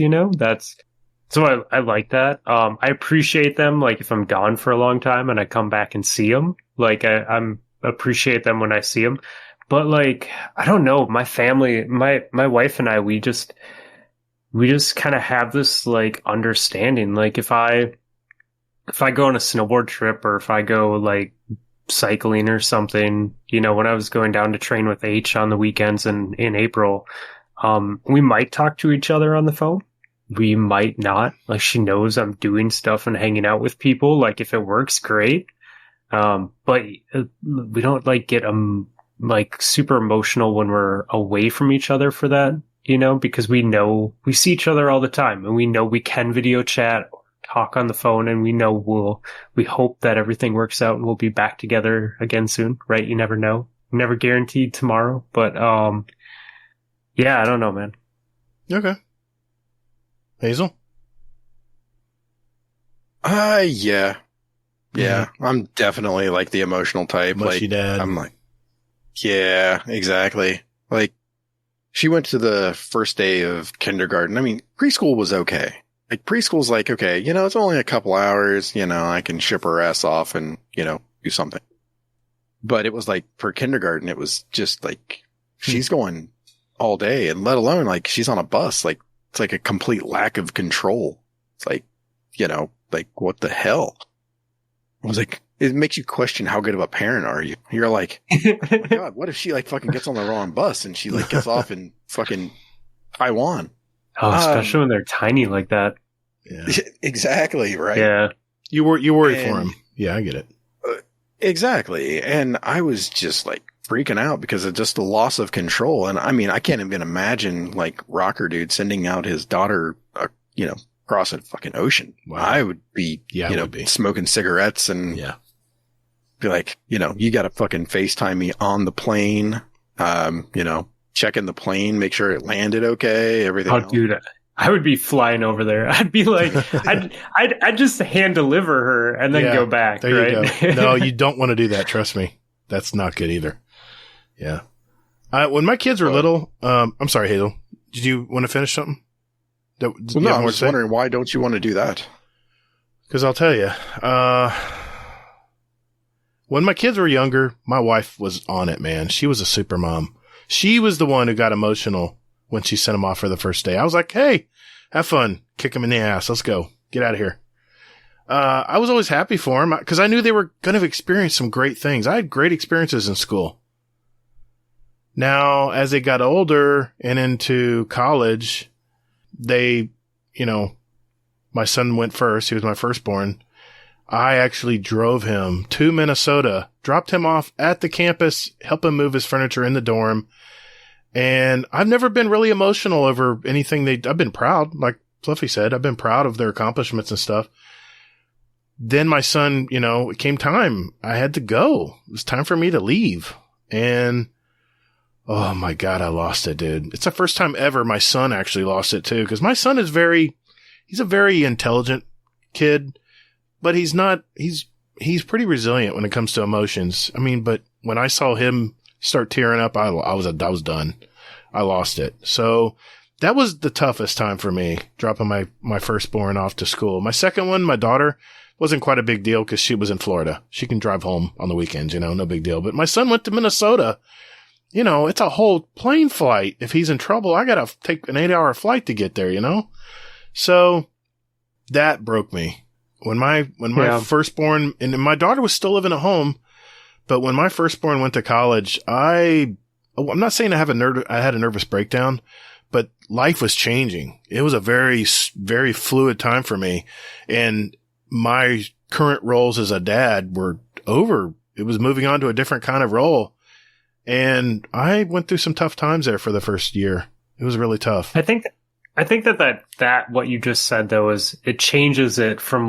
So I like that. I appreciate them. Like if I'm gone for a long time and I come back and see them, like I'm appreciate them when I see them. But like, I don't know, my family, my wife and I, we just kind of have this like understanding. Like if I go on a snowboard trip, or if I go like cycling or something, when I was going down to train with H on the weekends in April, we might talk to each other on the phone. We might not. Like she knows I'm doing stuff and hanging out with people. Like if it works, great. But we don't like get like super emotional when we're away from each other for that, because we know we see each other all the time, and we know we can video chat, talk on the phone, and we hope that everything works out and we'll be back together again soon, right? You never know. Never guaranteed tomorrow, but I don't know, man. Okay. Hazel? Yeah. I'm definitely like the emotional type. Mushy like dad. I'm like, yeah, exactly. Like she went to the first day of kindergarten. I mean, preschool was okay. Like preschool's like, okay, it's only a couple hours, I can ship her ass off and, do something. But it was like for kindergarten, it was just like, she's going all day, and let alone like she's on a bus. Like it's like a complete lack of control. It's like, like what the hell? I was like, it makes you question how good of a parent are you? You're like, oh my God, what if she like fucking gets on the wrong bus and she like gets off in fucking Taiwan? Oh, especially when they're tiny like that. Yeah. Exactly, right? Yeah. You worry for him. Yeah, I get it. Exactly. And I was just like freaking out because of just the loss of control. And I mean, I can't even imagine like Rocker Dude sending out his daughter, across a fucking ocean. Wow. I would be, smoking cigarettes and be like, you got to fucking FaceTime me on the plane, checking the plane, make sure it landed okay, everything. Oh, dude, I would be flying over there. I'd be like, I'd just hand deliver her and then go back. There right? you go. No, you don't want to do that. Trust me. That's not good either. Yeah. When my kids were little, I'm sorry, Hazel. Did you want to finish something? I was wondering, why don't you want to do that? Because I'll tell you, when my kids were younger, my wife was on it, man. She was a super mom. She was the one who got emotional when she sent them off for the first day. I was like, hey, have fun. Kick them in the ass. Let's go. Get out of here. I was always happy for them because I knew they were going to experience some great things. I had great experiences in school. Now, as they got older and into college, they, my son went first. He was my firstborn. I actually drove him to Minnesota, dropped him off at the campus, helped him move his furniture in the dorm. And I've never been really emotional over anything I've been proud, like Fluffy said, I've been proud of their accomplishments and stuff. Then my son, it came time. I had to go. It was time for me to leave. And oh my God, I lost it, dude. It's the first time ever my son actually lost it too. Cause my son is he's a very intelligent kid, but he's pretty resilient when it comes to emotions. I mean, but when I saw him start tearing up, I was done. I lost it. So that was the toughest time for me, dropping my firstborn off to school. My second one, my daughter, wasn't quite a big deal because she was in Florida. She can drive home on the weekends, no big deal. But my son went to Minnesota. It's a whole plane flight. If he's in trouble, I got to take an 8-hour flight to get there, So that broke me. When my firstborn, and my daughter was still living at home, but when my firstborn went to college, I'm not saying I had a nervous breakdown, but life was changing. It was a very, very fluid time for me. And my current roles as a dad were over. It was moving on to a different kind of role. And I went through some tough times there for the first year. It was really tough. I think that what you just said though is it changes it from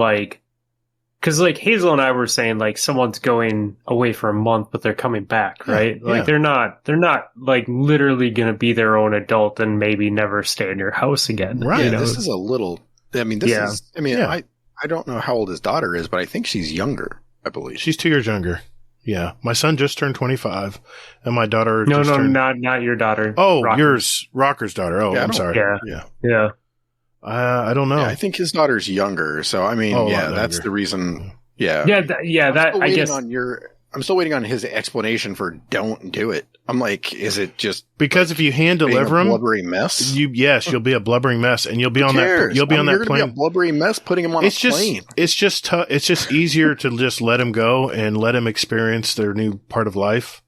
because Hazel and I were saying someone's going away for a month, but they're coming back, right? Yeah. They're not literally going to be their own adult and maybe never stay in your house again. Right. This is a little, I don't know how old his daughter is, but I think she's younger, I believe. She's 2 years younger. Yeah. My son just turned 25 and my daughter not your daughter. Oh, Rocker's daughter. Oh, I'm sorry. Yeah. I don't know. Yeah, I think his daughter's younger. So, I mean, that's the reason. Yeah. I'm still waiting on his explanation for don't do it. I'm like, is it just because if you hand deliver him, blubbery mess? You'll be a blubbering mess, and you'll be on that. You'll be on that plane. Be a blubbery mess, putting him on a plane. It's just easier to just let him go and let him experience their new part of life,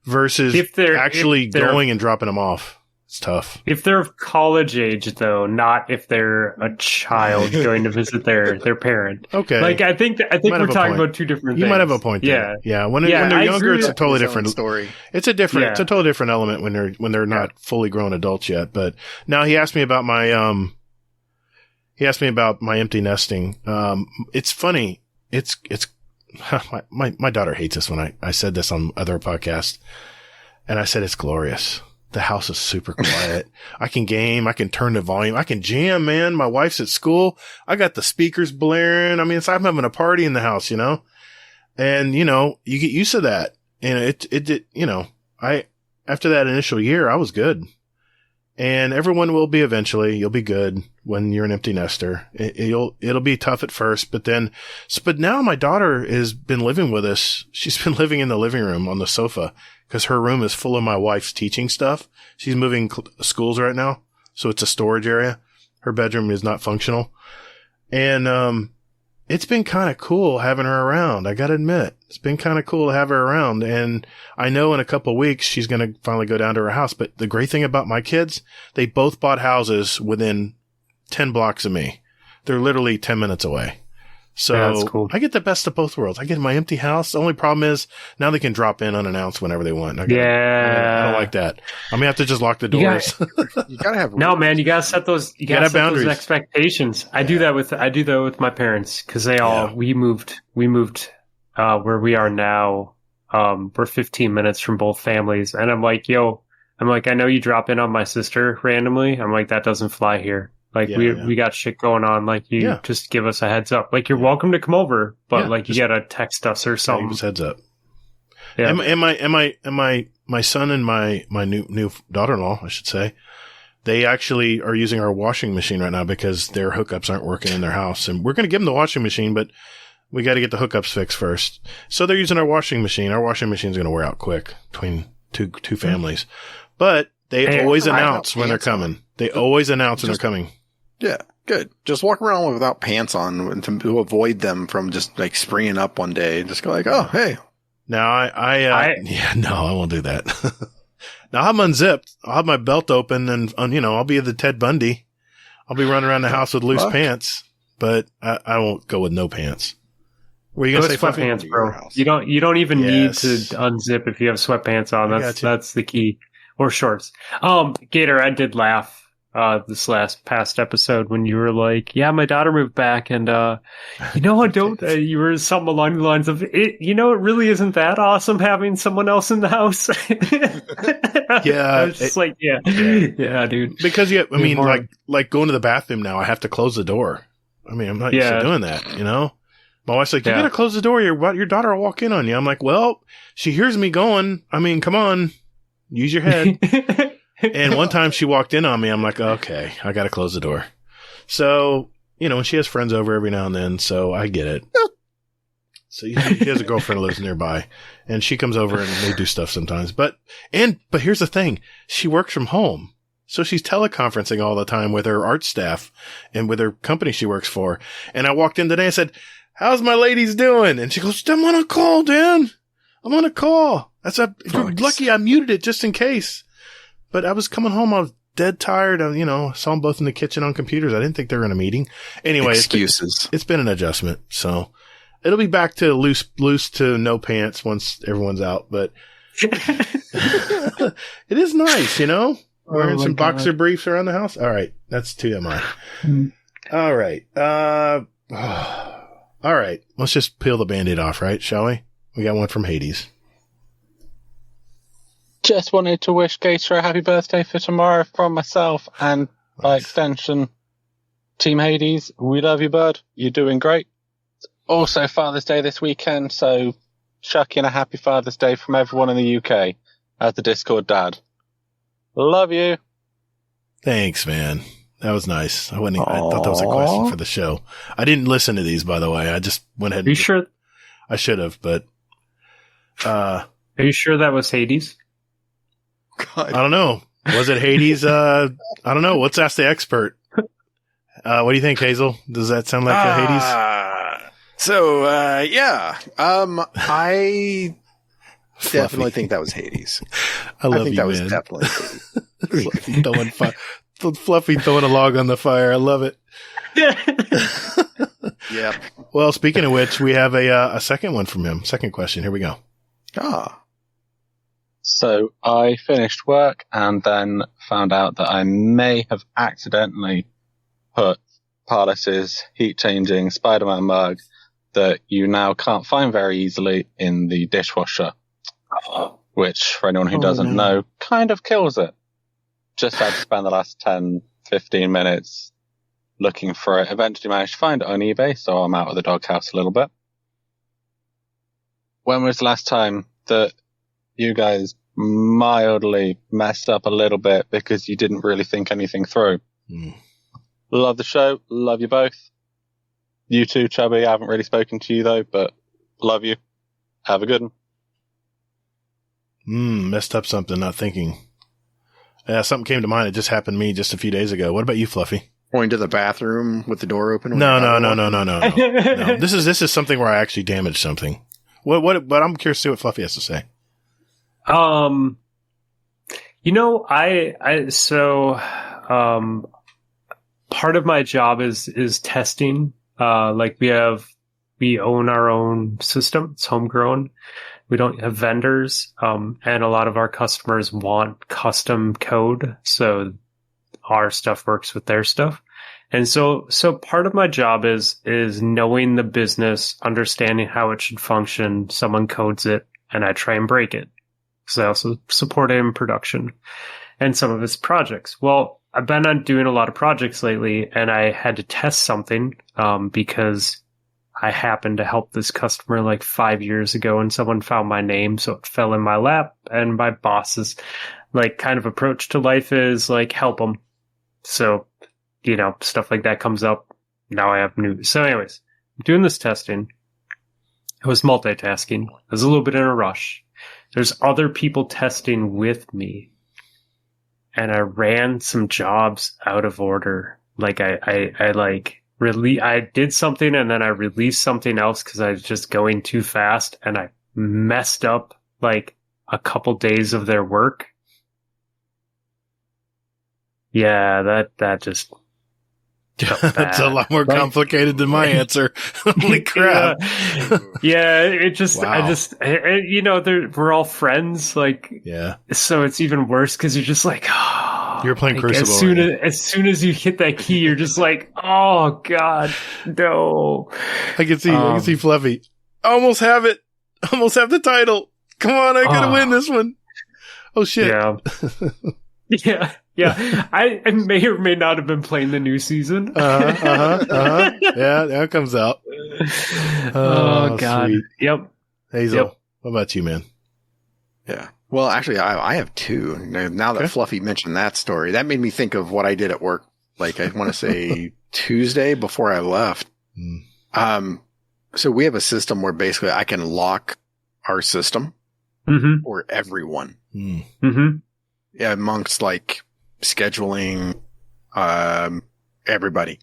versus actually going and dropping him off. It's tough. If they're of college age, though, not if they're a child going to visit their parent. Okay. I think we're talking about two different things. You might have a point there. Yeah. When they're younger, it's a totally different story. It's a totally different element when they're not fully grown adults yet. But now he asked me about my empty nesting. It's funny. It's my daughter hates this when I said this on other podcasts, and I said it's glorious. The house is super quiet. I can game. I can turn the volume. I can jam, man. My wife's at school. I got the speakers blaring. I mean, I'm having a party in the house, and, you get used to that. And after that initial year, I was good. And everyone will be eventually. You'll be good when you're an empty nester. It'll be tough at first, but now my daughter has been living with us. She's been living in the living room on the sofa because her room is full of my wife's teaching stuff. She's moving schools right now, so it's a storage area. Her bedroom is not functional. And, it's been kind of cool having her around. I got to admit, it's been kind of cool to have her around. And I know in a couple of weeks, she's going to finally go down to her house. But the great thing about my kids, they both bought houses within 10 blocks of me. They're literally 10 minutes away. So that's cool. I get the best of both worlds. I get my empty house. The only problem is now they can drop in unannounced whenever they want. I don't like that. I'm gonna have to just lock the doors. You gotta have man. You gotta set those. You gotta set boundaries. Those expectations. I do that with my parents because we moved where we are now. We're 15 minutes from both families, and I'm like, I know you drop in on my sister randomly. I'm like, that doesn't fly here. We got shit going on. Just give us a heads up. You're welcome to come over, but you gotta text us or something. Give us heads up. Yeah. And my son and my new daughter-in-law, I should say, they actually are using our washing machine right now because their hookups aren't working in their house. And we're going to give them the washing machine, but we got to get the hookups fixed first. So they're using our washing machine. Our washing machine is going to wear out quick between two families, but they always announce when they're coming. They always announce when they're coming. Yeah, good. Just walk around without pants on to avoid them from just springing up one day. Just go oh, hey. Now I won't do that. Now I'm unzipped. I'll have my belt open and, I'll be the Ted Bundy. I'll be running around the house with loose pants, but I won't go with no pants. Were you Go going to say Fluffy? sweatpants, bro. You don't even need to unzip if you have sweatpants on. That's the key. Or shorts. Gator, I did laugh this past episode when you were like, yeah, my daughter moved back, and you were something along the lines of it. It really isn't that awesome having someone else in the house. Yeah, I was just yeah, dude. Because like going to the bathroom now, I have to close the door. I mean, I'm not used to doing that, My wife's like, you gotta close the door. Your daughter will walk in on you. I'm like, well, she hears me going. I mean, come on, use your head. And one time she walked in on me. I'm like, okay, I gotta close the door. So, and she has friends over every now and then, so I get it. So he has a girlfriend who lives nearby, and she comes over and they do stuff sometimes. But here's the thing. She works from home. So she's teleconferencing all the time with her art staff and with her company she works for. And I walked in today and said, how's my ladies doing? And she goes, I'm on a call, Dan. I'm on a call. You're lucky I muted it just in case. But I was coming home. I was dead tired. I saw them both in the kitchen on computers. I didn't think they were in a meeting. Anyway, excuses. It's been an adjustment. So it'll be back to loose to no pants once everyone's out. But it is nice, wearing some boxer briefs around the house. All right. That's TMI. All right. All right. Let's just peel the Band-Aid off, right? Shall we? We got one from Hades. Just wanted to wish Gator a happy birthday for tomorrow from myself and, by extension, Team Hades. We love you, bud. You're doing great. Also, Father's Day this weekend, so chuck in a happy Father's Day from everyone in the UK as the Discord dad. Love you. Thanks, man. That was nice. I thought that was a question for the show. I didn't listen to these, by the way. I just went ahead. Are you sure? I should have, but. Are you sure that was Hades? God. I don't know. Was it Hades? I don't know. Let's ask the expert. What do you think, Hazel? Does that sound like Hades? Yeah. I definitely think that was Hades. I think that was definitely Hades. Fluffy throwing a log on the fire. I love it. Yeah. Well, speaking of which, we have a second one from him. Second question. Here we go. So I finished work and then found out that I may have accidentally put Parlis's heat-changing Spider-Man mug that you now can't find very easily in the dishwasher, which, for anyone who doesn't know, kind of kills it. Just had to spend the last 10, 15 minutes looking for it. Eventually managed to find it on eBay, so I'm out of the doghouse a little bit. When was the last time that you guys mildly messed up a little bit because you didn't really think anything through? Love the show. Love you both. You too, Chubby. I haven't really spoken to you though, but love you. Have a good one. Messed up something, not thinking. Yeah, something came to mind. It just happened to me just a few days ago. What about you, Fluffy? Going to the bathroom with the door open? No. This is something where I actually damaged something. But I'm curious to see what Fluffy has to say. Part of my job is testing. We own our own system. It's homegrown. We don't have vendors. And a lot of our customers want custom code. So our stuff works with their stuff. And so part of my job is knowing the business, understanding how it should function. Someone codes it and I try and break it. Because I also support it in production and some of his projects. Well, I've been on doing a lot of projects lately, and I had to test something because I happened to help this customer like 5 years ago, and someone found my name, so it fell in my lap. And my boss's kind of approach to life is help them. So, stuff like that comes up. Now I have news. So, anyways, I'm doing this testing. I was multitasking. I was a little bit in a rush. There's other people testing with me. And I ran some jobs out of order. I did something and then I released something else because I was just going too fast and I messed up a couple days of their work. Yeah, that just That's a lot more complicated than my answer. Holy crap. Yeah, it just, Wow. you know, we're all friends. Like, Yeah. so it's even worse because you're just like, oh, You're playing like, Crucible. as soon as you hit that key, you're just like, oh God, no. I can see Fluffy. Almost have it. Almost have the title. Come on, I gotta win this one. Oh shit. Yeah. Yeah. I may or may not have been playing the new season. Yeah, that comes out. Oh God. Sweet. Yep. Hazel, Yep. what about you, man? Yeah. Well, actually, I have two. Now that Fluffy mentioned that story, that made me think of what I did at work. Like, I want to say Tuesday before I left. So we have a system where basically I can lock our system for everyone. Yeah, amongst like scheduling, everybody.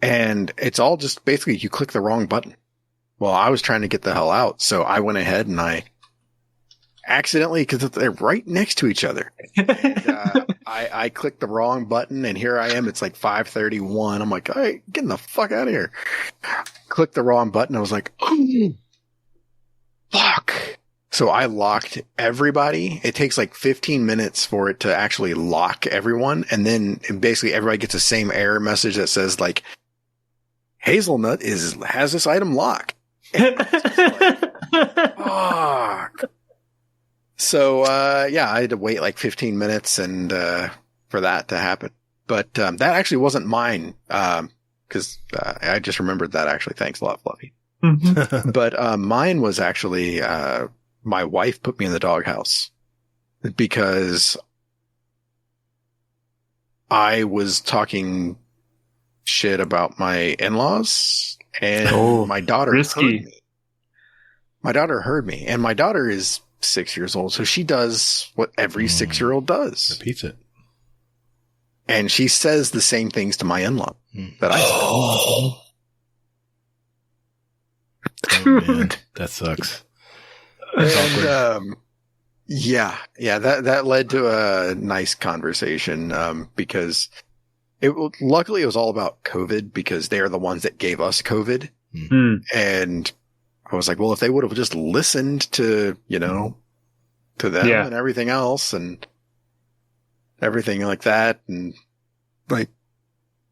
And it's all just basically you click the wrong button. Well, I was trying to get the hell out. So I went ahead and I accidentally, because they're right next to each other. I clicked the wrong button and here I am. It's like 5:31. I'm like, all right, getting the fuck out of here. Clicked the wrong button. I was like, oh, fuck. So I locked everybody. It takes like 15 minutes for it to actually lock everyone. And then basically everybody gets the same error message that says like, Hazelnut has this item locked. Fuck. So, yeah, I had to wait like 15 minutes and, for that to happen. But, that actually wasn't mine. Cause, I just remembered that actually. Thanks a lot, Fluffy. But, mine was actually, my wife put me in the doghouse because I was talking shit about my in-laws and my daughter heard me. My daughter heard me and my daughter is 6 years old. So she does what every 6-year-old does. Repeats it. And she says the same things to my in-law that I said. Oh, man. That sucks. And, that led to a nice conversation, because luckily it was all about COVID because they are the ones that gave us COVID. And I was like, well, if they would have just listened to, to them and everything else and everything like that. And like,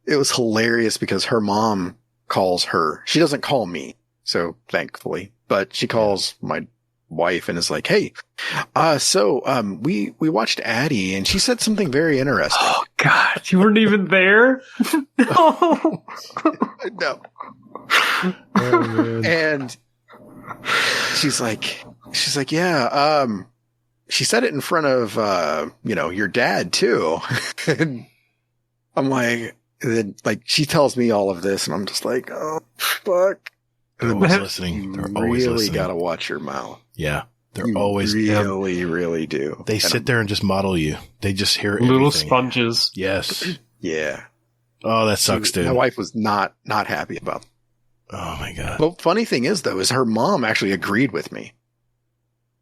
it was hilarious because her mom calls her. She doesn't call me. So thankfully, but she calls my wife and is like, hey, we watched Addie and she said something very interesting. Oh God, you weren't even there? No. No. And she's like, yeah, she said it in front of, your dad too. And I'm like, then like, she tells me all of this and I'm just like, oh, fuck. They're always listening. They're always really listening. gotta watch your mouth. Yeah. They're You always really do. They sit there and just model you. They just hear everything. Little sponges. Yes. Yeah. Oh, that sucks, dude. My wife was not happy about it. Oh my God. But funny thing is though, is her mom actually agreed with me.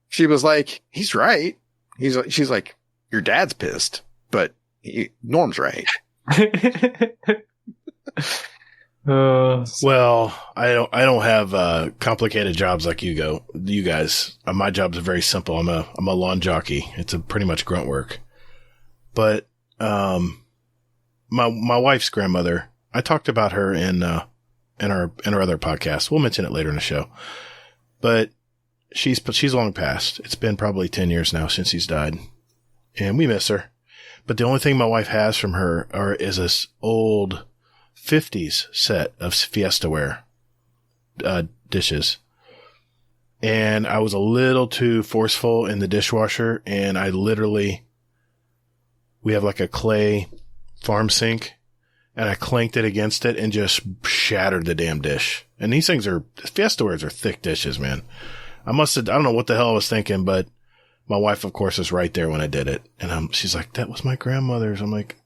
She was like, he's right. She's like, your dad's pissed, but Norm's right. Well, I don't have complicated jobs like you guys. My jobs are very simple. I'm a lawn jockey. It's a pretty much grunt work. But my wife's grandmother, I talked about her in our other podcast. We'll mention it later in the show. But she's long passed. It's been probably 10 years now since she's died, and we miss her. But the only thing my wife has from her is this old 50s set of Fiestaware dishes. And I was a little too forceful in the dishwasher, and we have like a clay farm sink, and I clanked it against it and just shattered the damn dish. And these things Fiestawares are thick dishes, man. I don't know what the hell I was thinking, but my wife, of course, is right there when I did it. And she's like, that was my grandmother's. I'm like,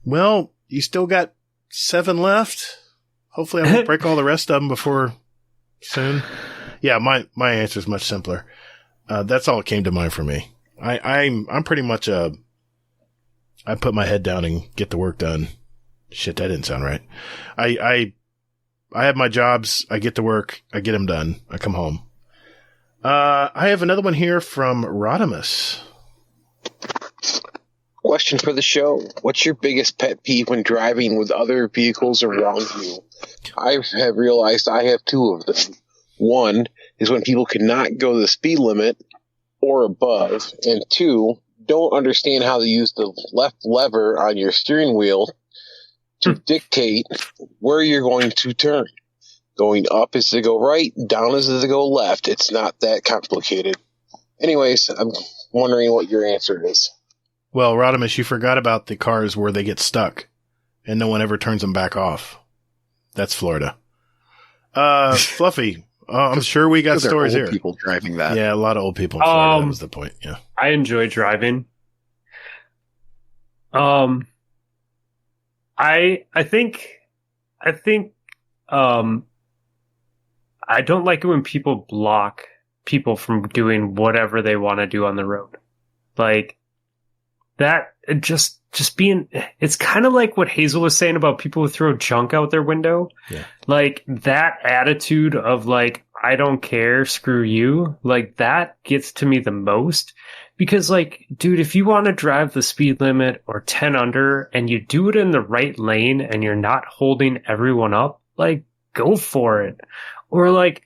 well, you still got 7 left. Hopefully I won't break all the rest of them before soon. Yeah, my answer is much simpler. That's all it came to mind for me. I'm pretty much I put my head down and get the work done. Shit, that didn't sound right. I have my jobs. I get to work. I get them done. I come home. I have another one here from Rodimus. Question for the show. What's your biggest pet peeve when driving with other vehicles around you? I have realized I have two of them. One is when people cannot go the speed limit or above. And two, don't understand how to use the left lever on your steering wheel to dictate where you're going to turn. Going up is to go right, down is to go left. It's not that complicated. Anyways, I'm wondering what your answer is. Well, Rodimus, you forgot about the cars where they get stuck and no one ever turns them back off. That's Florida. Fluffy, I'm sure we got stories here. People driving that. Yeah, a lot of old people in Florida. That was the point. Yeah. I enjoy driving. I think I don't like it when people block people from doing whatever they want to do on the road. Like that, just being, it's kind of like what Hazel was saying about people who throw junk out their window. Yeah. Like that attitude of like, I don't care, screw you. Like that gets to me the most because like, dude, if you want to drive the speed limit or 10 under and you do it in the right lane and you're not holding everyone up, like go for it. Or like,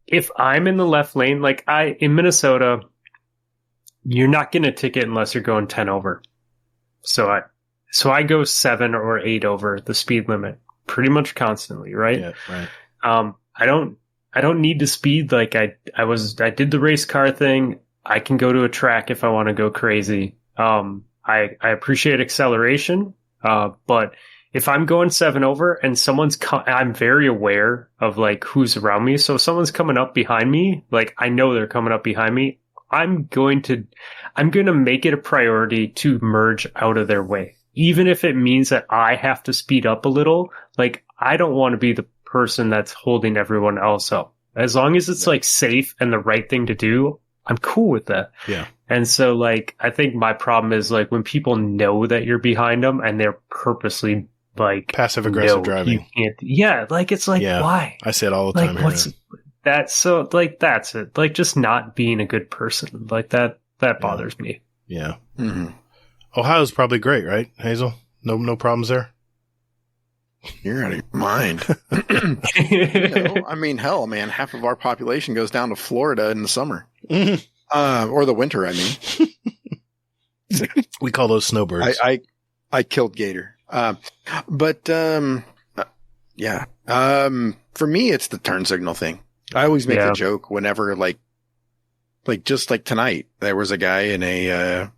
if I'm in the left lane, like in Minnesota, you're not getting a ticket unless you're going 10 over. So I go 7 or 8 over the speed limit pretty much constantly, right? Yeah, right. I don't need to speed like I did the race car thing. I can go to a track if I want to go crazy. I appreciate acceleration, but if I'm going 7 over and I'm very aware of like who's around me. So if someone's coming up behind me, like I know they're coming up behind me. I'm going to make it a priority to merge out of their way. Even if it means that I have to speed up a little, like I don't want to be the person that's holding everyone else up. As long as it's like safe and the right thing to do, I'm cool with that. Yeah. And so like, I think my problem is like when people know that you're behind them and they're purposely like passive aggressive driving. Yeah. Like, it's like, why? I say it all the time. Like, that's so like, that's it. Like just not being a good person like that bothers me. Yeah. Mm-hmm. Ohio's probably great, right? Hazel? No problems there. You're out of your mind. I mean, hell, man, half of our population goes down to Florida in the summer. Mm-hmm. Or the winter, I mean. We call those snowbirds. I killed gator. Yeah. For me, it's the turn signal thing. I always make a joke whenever, like just like tonight, there was a guy in a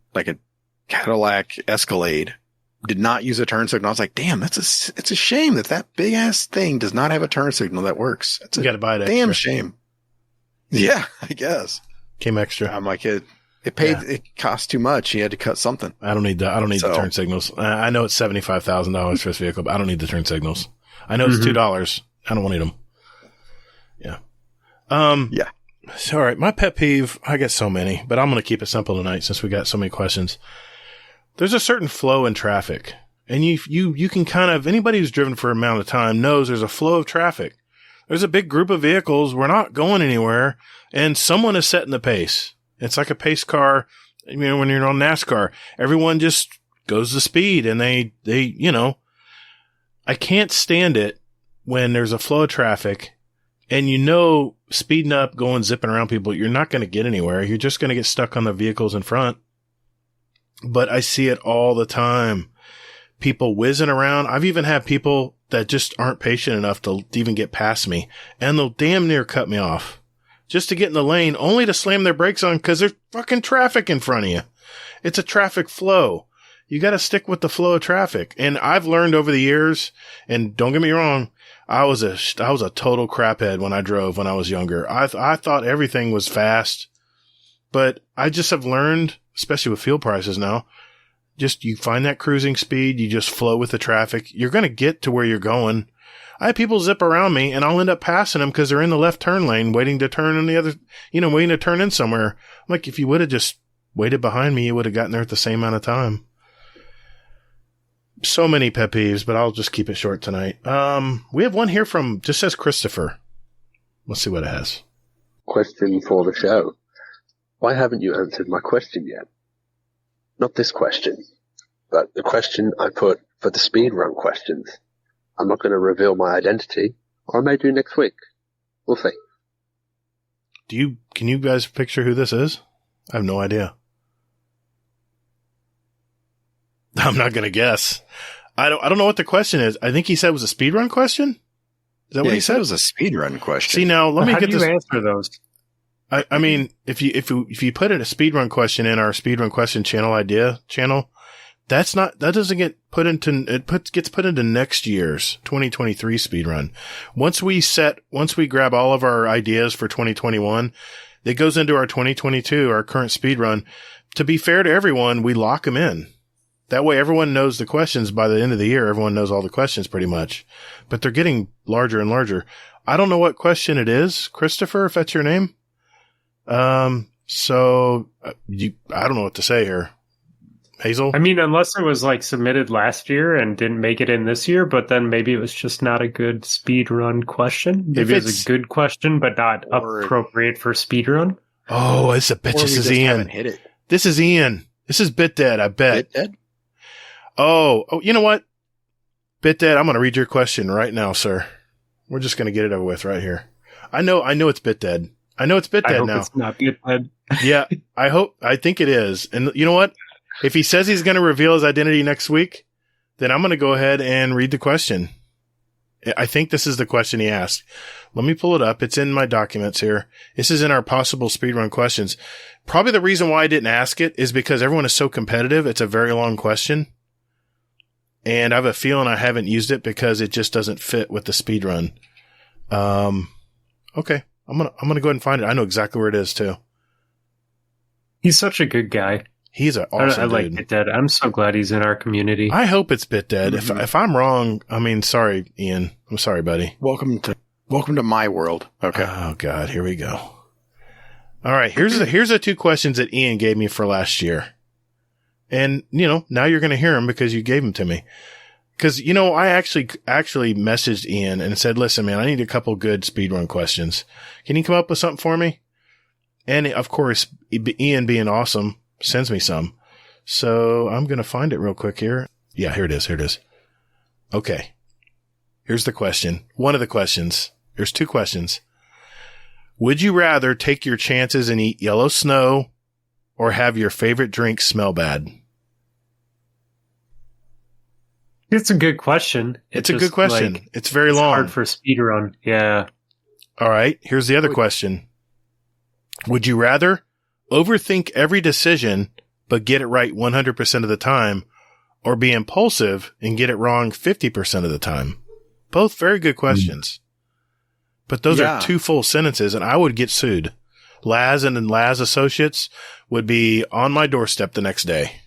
Cadillac Escalade, did not use a turn signal. I was like, damn, it's a shame that big ass thing does not have a turn signal that works. It's you got to buy it extra. Damn shame. Yeah, I guess. Came extra. I'm like, it it cost too much. He had to cut something. I don't need the turn signals. I know it's $75,000 for this vehicle, but I don't need the turn signals. I know it's $2. I don't need them. Yeah. Yeah. So, all right. My pet peeve, I get so many, but I'm going to keep it simple tonight since we got so many questions. There's a certain flow in traffic, and you can kind of, anybody who's driven for an amount of time knows there's a flow of traffic. There's a big group of vehicles. We're not going anywhere, and someone is setting the pace. It's like a pace car. You know, when you're on NASCAR, everyone just goes the speed, and they I can't stand it when there's a flow of traffic and speeding up, zipping around people, you're not going to get anywhere. You're just going to get stuck on the vehicles in front. But I see it all the time. People whizzing around. I've even had people that just aren't patient enough to even get past me, and they'll damn near cut me off just to get in the lane, only to slam their brakes on because there's fucking traffic in front of you. It's a traffic flow. You got to stick with the flow of traffic. And I've learned over the years, and don't get me wrong, I was a total craphead when I drove when I was younger. I thought everything was fast, but I just have learned, especially with fuel prices now, just you find that cruising speed, you just flow with the traffic. You're going to get to where you're going. I have people zip around me and I'll end up passing them because they're in the left turn lane waiting to turn in the other, waiting to turn in somewhere. I'm like, if you would have just waited behind me, you would have gotten there at the same amount of time. so many pet peeves, but I'll just keep it short tonight. We have one here from, just says Christopher. Let's see what it has. Question for the show. Why haven't you answered my question yet? Not this question, but the question I put for the speedrun questions. I'm not going to reveal my identity, or I may do next week. We'll see. Can you guys picture who this is? I have no idea. I'm not going to guess. I don't know what the question is. I think he said it was a speedrun question. Is that what he said? It was a speedrun question. See, now let me get this. How do you answer those? I mean, if you put in a speedrun question in our speedrun question channel, that doesn't get put into, gets put into next year's 2023 speedrun. Once we grab all of our ideas for 2021, it goes into our 2022, our current speedrun. To be fair to everyone, we lock them in. That way everyone knows the questions by the end of the year. Everyone knows all the questions pretty much, but they're getting larger and larger. I don't know what question it is, Christopher, if that's your name. I don't know what to say here. Hazel? I mean, unless it was like submitted last year and didn't make it in this year, but then maybe it was just not a good speedrun question. Maybe it's a good question, but not appropriate for speedrun. Oh, it's a bitch. This is Ian. Hit it. This is Ian. This is BitDead, I bet. BitDead? Oh, you know what? BitDead, I'm going to read your question right now, sir. We're just going to get it over with right here. I know it's BitDead. I know it's BitDead now. It's not BitDead. Yeah, I think it is. And you know what? If he says he's going to reveal his identity next week, then I'm going to go ahead and read the question. I think this is the question he asked. Let me pull it up. It's in my documents here. This is in our possible speedrun questions. Probably the reason why I didn't ask it is because everyone is so competitive. It's a very long question. And I have a feeling I haven't used it because it just doesn't fit with the speedrun. Okay. I'm gonna go ahead and find it. I know exactly where it is too. He's such a good guy. He's an awesome dude. I like BitDead. I'm so glad he's in our community. I hope it's BitDead. Mm-hmm. If I'm wrong, I mean, sorry, Ian. I'm sorry, buddy. Welcome to my world. Okay. Oh God, here we go. All right, here's the two questions that Ian gave me for last year, and now you're going to hear them because you gave them to me. Because I actually messaged Ian and said, "Listen, man, I need a couple good speedrun questions. Can you come up with something for me?" And of course, Ian being awesome sends me some. So I'm going to find it real quick here. Yeah, here it is. Okay. Here's the question. One of the questions. There's two questions. Would you rather take your chances and eat yellow snow or have your favorite drink smell bad? It's a good question. It's a good question. It's very long. Hard for speedrun. Yeah. All right. Here's the other question. Would you rather overthink every decision but get it right 100% of the time, or be impulsive and get it wrong 50% of the time? Both very good questions. But those are two full sentences, and I would get sued. Laz and Laz Associates would be on my doorstep the next day.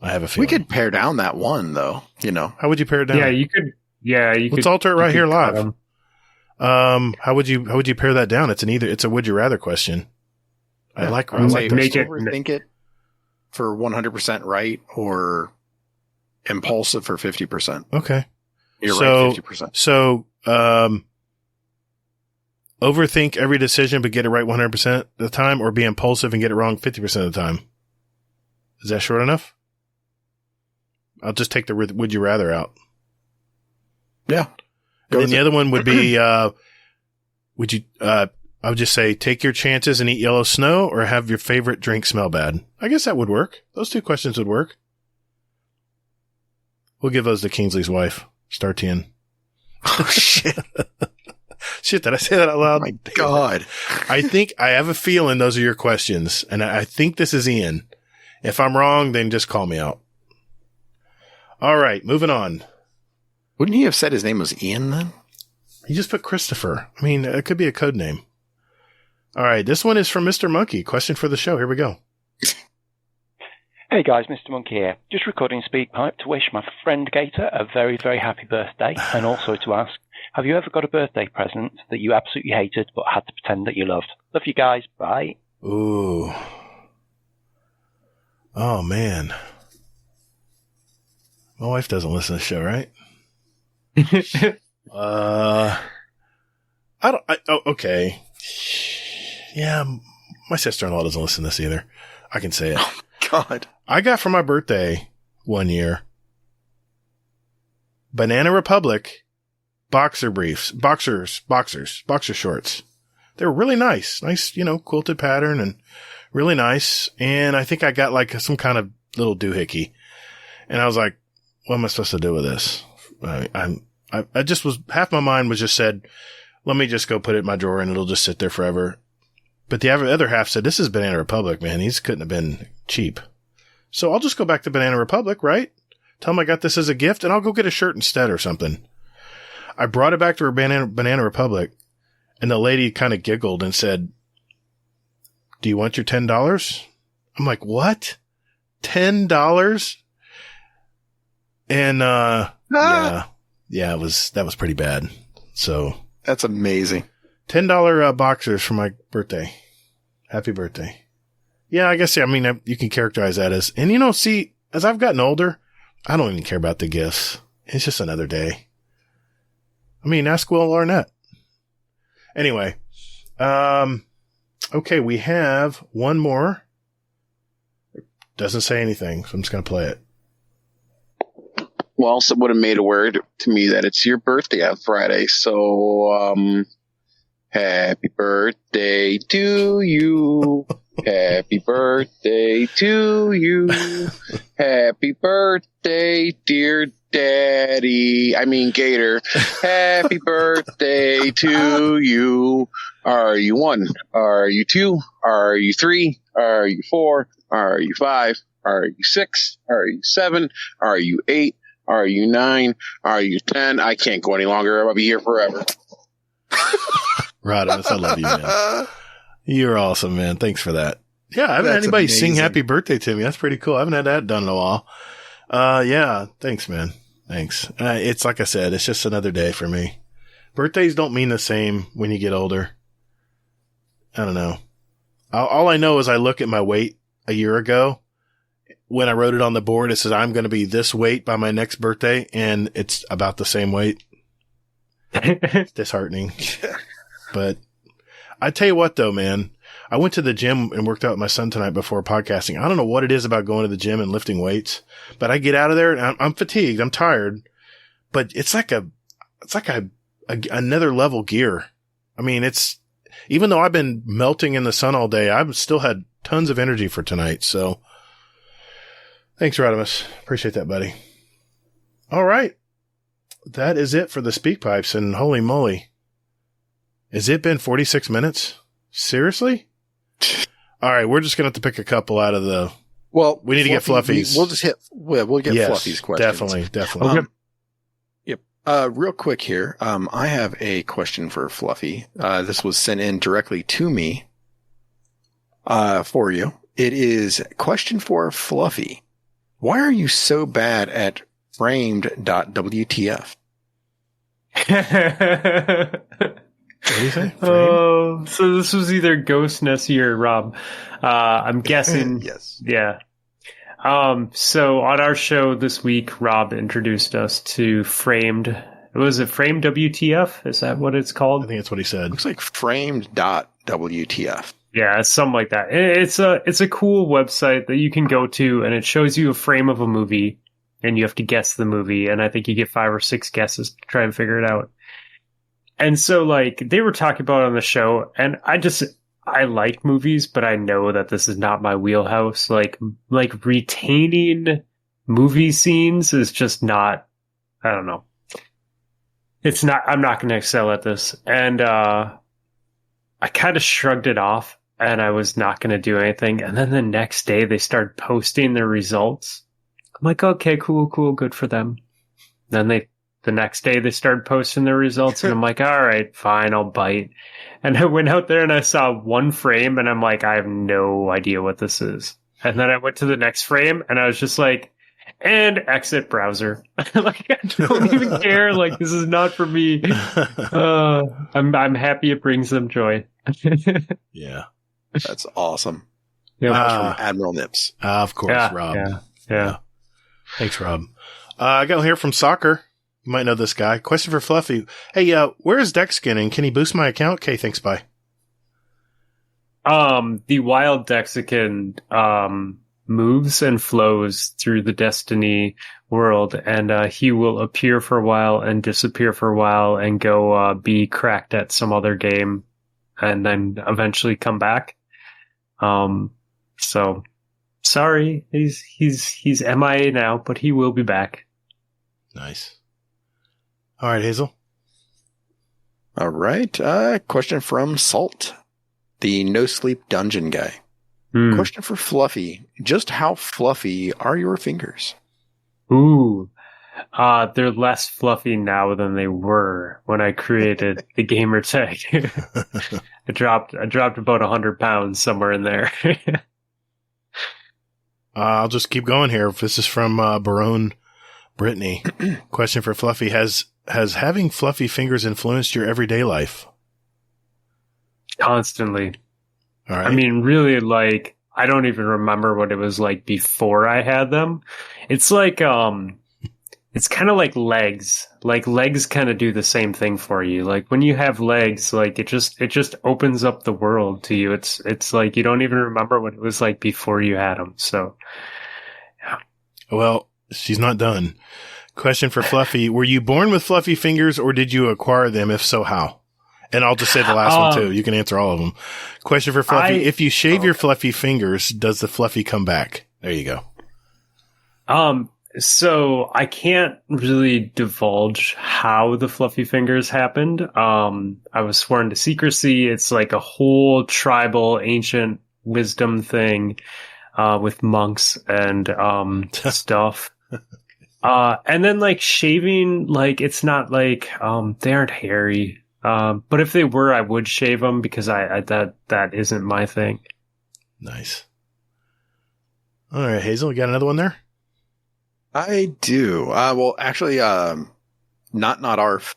I have a feeling. We could pare down that one, though. How would you pare it down? Yeah, you could. Yeah, you could. Let's alter it right here live. How would you pare that down? It's a would you rather question. I like make it overthink it for 100% right or impulsive for 50%. Okay. You're right, 50%. So, overthink every decision but get it right 100% of the time, or be impulsive and get it wrong 50% of the time. Is that short enough? I'll just take the would you rather out. Yeah. And then the other one would be, I would just say, take your chances and eat yellow snow, or have your favorite drink smell bad. I guess that would work. Those two questions would work. We'll give those to Kingsley's wife, Startian. Oh, shit. Shit, did I say that out loud? Oh, my God. I have a feeling those are your questions, and I think this is Ian. If I'm wrong, then just call me out. All right, moving on. Wouldn't he have said his name was Ian then? He just put Christopher. I mean, it could be a code name. All right, this one is from Mr. Monkey. Question for the show. Here we go. Hey guys, Mr. Monkey here. Just recording SpeedPipe to wish my friend Gator a very, very happy birthday, and also to ask, have you ever got a birthday present that you absolutely hated but had to pretend that you loved? Love you guys. Bye. Ooh. Oh, man. My wife doesn't listen to the show, right? Okay. Yeah, my sister-in-law doesn't listen to this either. I can say it. Oh, God. I got for my birthday one year Banana Republic boxer briefs, boxer shorts. They were really nice, quilted pattern and really nice. And I think I got like some kind of little doohickey. And I was like, what am I supposed to do with this? I just was, half my mind was just said, let me just go put it in my drawer and it'll just sit there forever. But the other half said, this is Banana Republic, man. These couldn't have been cheap. So I'll just go back to Banana Republic, right? Tell them I got this as a gift and I'll go get a shirt instead or something. I brought it back to her Banana Republic and the lady kind of giggled and said, do you want your $10? I'm like, what? $10? And, that was pretty bad. So that's amazing. $10 boxers for my birthday. Happy birthday. Yeah, I guess, you can characterize that as, and as I've gotten older, I don't even care about the gifts. It's just another day. Ask Will Arnett. Anyway, okay, we have one more. It doesn't say anything, so I'm just going to play it. Well, someone have made aware to me that it's your birthday on Friday, so happy birthday to you. Happy birthday to you. Happy birthday, dear Daddy. Gator. Happy birthday to you. Are you 1? Are you 2? Are you 3? Are you 4? Are you 5? Are you 6? Are you 7? Are you 8? Are you 9? Are you 10? I can't go any longer. I'll be here forever. Rodimus, I love you, man. You're awesome, man. Thanks for that. Yeah, I haven't had anybody sing happy birthday to me. That's pretty cool. I haven't had that done in a while. Yeah, thanks, man. Thanks. It's like I said, it's just another day for me. Birthdays don't mean the same when you get older. I don't know. All I know is I look at my weight a year ago. When I wrote it on the board, it says I'm going to be this weight by my next birthday, and it's about the same weight. It's disheartening. But I tell you what, though, man. I went to the gym and worked out with my son tonight before podcasting. I don't know what it is about going to the gym and lifting weights, but I get out of there and I'm fatigued. I'm tired, but it's like another level gear. Even though I've been melting in the sun all day, I've still had tons of energy for tonight. So thanks, Rodimus. Appreciate that, buddy. All right. That is it for the speak pipes, and holy moly. Has it been 46 minutes? Seriously? All right, we're just going to have to pick a couple out of the... Well, we need to get Fluffy's. We'll get Fluffy's questions. Definitely. Yep. Real quick here. I have a question for Fluffy. This was sent in directly to me, for you. It is question for Fluffy. Why are you so bad at framed.wtf? What do you say? Oh, so this was either Ghost, Nessie, or Rob. I'm guessing. Yes. Yeah. So on our show this week, Rob introduced us to Framed. Was it Framed WTF? Is that what it's called? I think that's what he said. Looks like framed.wtf. Yeah, it's something like that. It's a cool website that you can go to, and it shows you a frame of a movie, and you have to guess the movie. And I think you get 5 or 6 guesses to try and figure it out. And so, they were talking about it on the show, and I like movies, but I know that this is not my wheelhouse. Like retaining movie scenes is just not, I don't know. It's not, I'm not going to excel at this. And, I kind of shrugged it off, and I was not going to do anything. And then the next day they started posting their results. I'm like, okay, cool, good for them. Then the next day they started posting their results, and I'm like, all right, fine, I'll bite. And I went out there and I saw one frame, and I'm like, I have no idea what this is. And then I went to the next frame, and I was just like, and exit browser. I don't even care. This is not for me. I'm happy it brings them joy. Yeah. That's awesome. Yeah. That's from Admiral Nips. Of course, Rob. Yeah. Thanks, Rob. I got one here from Soccer. You might know this guy. Question for Fluffy. Hey, where is deck skinning? Can he boost my account? Okay, thanks, bye. The wild Dexican moves and flows through the Destiny world, and he will appear for a while and disappear for a while and go be cracked at some other game, and then eventually come back. So sorry, he's MIA now, but he will be back. Nice. All right, Hazel. All right. Question from Salt, the no sleep dungeon guy. Question for Fluffy. Just how fluffy are your fingers? Ooh. They're less fluffy now than they were when I created the gamer tag. I dropped about 100 pounds somewhere in there. I'll just keep going here. This is from Barone Brittany. Question for Fluffy. Has having fluffy fingers influenced your everyday life? Constantly. All right. I mean, really, like, I don't even remember what it was like before I had them. It's like, it's kind of like legs. Like, legs kind of do the same thing for you. Like, when you have legs, like, it just opens up the world to you. It's like you don't even remember what it was like before you had them. So, yeah. Well, she's not done. Question for Fluffy. Were you born with fluffy fingers or did you acquire them? If so, how? And I'll just say the last one too. You can answer all of them. Question for Fluffy. If you shave your fluffy fingers, does the fluffy come back? There you go. So I can't really divulge how the fluffy fingers happened. I was sworn to secrecy. It's like a whole tribal ancient wisdom thing, with monks and, stuff. And then like shaving, like it's not like, they aren't hairy. But if they were, I would shave them because that isn't my thing. Nice. All right, Hazel, you got another one there? I do. Well, actually, not Arf,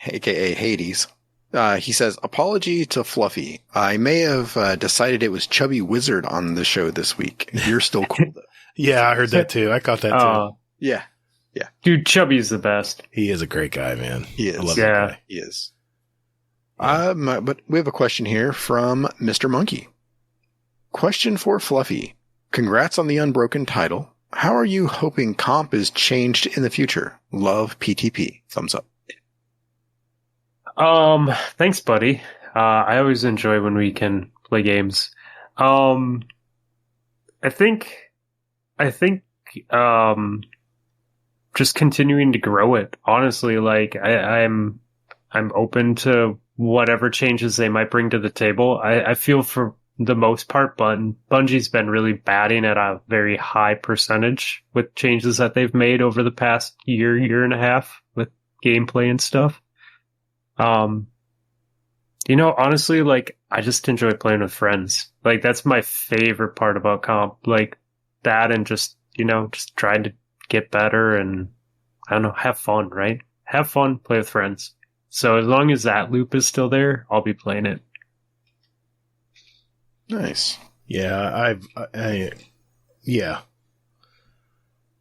aka Hades. He says, apology to Fluffy. I may have decided it was Chubby Wizard on the show this week. You're still cool though. Yeah, I heard that too. I caught that too. Yeah. Dude, Chubby's the best. He is a great guy, man. He is. I love that guy. He is. But we have a question here from Mr. Monkey. Question for Fluffy. Congrats on the Unbroken title. How are you hoping comp is changed in the future? Love PTP. Thumbs up. Thanks, buddy. I always enjoy when we can play games. I think, just continuing to grow it. Honestly, like I'm open to whatever changes they might bring to the table. I feel for the most part, Bungie's been really batting at a very high percentage with changes that they've made over the past year and a half with gameplay and stuff. Honestly, like, I just enjoy playing with friends. Like, that's my favorite part about comp. Like, that and just trying to get better and, I don't know, have fun, right? Have fun, play with friends. So as long as that loop is still there, I'll be playing it. Nice. Yeah, yeah.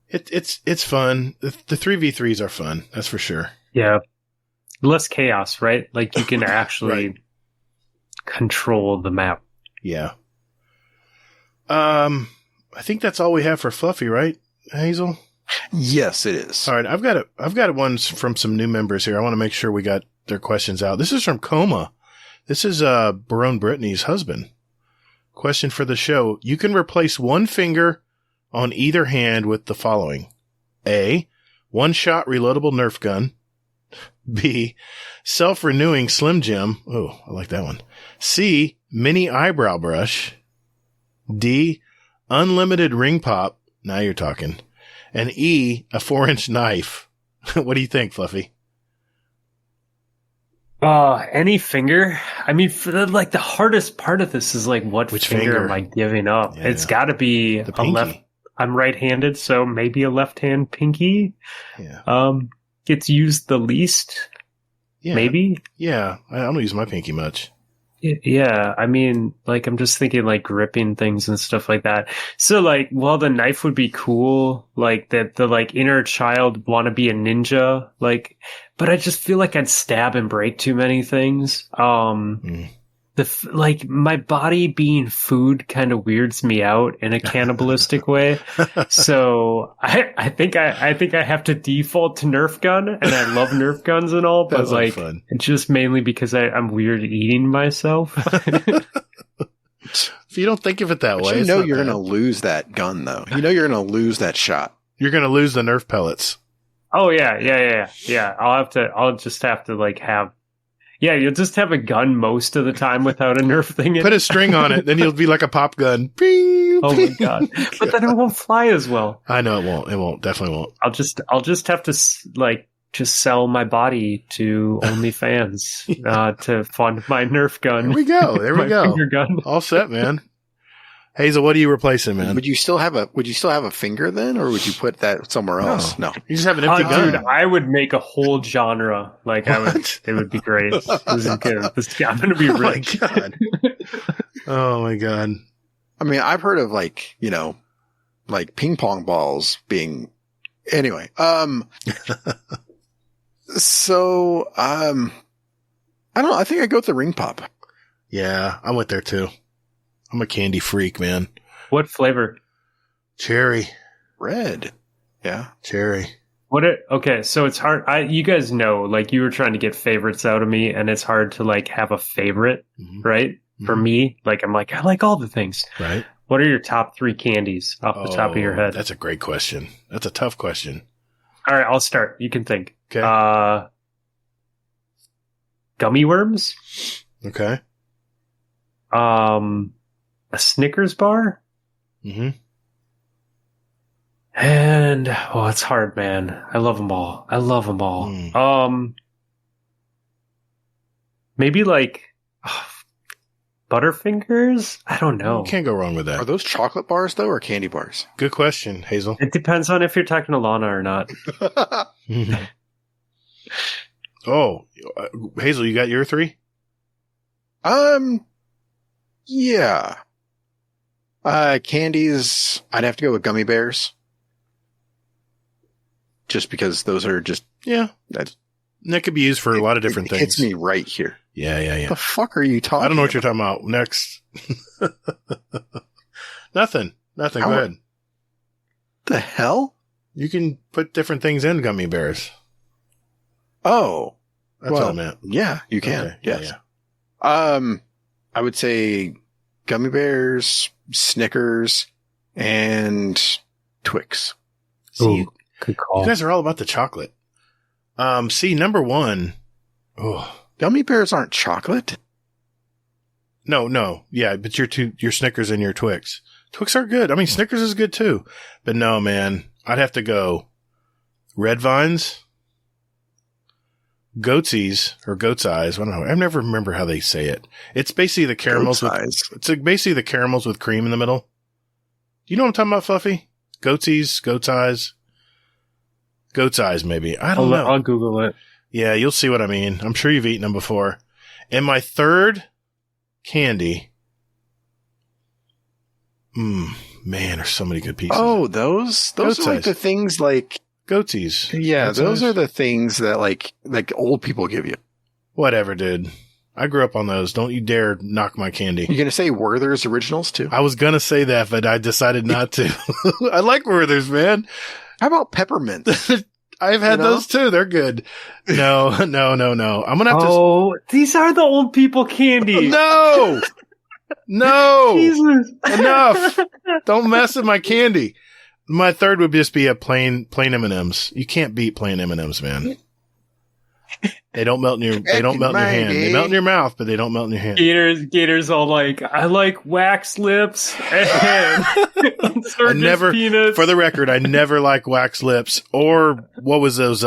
It's fun. The 3v3s are fun. That's for sure. Yeah. Less chaos, right? Like you can actually control the map. Yeah. I think that's all we have for Fluffy, right, Hazel? Yes, it is. All right, I've got ones from some new members here. I want to make sure we got their questions out. This is from Coma. This is Barone Brittany's husband. Question for the show. You can replace one finger on either hand with the following. A, one-shot reloadable Nerf gun. B, self-renewing Slim Jim. Oh, I like that one. C, mini eyebrow brush. D, unlimited ring pop. Now you're talking. And E, a 4-inch knife. What do you think, Fluffy? Any finger. I mean, the hardest part of this is like, which finger am I giving up? Yeah. It's got to be The a pinky. left. I'm right-handed, so maybe a left-hand pinky. Yeah. Gets used the least. Yeah. Maybe. Yeah. I don't use my pinky much. Yeah, I mean, like, I'm just thinking, like, gripping things and stuff like that. So, like, while the knife would be cool, like, the like, inner child want to be a ninja, like, but I just feel like I'd stab and break too many things. Like, my body being food kind of weirds me out in a cannibalistic way. So I think I have to default to Nerf gun, and I love Nerf guns and all, but like, fun. It's just mainly because I'm weird eating myself. If you don't think of it that way, you know you're going to lose that gun, though. You know you're going to lose that shot. You're going to lose the Nerf pellets. Oh yeah. I'll just have to like have. Yeah, you'll just have a gun most of the time without a Nerf thing in it. Put a string on it, then you'll be like a pop gun. Bing, oh my god! But then it won't fly as well. I know it won't. It won't. Definitely won't. I'll just have to like just sell my body to OnlyFans to fund my Nerf gun. There we go. There we go. Finger gun. All set, man. Hazel, what are you replacing, man? Would you still have a finger then, or would you put that somewhere else? No. You just have an empty gun. Dude, I would make a whole genre. Like it would be great. This is good. I'm going to be rich. Oh my god. Oh my god. I mean, I've heard of like ping pong balls being. Anyway, so I don't know. I think I go with the ring pop. Yeah, I went there too. I'm a candy freak, man. What flavor? Cherry. Red. Yeah. Cherry. Okay, so it's hard. You guys know, like, you were trying to get favorites out of me, and it's hard to, like, have a favorite, right? Mm-hmm. For me, like, I'm like, I like all the things. Right. What are your top 3 candies off the top of your head? That's a great question. That's a tough question. All right, I'll start. You can think. Okay. Gummy worms. Okay. A Snickers bar? Mm-hmm. And, it's hard, man. I love them all. Maybe like Butterfingers? I don't know. You can't go wrong with that. Are those chocolate bars, though, or candy bars? Good question, Hazel. It depends on if you're talking to Lana or not. Oh, Hazel, you got your 3? Yeah. Candies, I'd have to go with gummy bears. Just because those are just... Yeah. That could be used for a lot of different things. It hits me right here. Yeah. What the fuck are you talking about? I don't know what you're talking about. Next. Nothing. Go ahead. The hell? You can put different things in gummy bears. Oh. That's all I meant. Yeah, you can. Okay. Yes. Yeah. I would say gummy bears, Snickers, and Twix. See, good call. You guys are all about the chocolate. See, number 1. Oh, gummy bears aren't chocolate. No. Yeah, but your Snickers and your Twix. Twix are good. I mean, Snickers is good too. But no, man, I'd have to go Red Vines, Goat's Eyes, or Goat's Eyes. I don't know. I never remember how they say it. It's basically the caramels basically the caramels with cream in the middle. Do you know what I'm talking about, Fluffy? Goat's Eyes, Goat's Eyes. Goat's Eyes, maybe. I don't know. I'll Google it. Yeah, you'll see what I mean. I'm sure you've eaten them before. And my third candy. Man, there's so many good pieces. Oh, those are like the things like Goat's Eyes. Yeah, those are the things that like old people give you. Whatever, dude. I grew up on those. Don't you dare knock my candy. You're going to say Werther's Originals too? I was going to say that, but I decided not to. I like Werther's, man. How about peppermint? I've had those too. They're good. No. I'm going to have to. Oh, these are the old people candy. No. Jesus. Enough. Don't mess with my candy. My third would just be a plain M&Ms. You can't beat plain M&Ms, man. They don't melt in your hand. They melt in your mouth, but they don't melt in your hand. Gator's all like, I like wax lips and peanuts. For the record, I never like wax lips or what was those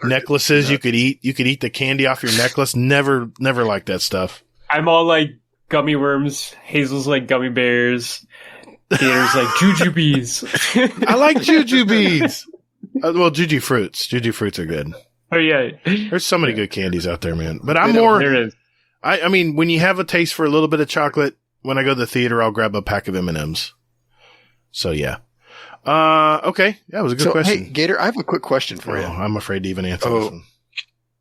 necklaces you could eat? You could eat the candy off your necklace. Never liked that stuff. I'm all like gummy worms. Hazel's like gummy bears. Gator's like jujubes. I like jujubes. Well, juju fruits. Juju fruits are good. Oh yeah, there's so many good candies out there, man. But I'm more I mean, when you have a taste for a little bit of chocolate, when I go to the theater, I'll grab a pack of M&Ms. So, yeah. Okay. That was a good question. Hey, Gator, I have a quick question for you. I'm afraid to even answer this one.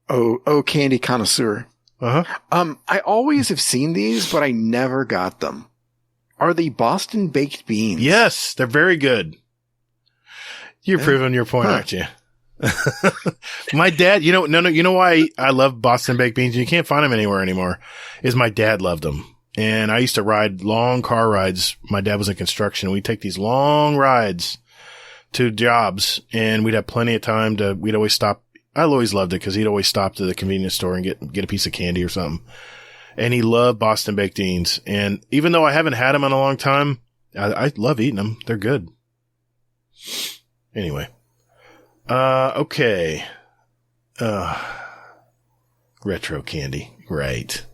Oh, candy connoisseur. Uh-huh. I always have seen these, but I never got them. Are they Boston baked beans? Yes, they're very good. You're proving your point, aren't you? My dad, you know why I love Boston baked beans? You can't find them anywhere anymore. Is my dad loved them. And I used to ride long car rides. My dad was in construction. We'd take these long rides to jobs, and we'd have plenty of time we'd always stop. I always loved it because he'd always stop to the convenience store and get a piece of candy or something. And he loved Boston baked beans. And even though I haven't had them in a long time, I love eating them. They're good. Anyway. Okay. Retro candy. Right.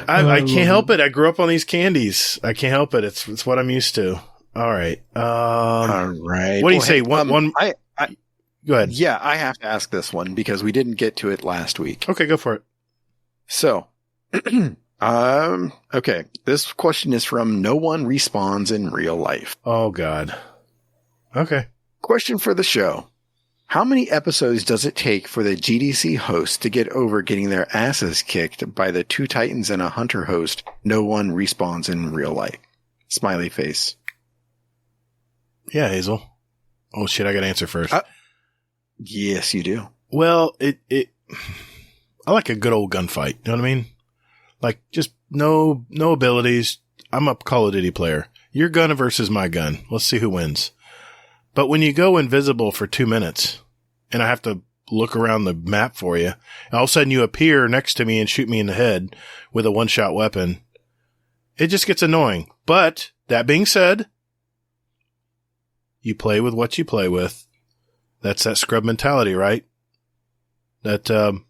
I can't help it. I grew up on these candies. I can't help it. It's what I'm used to. All right. All right. What do you say? One. Go ahead. Yeah, I have to ask this one because we didn't get to it last week. Okay, go for it. So, okay. This question is from No One Respawns in Real Life. Oh, God. Okay. Question for the show. How many episodes does it take for the GDC host to get over getting their asses kicked by the 2 Titans and a Hunter host No One Respawns in Real Life? Smiley face. Yeah, Hazel. Oh, shit, I got to answer first. Yes, you do. Well, I like a good old gunfight. You know what I mean? Like, just no abilities. I'm a Call of Duty player. Your gun versus my gun. Let's see who wins. But when you go invisible for 2 minutes and I have to look around the map for you, and all of a sudden you appear next to me and shoot me in the head with a one-shot weapon, it just gets annoying. But that being said, you play with what you play with. That's that scrub mentality, right? That the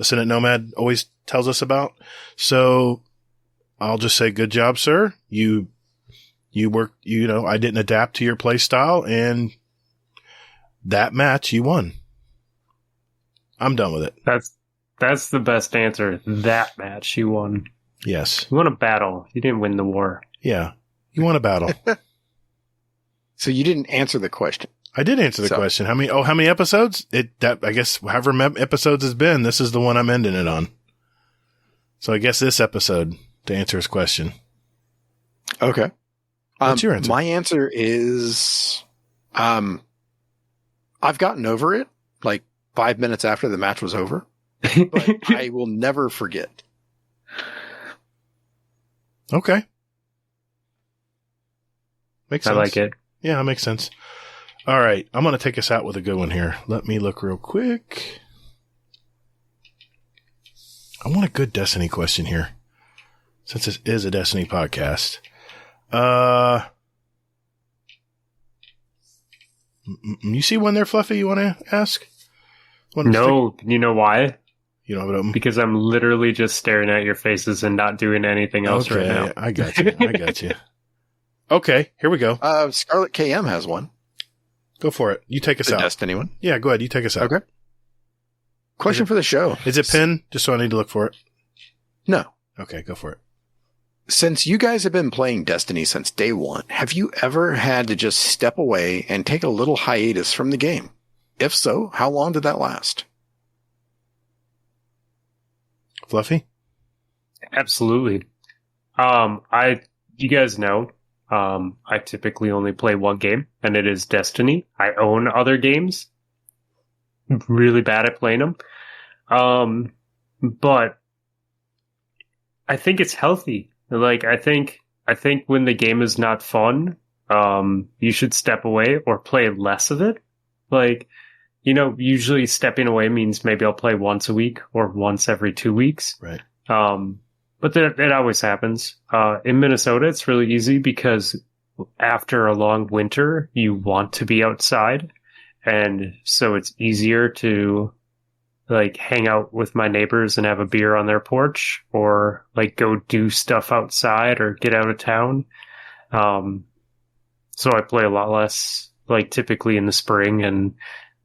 Senate Nomad always tells us about. So I'll just say, good job, sir. You worked, I didn't adapt to your play style, and that match you won. I'm done with it. That's the best answer. That match you won. Yes. You won a battle. You didn't win the war. Yeah. You won a battle. So you didn't answer the question. I did answer the question. How many episodes? I guess however many episodes has been, this is the one I'm ending it on. So I guess this episode to answer his question. Okay. What's your answer? My answer is, I've gotten over it like 5 minutes after the match was over, but I will never forget. Okay. Makes sense. I like it. Yeah, that makes sense. All right. I'm going to take us out with a good one here. Let me look real quick. I want a good Destiny question here, since this is a Destiny podcast. You see one there, Fluffy, you want to ask? No, you know why? You don't have it open? Because I'm literally just staring at your faces and not doing anything else right now. I got you. Okay, here we go. Scarlet KM has one. Go for it. You take us out. Destiny one? Yeah, go ahead. You take us out. Okay. Question for the show. Is it pinned? Just so I need to look for it. No. Okay, go for it. Since you guys have been playing Destiny since day one, have you ever had to just step away and take a little hiatus from the game? If so, how long did that last? Fluffy? Absolutely. You guys know, I typically only play one game, and it is Destiny. I own other games. I'm really bad at playing them. But I think it's healthy. Like, I think when the game is not fun, you should step away or play less of it. Like, usually stepping away means maybe I'll play once a week or once every 2 weeks. Right. But that always happens. In Minnesota, it's really easy because after a long winter, you want to be outside. And so it's easier to like hang out with my neighbors and have a beer on their porch or like go do stuff outside or get out of town. So I play a lot less, like typically in the spring and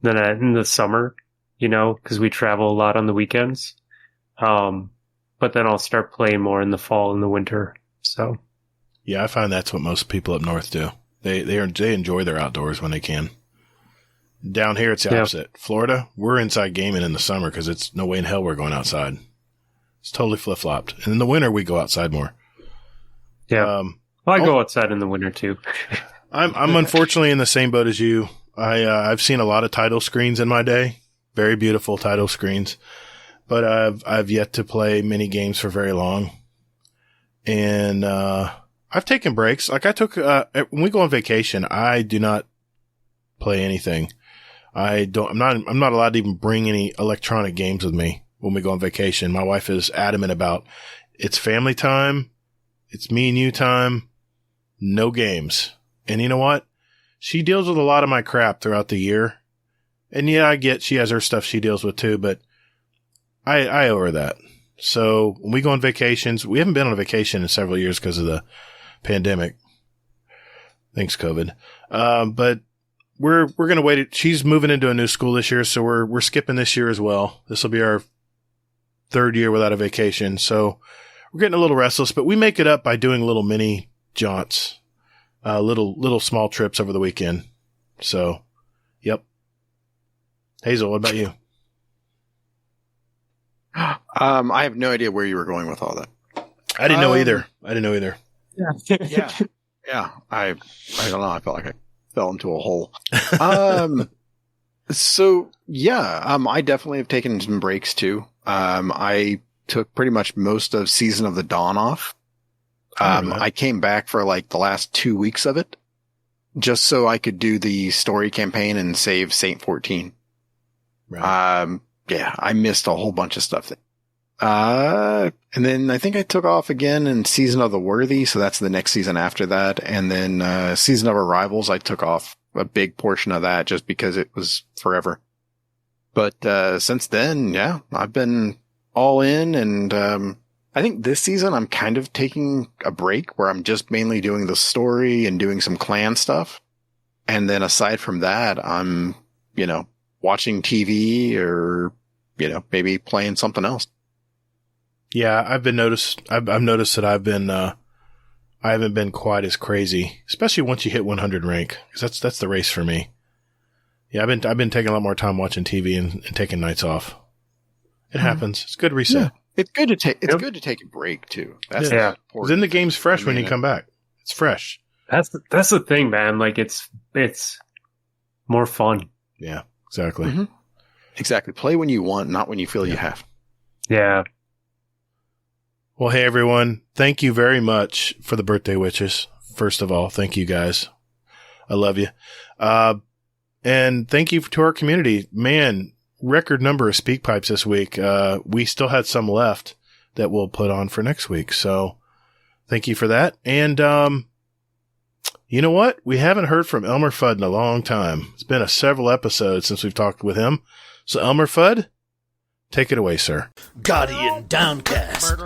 then in the summer, because we travel a lot on the weekends. But then I'll start playing more in the fall and the winter. So, yeah, I find that's what most people up north do. They enjoy their outdoors when they can. Down here, it's the opposite. Florida, we're inside gaming in the summer because it's no way in hell we're going outside. It's totally flip-flopped. And in the winter, we go outside more. Yeah. I go outside in the winter too. I'm unfortunately in the same boat as you. I've seen a lot of title screens in my day. Very beautiful title screens. But I've yet to play mini games for very long. And I've taken breaks. Like I took when we go on vacation, I do not play anything. I'm not allowed to even bring any electronic games with me when we go on vacation. My wife is adamant about it's family time, it's me and you time, no games. And you know what? She deals with a lot of my crap throughout the year. And yeah, I get she has her stuff she deals with too, but I owe her that. So when we go on vacations, we haven't been on a vacation in several years because of the pandemic. Thanks, COVID. But we're going to wait. She's moving into a new school this year, so we're skipping this year as well. This will be our third year without a vacation. So we're getting a little restless, but we make it up by doing little mini jaunts, little small trips over the weekend. So, yep. Hazel, what about you? I have no idea where you were going with all that. I didn't know either. Yeah. I don't know. I felt like I fell into a hole. So yeah, I definitely have taken some breaks too. I took pretty much most of Season of the Dawn off. I came back for like the last 2 weeks of it just so I could do the story campaign and save Saint 14. Right. Yeah, I missed a whole bunch of stuff. And then I think I took off again in Season of the Worthy. So that's the next season after that. And then, Season of Arrivals, I took off a big portion of that just because it was forever. But, since then, yeah, I've been all in. And, I think this season I'm kind of taking a break where I'm just mainly doing the story and doing some clan stuff. And then aside from that, I'm, watching TV or, maybe playing something else. Yeah, I've noticed that I haven't been quite as crazy, especially once you hit 100 rank, because that's the race for me. Yeah, I've been taking a lot more time watching TV and taking nights off. It happens. It's good reset. Yeah. It's good to take a break too. That's because then the game's fresh when you come back. It's fresh. That's the thing, man. Like it's more fun. Yeah, exactly. Mm-hmm. Exactly. Play when you want, not when you feel you have. Yeah. Well, hey, everyone. Thank you very much for the birthday wishes. First of all, thank you guys. I love you. And thank you to our community. Man, record number of speak pipes this week. We still had some left that we'll put on for next week. So thank you for that. And, you know what? We haven't heard from Elmer Fudd in a long time. It's been several episodes since we've talked with him. So Elmer Fudd, take it away, sir. Guardian Downcast.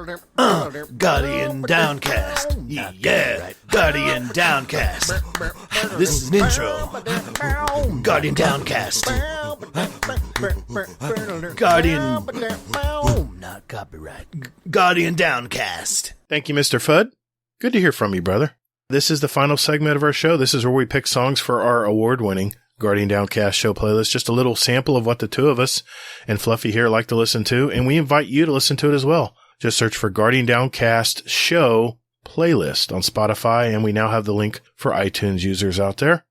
Guardian Downcast. Yeah. Guardian Downcast. This is an intro. Guardian Downcast. Guardian. Not copyright. Guardian Downcast. Thank you, Mr. Fudd. Good to hear from you, brother. This is the final segment of our show. This is where we pick songs for our award-winning Guardian Downcast show playlist. Just a little sample of what the two of us and Fluffy here like to listen to, and we invite you to listen to it as well. Just search for Guardian Downcast show playlist on Spotify, and we now have the link for iTunes users out there.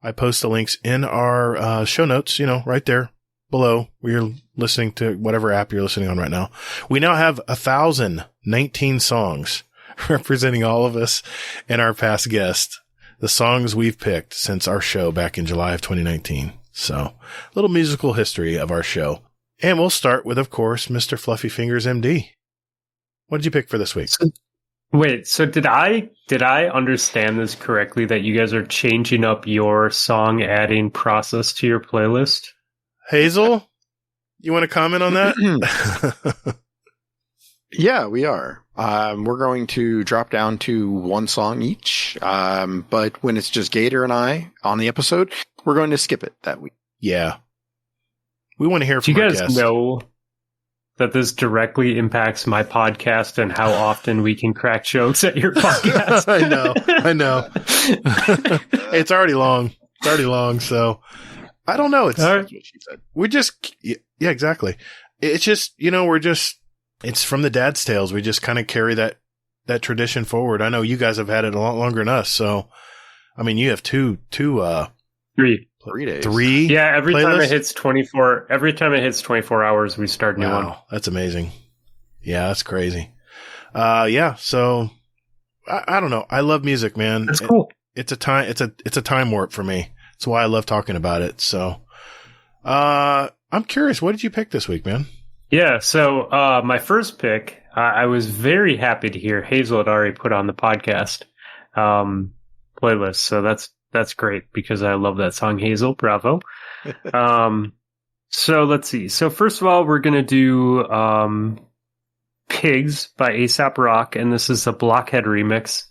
I post the links in our show notes, right there below where you're listening to whatever app you're listening on right now. We now have 1,019 songs representing all of us and our past guests. The songs we've picked since our show back in July of 2019. So, a little musical history of our show. And we'll start with, of course, Mr. FluffyFingersMD. What did you pick for this week? Wait, so did I understand this correctly that you guys are changing up your song adding process to your playlist? Hazel, you want to comment on that? Yeah, we are. We're going to drop down to one song each. But when it's just Gator and I on the episode, we're going to skip it that week. Yeah. We want to hear from our guests. that this directly impacts my podcast and how often we can crack jokes at your podcast. I know. It's already long. So I don't know. It's All right. That's what she said. We're just, yeah, exactly. It's just, it's from the dad's tales. We just kind of carry that tradition forward. I know you guys have had it a lot longer than us. So, I mean, you have two, 3 days. 3. Yeah. Every playlists? time it hits 24 hours, we start a new one. That's amazing. Yeah, that's crazy. Yeah. So I don't know. I love music, man. That's cool. It's a time warp for me. That's why I love talking about it. So, I'm curious. What did you pick this week, man? Yeah. So, my first pick, I was very happy to hear Hazel had already put on the podcast, playlist. So that's great because I love that song, Hazel. Bravo. So let's see. So first of all, we're going to do, Pigs by A$AP Rock. And this is a Blockhead remix.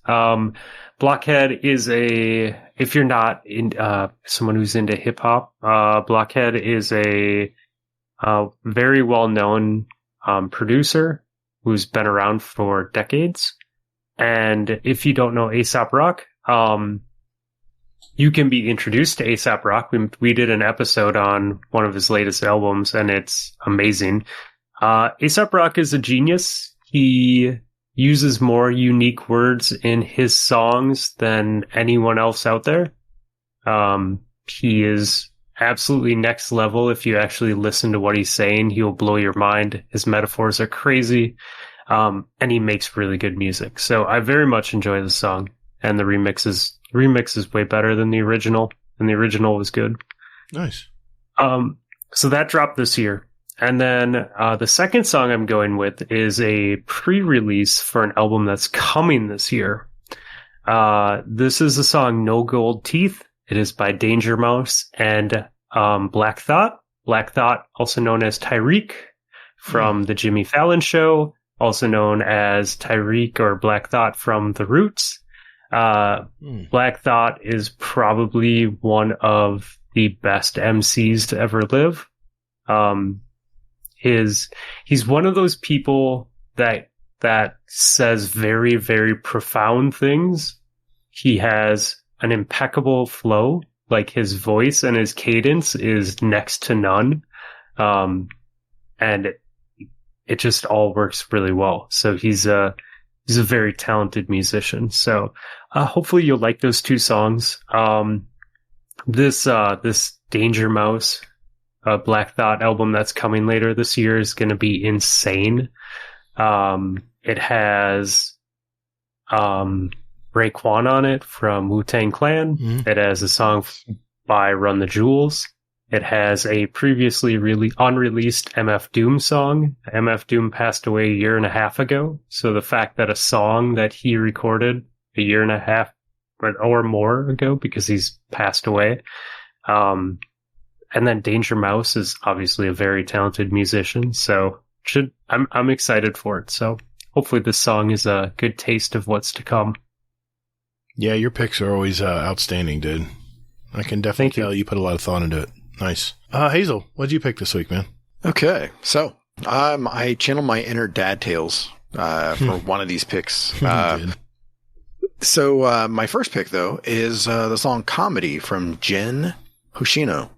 Blockhead is if you're not someone who's into hip hop, Blockhead is a very well known producer who's been around for decades. And if you don't know A$AP Rock, you can be introduced to A$AP Rock. We did an episode on one of his latest albums, and it's amazing. A$AP Rock is a genius. He uses more unique words in his songs than anyone else out there. He is absolutely next level. If you actually listen to what he's saying, he'll blow your mind. His metaphors are crazy. And he makes really good music. So I very much enjoy the song, and the remix is way better than the original, and the original was good. Nice. So that dropped this year. And then the second song I'm going with is a pre-release for an album that's coming this year. This is the song No Gold Teeth. It is by Danger Mouse and Black Thought. Black Thought, also known as Tyreek from The Jimmy Fallon Show, also known as Tyreek or Black Thought from The Roots. Black Thought is probably one of the best MCs to ever live. He's one of those people that says very, very profound things. He has an impeccable flow. Like, his voice and his cadence is next to none. And it just all works really well. So he's a very talented musician. So, hopefully you'll like those two songs. This Danger Mouse, Black Thought album that's coming later this year is going to be insane. It has, Raekwon on it from Wu-Tang Clan. Mm-hmm. It has a song by Run the Jewels. It has a previously unreleased MF Doom song. MF Doom passed away a year and a half ago. So the fact that a song that he recorded a year and a half or more ago, because he's passed away. And then Danger Mouse is obviously a very talented musician. So I'm excited for it. So hopefully this song is a good taste of what's to come. Yeah, your picks are always outstanding, dude. I can definitely tell you put a lot of thought into it. Nice. Hazel, what did you pick this week, man? Okay, so I channeled my inner dad tales for one of these picks. So my first pick, though, is the song Comedy from Jen Hoshino.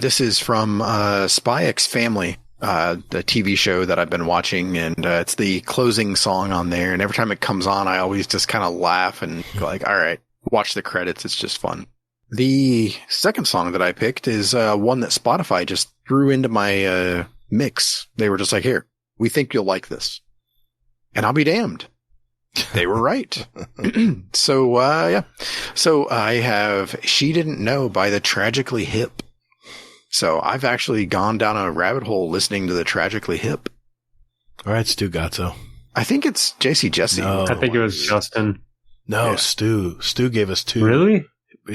This is from Spy X Family, the TV show that I've been watching, and it's the closing song on there. And every time it comes on, I always just kind of laugh and go like, all right, watch the credits. It's just fun. The second song that I picked is one that Spotify just threw into my mix. They were just like, here, we think you'll like this. And I'll be damned. They were right. So, yeah. So I have She Didn't Know by the Tragically Hip. So I've actually gone down a rabbit hole listening to the Tragically Hip. All right, Stu Gatto. I think it's JC Jesse. No, I think it was Justin. No, yeah. Stu gave us two. Really?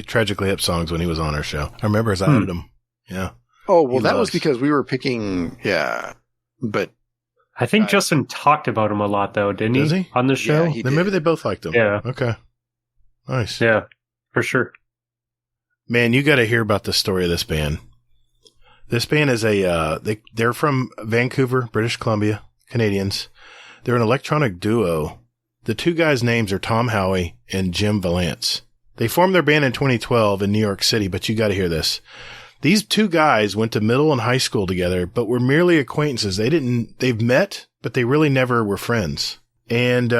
Tragically Hip songs when he was on our show. I remember as I added them. Yeah. Oh, well, that was because we were picking, but I think Justin talked about him a lot, though, didn't he? Does he? On the show? Yeah, then maybe they both liked him. Yeah. Okay. Nice. Yeah, for sure. Man, you got to hear about the story of this band. This band is they're from Vancouver, British Columbia, Canadians. They're an electronic duo. The two guys' names are Tom Howie and Jim Valance. They formed their band in 2012 in New York City, but you got to hear this. These two guys went to middle and high school together, but were merely acquaintances. They've met, but they really never were friends. And,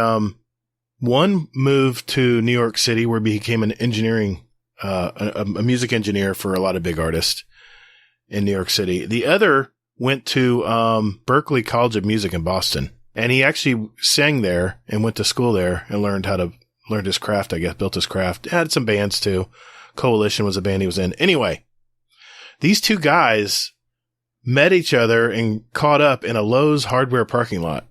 one moved to New York City where he became an engineering, a music engineer for a lot of big artists in New York City. The other went to, Berklee College of Music in Boston. And he actually sang there and went to school there and learned his craft, I guess, built his craft. Had some bands too. Coalition was a band he was in. Anyway, these two guys met each other and caught up in a Lowe's hardware parking lot.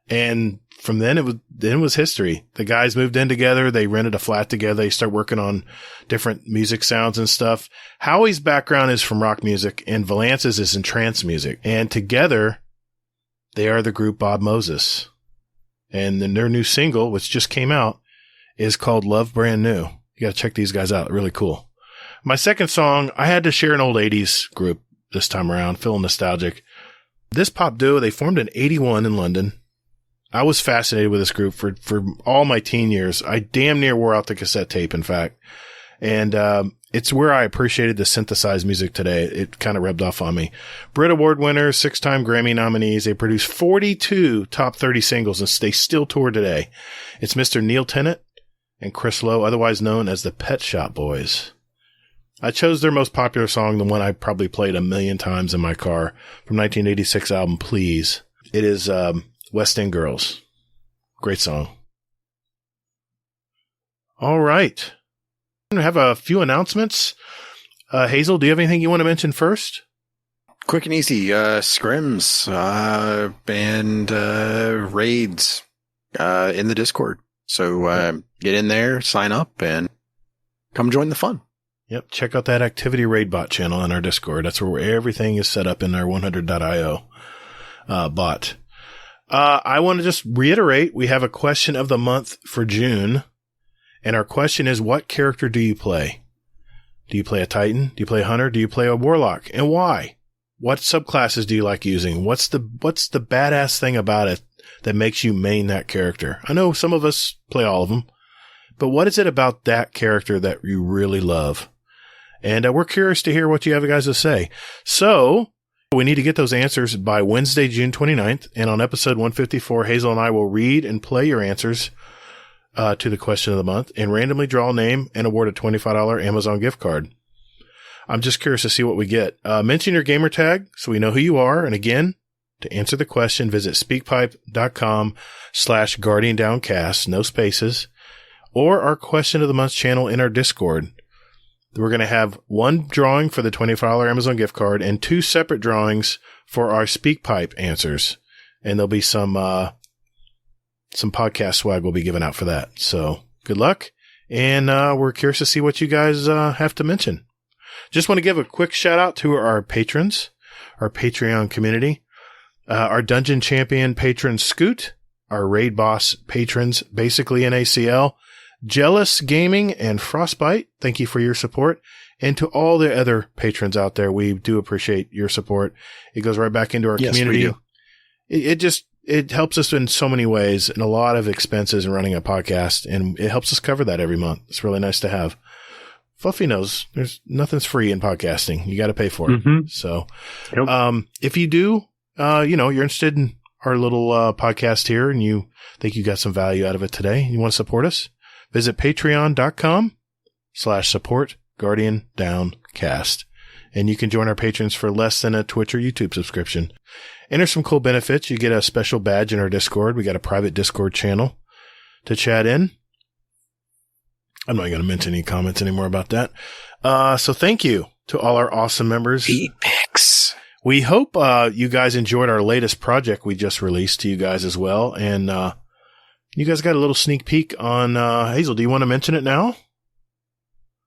And from then it was history. The guys moved in together. They rented a flat together. They started working on different music sounds and stuff. Howie's background is from rock music and Valance's is in trance music. And together they are the group Bob Moses. And then their new single, which just came out, is called Love Brand New. You got to check these guys out. Really cool. My second song, I had to share an old 80s group this time around, feeling nostalgic. This pop duo, they formed in 81 in London. I was fascinated with this group for all my teen years. I damn near wore out the cassette tape, in fact. And it's where I appreciated the synthesized music today. It kind of rubbed off on me. Brit Award winners, 6-time Grammy nominees. They produced 42 top 30 singles, and they still tour today. It's Mr. Neil Tennant and Chris Lowe, otherwise known as the Pet Shop Boys. I chose their most popular song, the one I probably played a million times in my car, from 1986 album Please. It is West End Girls. Great song. All right. I have a few announcements. Hazel, do you have anything you want to mention first? Quick and easy. Scrims and raids in the Discord. So get in there, sign up, and come join the fun. Yep. Check out that activity raid bot channel in our Discord. That's where everything is set up in our 100.io bot. I want to just reiterate, we have a question of the month for June. And our question is, what character do you play? Do you play a Titan? Do you play a Hunter? Do you play a Warlock? And why? What subclasses do you like using? What's the badass thing about it that makes you main that character? I know some of us play all of them, but what is it about that character that you really love? And we're curious to hear what you have guys to say. So we need to get those answers by Wednesday, June 29th. And on episode 154, Hazel and I will read and play your answers to the question of the month and randomly draw a name and award a $25 Amazon gift card. I'm just curious to see what we get. Mention your gamer tag so we know who you are. And again, to answer the question, visit speakpipe.com/guardiandowncast, no spaces, or our question of the month channel in our Discord. We're going to have one drawing for the $25 Amazon gift card and two separate drawings for our SpeakPipe answers. And there'll be some podcast swag will be given out for that. So good luck. And we're curious to see what you guys have to mention. Just want to give a quick shout out to our patrons, our Patreon community, our Dungeon Champion patron Scoot, our Raid Boss patrons, basically in ACL, Jealous Gaming, and Frostbite. Thank you for your support. And to all the other patrons out there, we do appreciate your support. It goes right back into our community. We do. It helps us in so many ways and a lot of expenses in running a podcast, and it helps us cover that every month. It's really nice to have. Fluffy knows nothing's free in podcasting. You got to pay for it. Mm-hmm. So, if you do, you're interested in our little podcast here and you think you got some value out of it today, and you want to support us, visit patreon.com/support Guardian Downcast. And you can join our patrons for less than a Twitch or YouTube subscription. And there's some cool benefits. You get a special badge in our Discord. We got a private Discord channel to chat in. I'm not going to mention any comments anymore about that. So thank you to all our awesome members. Picks. We hope you guys enjoyed our latest project we just released to you guys as well. And you guys got a little sneak peek on Hazel. Do you want to mention it now?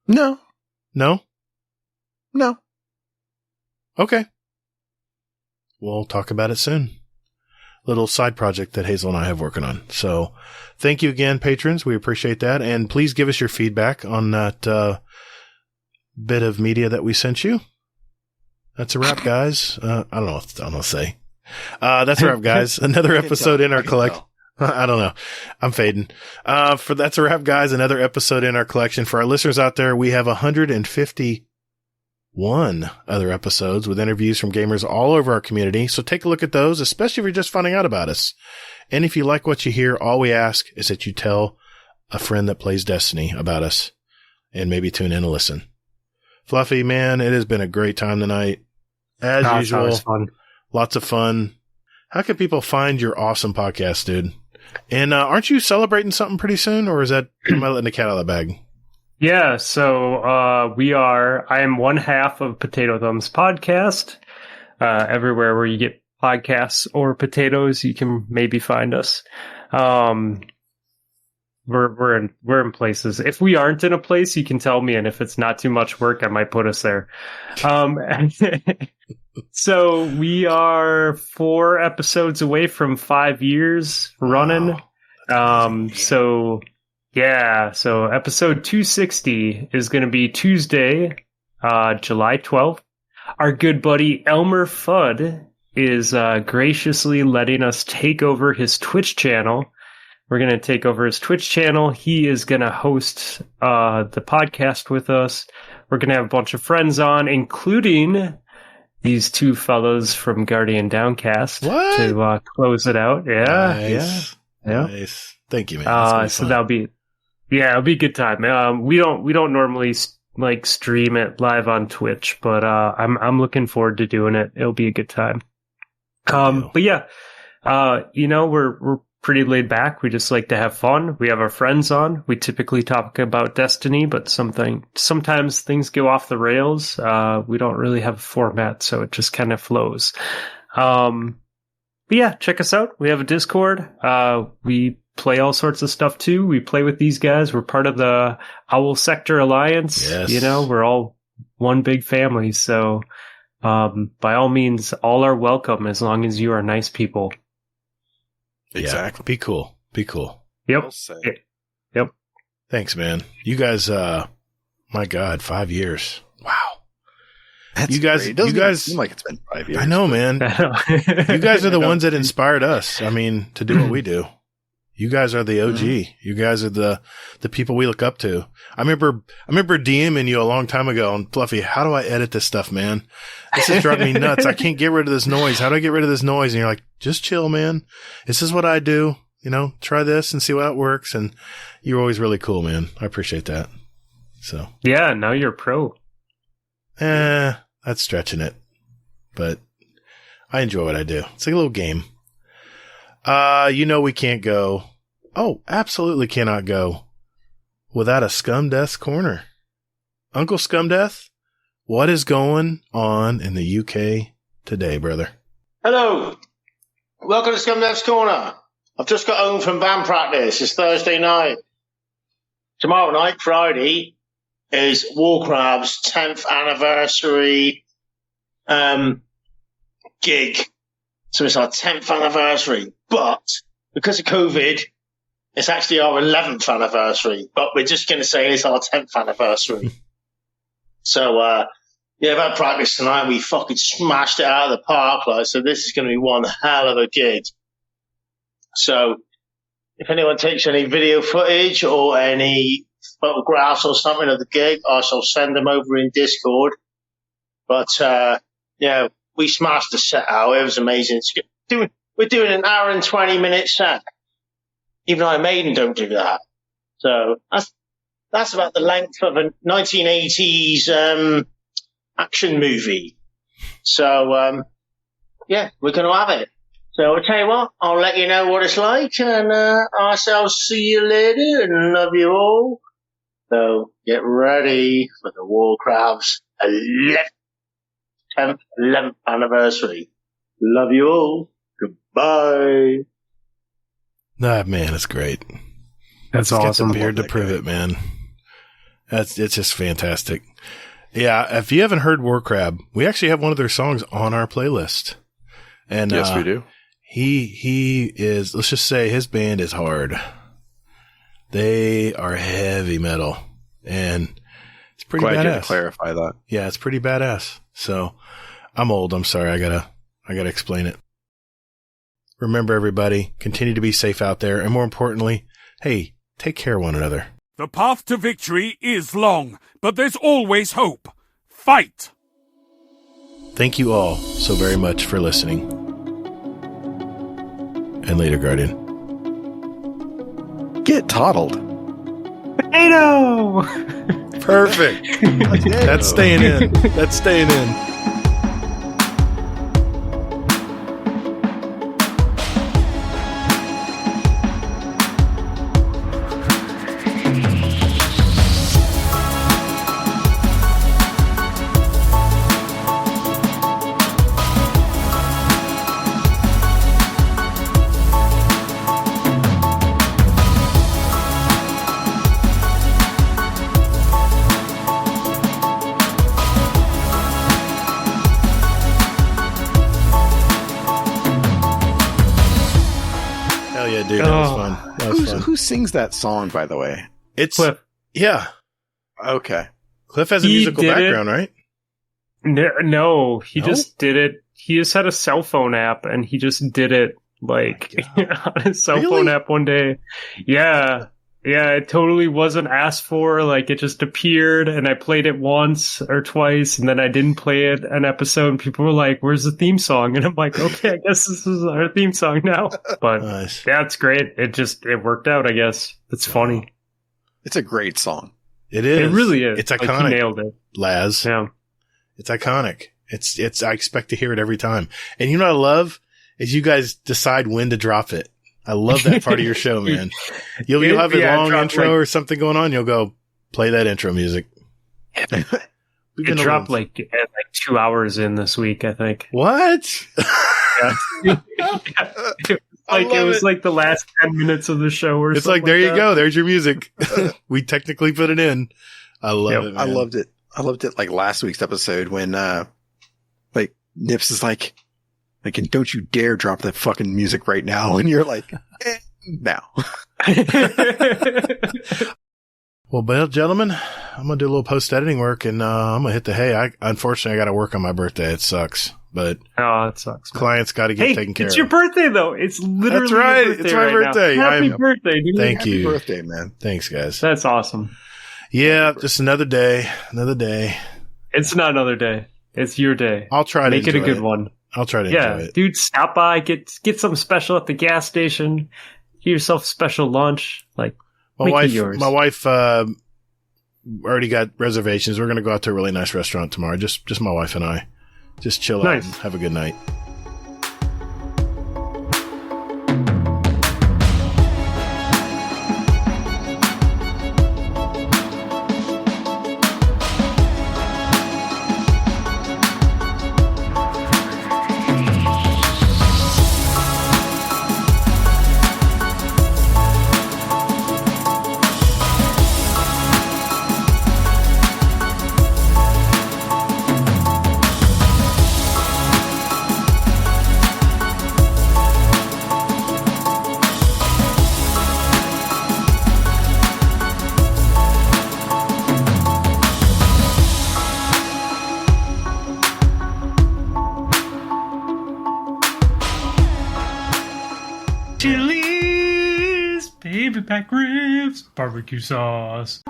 No. No? No. Okay. We'll talk about it soon. Little side project that Hazel and I have working on. So thank you again, patrons. We appreciate that. And please give us your feedback on that bit of media that we sent you. That's a wrap, guys. I don't know what I'm going to say. That's a wrap, guys. Another episode in our collection. I don't know. I'm fading. That's a wrap, guys. Another episode in our collection. For our listeners out there, we have 151 other episodes with interviews from gamers all over our community. So take a look at those, especially if you're just finding out about us. And if you like what you hear, all we ask is that you tell a friend that plays Destiny about us and maybe tune in and listen. Fluffy, man, it has been a great time tonight. As usual, fun. Lots of fun. How can people find your awesome podcast, dude? And aren't you celebrating something pretty soon, or is that am I letting the cat out of the bag? Yeah, so I am one half of PotatoThumbs podcast. Everywhere where you get podcasts or potatoes, you can maybe find us. We're in places. If we aren't in a place, you can tell me, and if it's not too much work, I might put us there. So we are 4 episodes away from 5 years running. Wow. So episode 260 is going to be Tuesday, July 12th. Our good buddy Elmer Fudd is graciously letting us take over his Twitch channel. We're going to take over his Twitch channel. He is going to host the podcast with us. We're going to have a bunch of friends on, including these 2 fellows from Guardian Downcast to close it out. Yeah, nice. Yeah. Nice. Thank you, man. So it'll be a good time. We don't normally stream it live on Twitch, but I'm looking forward to doing it. It'll be a good time. But yeah, we're pretty laid back. We just like to have fun. We have our friends on. We typically talk about Destiny, but sometimes things go off the rails. We don't really have a format, so it just kind of flows. But yeah, check us out. We have a Discord. We play all sorts of stuff too. We play with these guys. We're part of the Owl Sector Alliance. Yes. We're all one big family. So by all means, all are welcome as long as you are nice people. Exactly. Yeah, be cool. Yep. Yep. Thanks, man. You guys, my God, 5 years. Wow. That's you guys seem like it's been 5 years. I know, man. You guys are the ones that inspired us. I mean, to do what we do. You guys are the OG. Mm-hmm. You guys are the people we look up to. I remember DMing you a long time ago on Fluffy. How do I edit this stuff, man? This is driving me nuts. I can't get rid of this noise. How do I get rid of this noise? And you're like, just chill, man. This is what I do. Try this and see how it works. And you're always really cool, man. I appreciate that. So yeah, now you're a pro. That's stretching it, but I enjoy what I do. It's like a little game. We can't go. Oh, absolutely cannot go without a Scumdeath corner. Uncle Scumdeath, what is going on in the UK today, brother? Hello. Welcome to Scumdeath's Corner. I've just got home from band practice. It's Thursday night. Tomorrow night, Friday, is Warcraft's 10th anniversary gig. So it's our 10th anniversary. But because of COVID, it's actually our 11th anniversary. But we're just going to say it's our 10th anniversary. So, we've had practice tonight. We fucking smashed it out of the park. So this is going to be one hell of a gig. So if anyone takes any video footage or any photographs or something of the gig, I shall send them over in Discord. But, we smashed the set out. It was amazing. We're doing an hour and 20-minute set. Even Iron Maiden don't do that. So that's about the length of a 1980s action movie. So, we're going to have it. So I'll tell you what, I'll let you know what it's like, and I shall see you later, and love you all. So get ready for the Warcraft's 11th anniversary. Love you all. Goodbye. Nah, man, it's great. That's awesome. Got the beard to prove it, man. It's just fantastic. Yeah, if you haven't heard Warcrab, we actually have one of their songs on our playlist. And yes, we do. He is, let's just say his band is hard. They are heavy metal, and it's pretty badass. badass. To clarify that. Yeah, it's pretty badass. So, I'm old. I'm sorry. I gotta explain it. Remember, everybody, continue to be safe out there. And more importantly, hey, take care of one another. The path to victory is long, but there's always hope. Fight! Thank you all so very much for listening. And later, Guardian. Get toddled. Potato! Perfect. That's staying in. That's staying in. Dude, that was fun. That was fun. Who sings that song, by the way? It's Cliff. Yeah. Okay. Cliff has a musical background, right? No, he just did it. He just had a cell phone app, and he just did it like on his cell phone app one day. Yeah. Yeah, it totally wasn't asked for. Like, it just appeared, and I played it once or twice, and then I didn't play it an episode, and people were like, where's the theme song? And I'm like, okay, I guess this is our theme song now. But nice. Yeah, it's great. It worked out, I guess. It's funny. It's a great song. It is. It really is. It's iconic. Like, he nailed it. Laz. Yeah. It's iconic. It's, I expect to hear it every time. And you know what I love? Is you guys decide when to drop it. I love that part of your show, man. You'll have a long intro or something going on. You'll go, play that intro music. It dropped like 2 hours in this week, I think. What? Yeah. It was like the last 10 minutes of the show or something. It's like, there you go. There's your music. We technically put it in. I love it, man. I loved it. I loved it like last week's episode when like Nips is like, and don't you dare drop that fucking music right now. And you're like, now. Well, gentlemen, I'm going to do a little post-editing work, and I'm going to hit the hay. Unfortunately, I got to work on my birthday. It sucks. But it sucks. Clients got to get taken care of. It's your birthday, though. It's literally That's right. Your birthday it's my birthday. Happy birthday, dude. Thank you. Happy birthday, man. Thanks, guys. That's awesome. Yeah, just another day. Another day. It's not another day. It's your day. I'll try to make it a good one. I'll try to enjoy it. Dude, stop by, get something special at the gas station. Get yourself a special lunch. Like, my wife already got reservations. We're going to go out to a really nice restaurant tomorrow. Just my wife and I. Just chill out and have a good night. Chili's, baby back ribs, barbecue sauce.